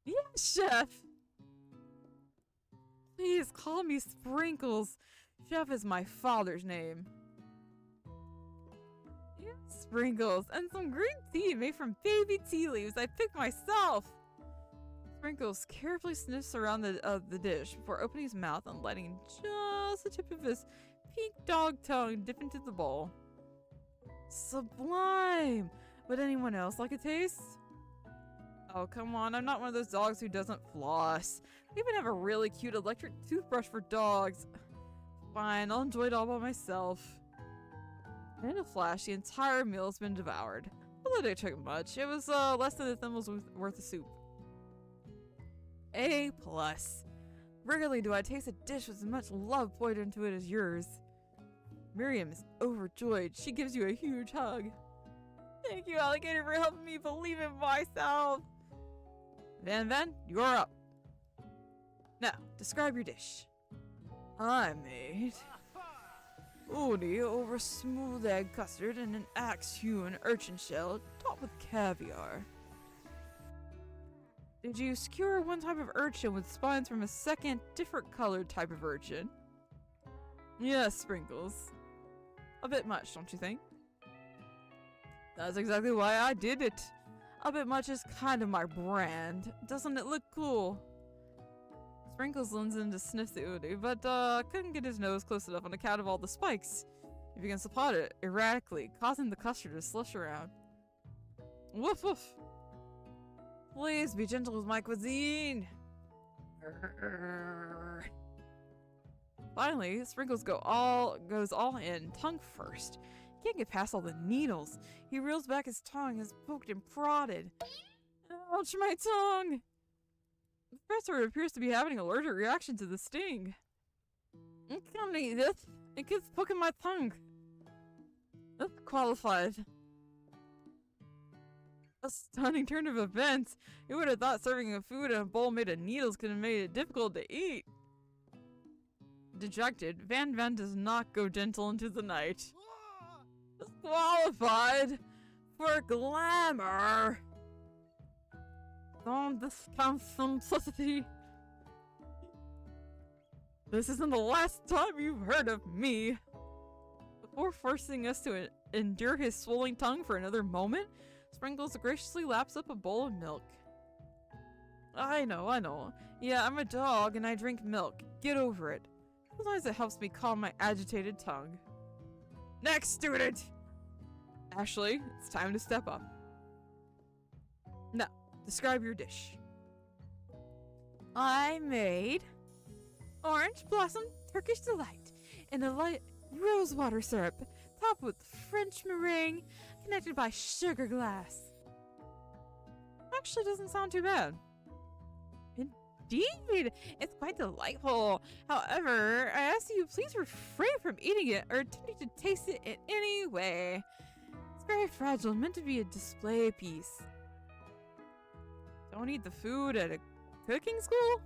Yeah, chef! Please call me Sprinkles. Chef is my father's name. Yeah, Sprinkles, and some green tea made from baby tea leaves I picked myself. Sprinkles carefully sniffs around the dish before opening his mouth and letting just the tip of his pink dog tongue dip into the bowl. Sublime! Would anyone else like a taste? Oh, come on, I'm not one of those dogs who doesn't floss. We even have a really cute electric toothbrush for dogs. Fine, I'll enjoy it all by myself. In a flash, the entire meal has been devoured. Although it took much, it was less than a thimble's worth of soup. A+. Rarely do I taste a dish with as much love poured into it as yours. Miriam is overjoyed. She gives you a huge hug. Thank you, Alligator, for helping me believe in myself. Van, you're up. Now, describe your dish. I made udi over smooth egg custard and an axe-hewn urchin shell topped with caviar. Did you skewer one type of urchin with spines from a second, different colored type of urchin? Yes, Sprinkles. A bit much, don't you think? That's exactly why I did it. A bit much is kind of my brand. Doesn't it look cool? Sprinkles leans in to sniff the udi, but couldn't get his nose close enough on account of all the spikes. He begins to pot it erratically, causing the custard to slush around. Woof woof! Please be gentle with my cuisine! Finally, Sprinkles goes all in, tongue first. He can't get past all the needles. He reels back his tongue, is poked and prodded. Ouch, my tongue! The professor appears to be having an allergic reaction to the sting. I can't eat this. It keeps poking my tongue. That's qualified. A stunning turn of events. You would have thought serving a food in a bowl made of needles could have made it difficult to eat. Dejected, Van does not go gentle into the night. Disqualified for glamour. Don't discount simplicity. This isn't the last time you've heard of me. Before forcing us to endure his swollen tongue for another moment, Sprinkles graciously laps up a bowl of milk. I know. Yeah, I'm a dog and I drink milk. Get over it. Sometimes it helps me calm my agitated tongue. Next student! Ashley, it's time to step up. Now, describe your dish. I made orange blossom Turkish delight in a light rosewater syrup topped with French meringue connected by sugar glass. Actually doesn't sound too bad. Indeed, it's quite delightful. However, I ask you please refrain from eating it or attempting to taste it in any way. It's very fragile, meant to be a display piece. Don't eat the food at a cooking school?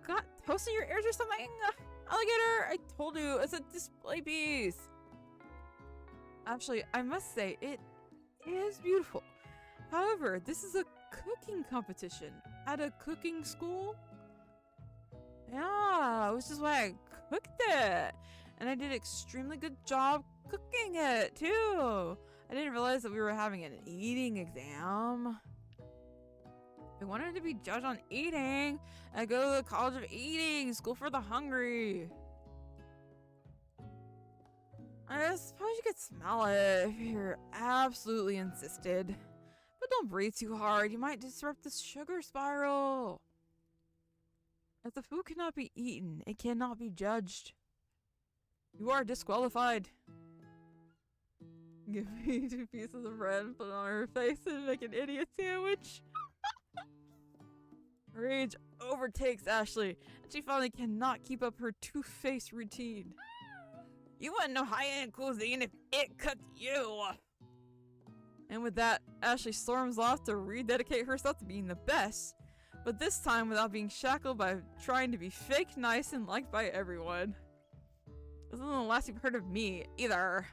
Got toast in your ears or something? Alligator, I told you, it's a display piece. Actually, I must say, it is beautiful. However, this is a cooking competition at a cooking school. Yeah, which is why I cooked it. And I did an extremely good job cooking it, too. I didn't realize that we were having an eating exam. I wanted to be judged on eating. I go to the College of Eating, School for the Hungry. I suppose you could smell it if you're absolutely insisted. But don't breathe too hard, you might disrupt the sugar spiral. If the food cannot be eaten, it cannot be judged. You are disqualified. Give me 2 pieces of bread, put it on her face, and make an idiot sandwich. Rage overtakes Ashley, and she finally cannot keep up her two-faced routine. You wouldn't know high-end cuisine if it cooked you! And with that, Ashley storms off to rededicate herself to being the best, but this time without being shackled by trying to be fake nice and liked by everyone. This isn't the last you've heard of me, either.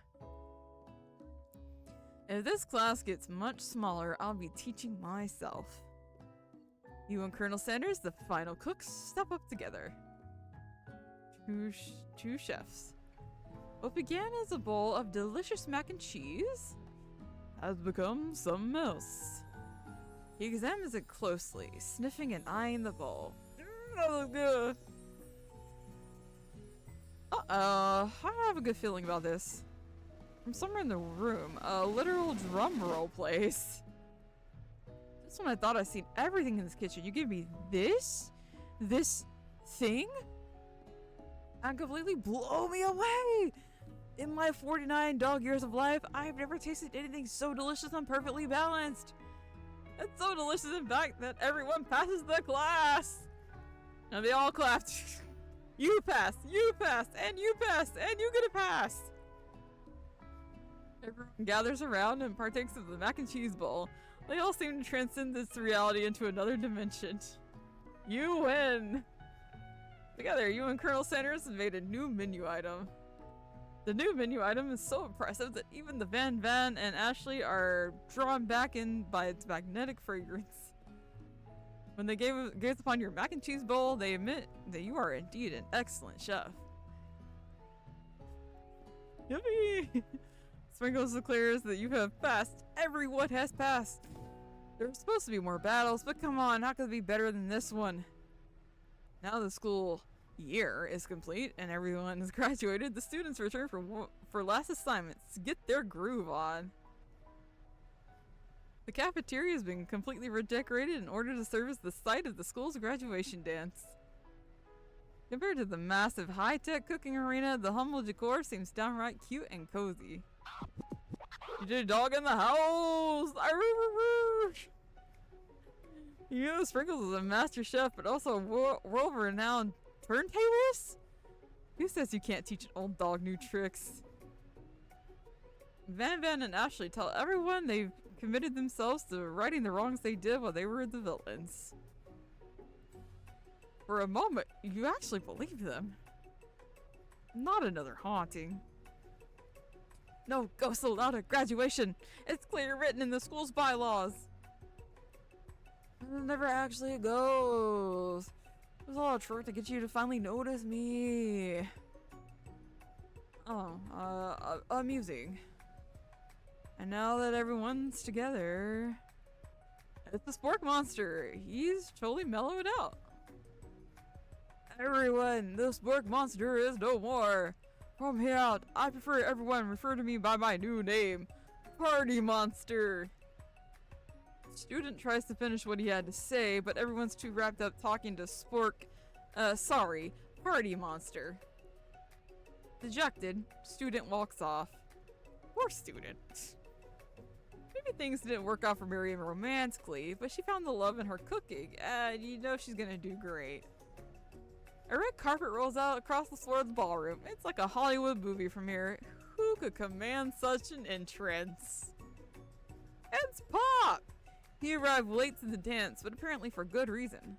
If this class gets much smaller, I'll be teaching myself. You and Colonel Sanders, the final cooks, step up together. Two chefs. What began as a bowl of delicious mac and cheese has become something else. He examines it closely, sniffing and eyeing the bowl. That looks good. I have a good feeling about this. From somewhere in the room, a literal drum roll plays. Just when I thought I'd seen everything in this kitchen, you give me this? This thing? And completely blow me away! In my 49 dog years of life, I've never tasted anything so delicious and perfectly balanced. It's so delicious, in fact, that everyone passes the class. And they all clapped. You passed, and you passed, and you get a pass. Everyone gathers around and partakes of the mac and cheese bowl. They all seem to transcend this reality into another dimension. You win! Together, you and Colonel Sanders have made a new menu item. The new menu item is so impressive that even the Van and Ashley are drawn back in by its magnetic fragrance. When they gaze upon your mac and cheese bowl, they admit that you are indeed an excellent chef. Yippee! Sprinkles declares that you have passed. Everyone has passed. There were supposed to be more battles, but come on, how could it be better than this one? Now the school year is complete and everyone has graduated. The students return for last assignments to get their groove on. The cafeteria has been completely redecorated in order to serve as the site of the school's graduation dance. Compared to the massive high-tech cooking arena, the humble decor seems downright cute and cozy. You did a dog in the house! You know Sprinkles is a master chef, but also a world-renowned turntablist? Who says you can't teach an old dog new tricks? Van and Ashley tell everyone they've committed themselves to righting the wrongs they did while they were the villains. For a moment, you actually believe them. Not another haunting. No ghosts allowed at graduation. It's clearly written in the school's bylaws. It never actually goes. It was all a trick to get you to finally notice me. Oh, amusing. And now that everyone's together, it's the Spork Monster. He's totally mellowed out. Everyone, the Spork Monster is no more. From here out, I prefer everyone refer to me by my new name, Party Monster. The student tries to finish what he had to say, but everyone's too wrapped up talking to Party Monster. Dejected, student walks off. Poor student. Maybe things didn't work out for Miriam romantically, but she found the love in her cooking, and you know she's gonna do great. A red carpet rolls out across the floor of the ballroom. It's like a Hollywood movie from here. Who could command such an entrance? It's Pop! He arrived late to the dance, but apparently for good reason.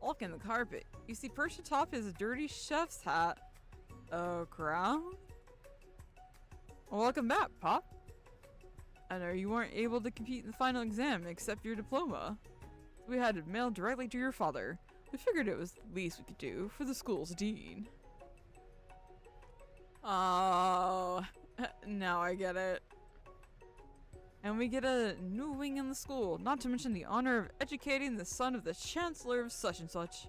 Walking the carpet, you see perched atop his dirty chef's hat. A crown? Well, welcome back, Pop. I know you weren't able to compete in the final exam except your diploma. We had it mailed directly to your father. We figured it was the least we could do for the school's dean. Oh, now I get it. And we get a new wing in the school, not to mention the honor of educating the son of the chancellor of such and such.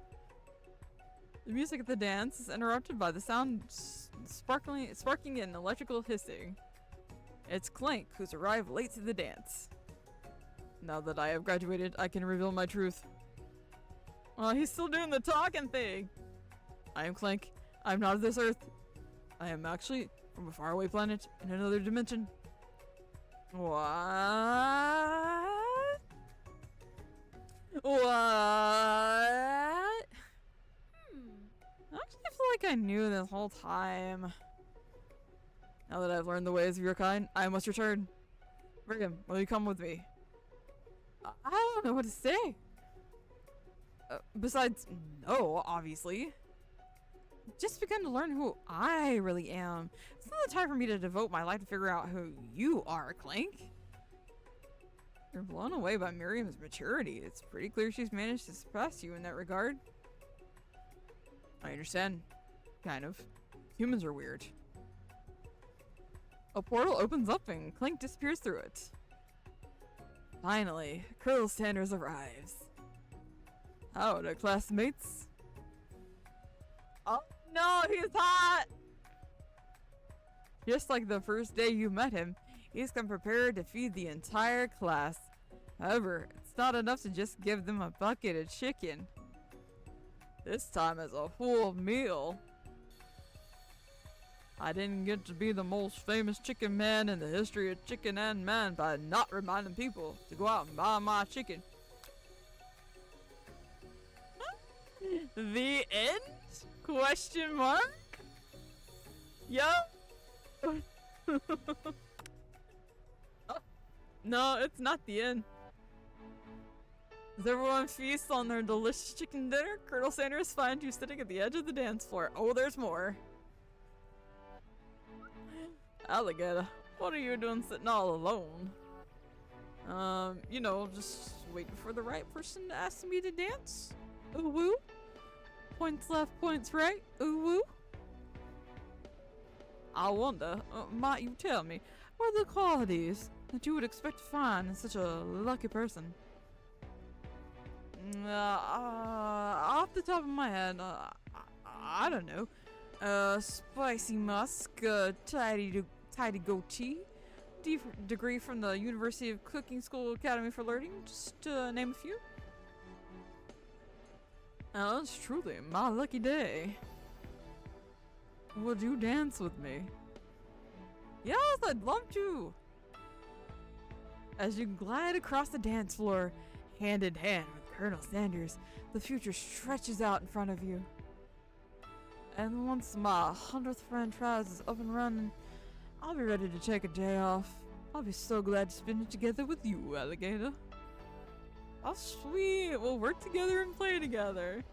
The music at the dance is interrupted by the sound sparking and electrical hissing. It's Clank, who's arrived late to the dance. Now that I have graduated, I can reveal my truth. Well, he's still doing the talking thing. I am Clank. I'm not of this earth. I am actually from a faraway planet in another dimension. What? What? I actually feel like I knew this whole time. Now that I've learned the ways of your kind, I must return. Brigham, will you come with me? I don't know what to say. Besides, no, obviously. Just begun to learn who I really am. It's not the time for me to devote my life to figure out who you are, Clank. You're blown away by Miriam's maturity. It's pretty clear she's managed to surpass you in that regard. I understand. Kind of. Humans are weird. A portal opens up and Clank disappears through it. Finally, Colonel Sanders arrives. Howdy, classmates. Oh no, he's hot! Just like the first day you met him, he's come prepared to feed the entire class. However, it's not enough to just give them a bucket of chicken. This time it's a full meal. I didn't get to be the most famous chicken man in the history of chicken and man by not reminding people to go out and buy my chicken. The end? Question mark? Yup. Oh, no, it's not the end. As everyone feasts on their delicious chicken dinner, Colonel Sanders finds you sitting at the edge of the dance floor. Oh, there's more. Alligator, what are you doing sitting all alone? You know, just waiting for the right person to ask me to dance. Ooh woo. Points left, points right. Ooh woo. I wonder, might you tell me, what are the qualities that you would expect to find in such a lucky person? Off the top of my head, I don't know. Spicy musk, tidy goatee, degree from the University of Cooking School Academy for Learning, just to name a few. Oh, it's truly my lucky day. Would you dance with me? Yes, I'd love to. As you glide across the dance floor, hand in hand with Colonel Sanders, the future stretches out in front of you. And once my 100th friend tries is up and running, I'll be ready to take a day off. I'll be so glad to spend it together with you, Alligator. Oh sweet, we'll work together and play together.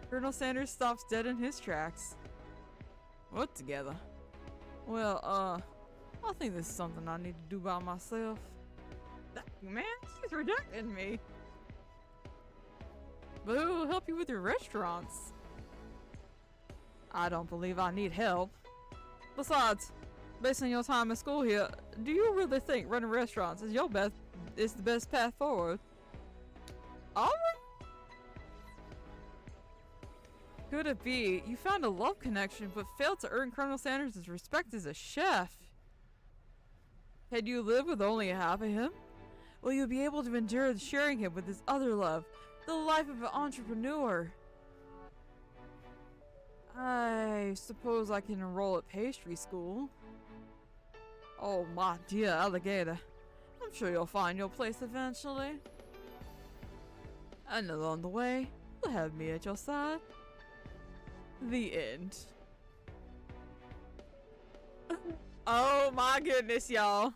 Colonel Sanders stops dead in his tracks. What together? Well, I think this is something I need to do by myself. Man, she's rejecting me. But who will help you with your restaurants? I don't believe I need help. Besides, based on your time in school here, do you really think running restaurants is the best path forward? Alright. Could it be you found a love connection but failed to earn Colonel Sanders' respect as a chef? Had you lived with only half of him? Will you be able to endure sharing him with his other love, the life of an entrepreneur? I suppose I can enroll at pastry school. Oh my dear Alligator, I'm sure you'll find your place eventually. And along the way, you'll have me at your side. The end. Oh my goodness, y'all.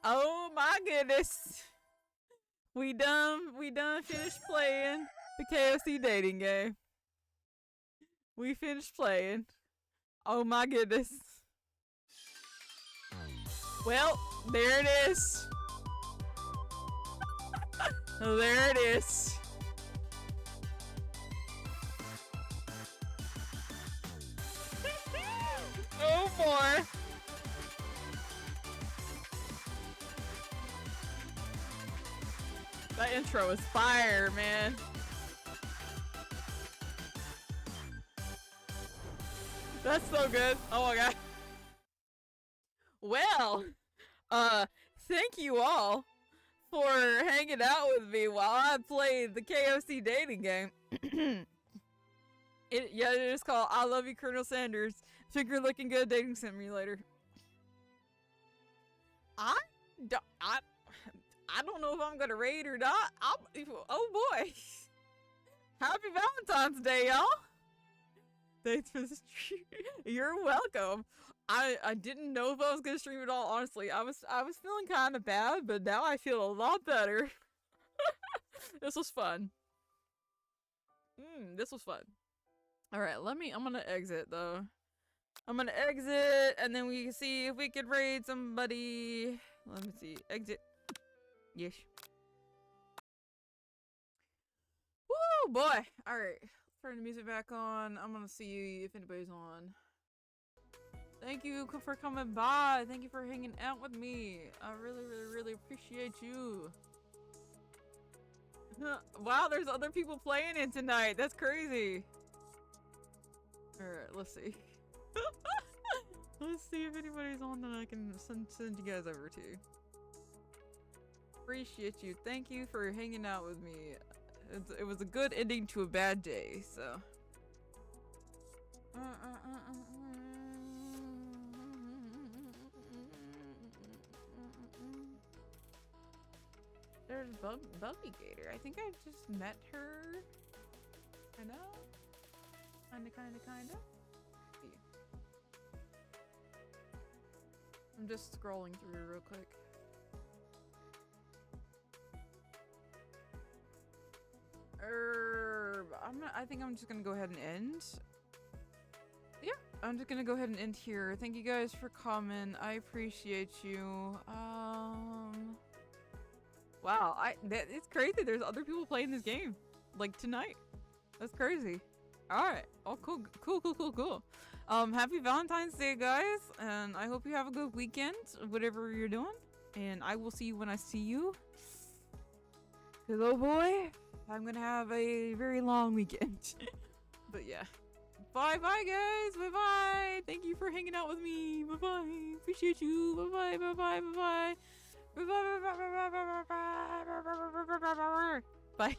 Oh my goodness. We done finished playing the KFC dating game. We finished playing. Oh my goodness. Well, there it is. There it is. No more. That intro is fire, man. That's so good. Oh my god. Well, thank you all for hanging out with me while I played the KFC dating game. Yeah, it is called I Love You, Colonel Sanders. Figure looking good dating simulator. I don't, I don't know if I'm gonna raid or not. Oh boy. Happy Valentine's Day, y'all. Thanks for the stream. You're welcome. I didn't know if I was gonna stream at all, honestly. I was feeling kind of bad, but now I feel a lot better. This was fun. This was fun. Alright, I'm gonna exit though. I'm gonna exit and then we can see if we could raid somebody. Let me see. Exit. Yes. Woo boy. Alright. Turn the music back on. I'm gonna see if anybody's on. Thank you for coming by. Thank you for hanging out with me. I really appreciate you. Wow, there's other people playing it tonight. That's crazy. Alright, let's see. Let's see if anybody's on that I can send you guys over to. Appreciate you. Thank you for hanging out with me. It was a good ending to a bad day, so. There's Buggy Gator. I think I just met her. I know. Kinda. Yeah. I'm just scrolling through real quick. I think I'm just gonna go ahead and end. Yeah, I'm just gonna go ahead and end here. Thank you guys for coming. I appreciate you. Wow, it's crazy. There's other people playing this game, like tonight. That's crazy. All right. Oh, cool. Happy Valentine's Day, guys, and I hope you have a good weekend, whatever you're doing. And I will see you when I see you. 'Cause oh boy, I'm gonna have a very long weekend. But yeah. Bye guys. Bye. Thank you for hanging out with me. Bye. Appreciate you. Bye. Bye.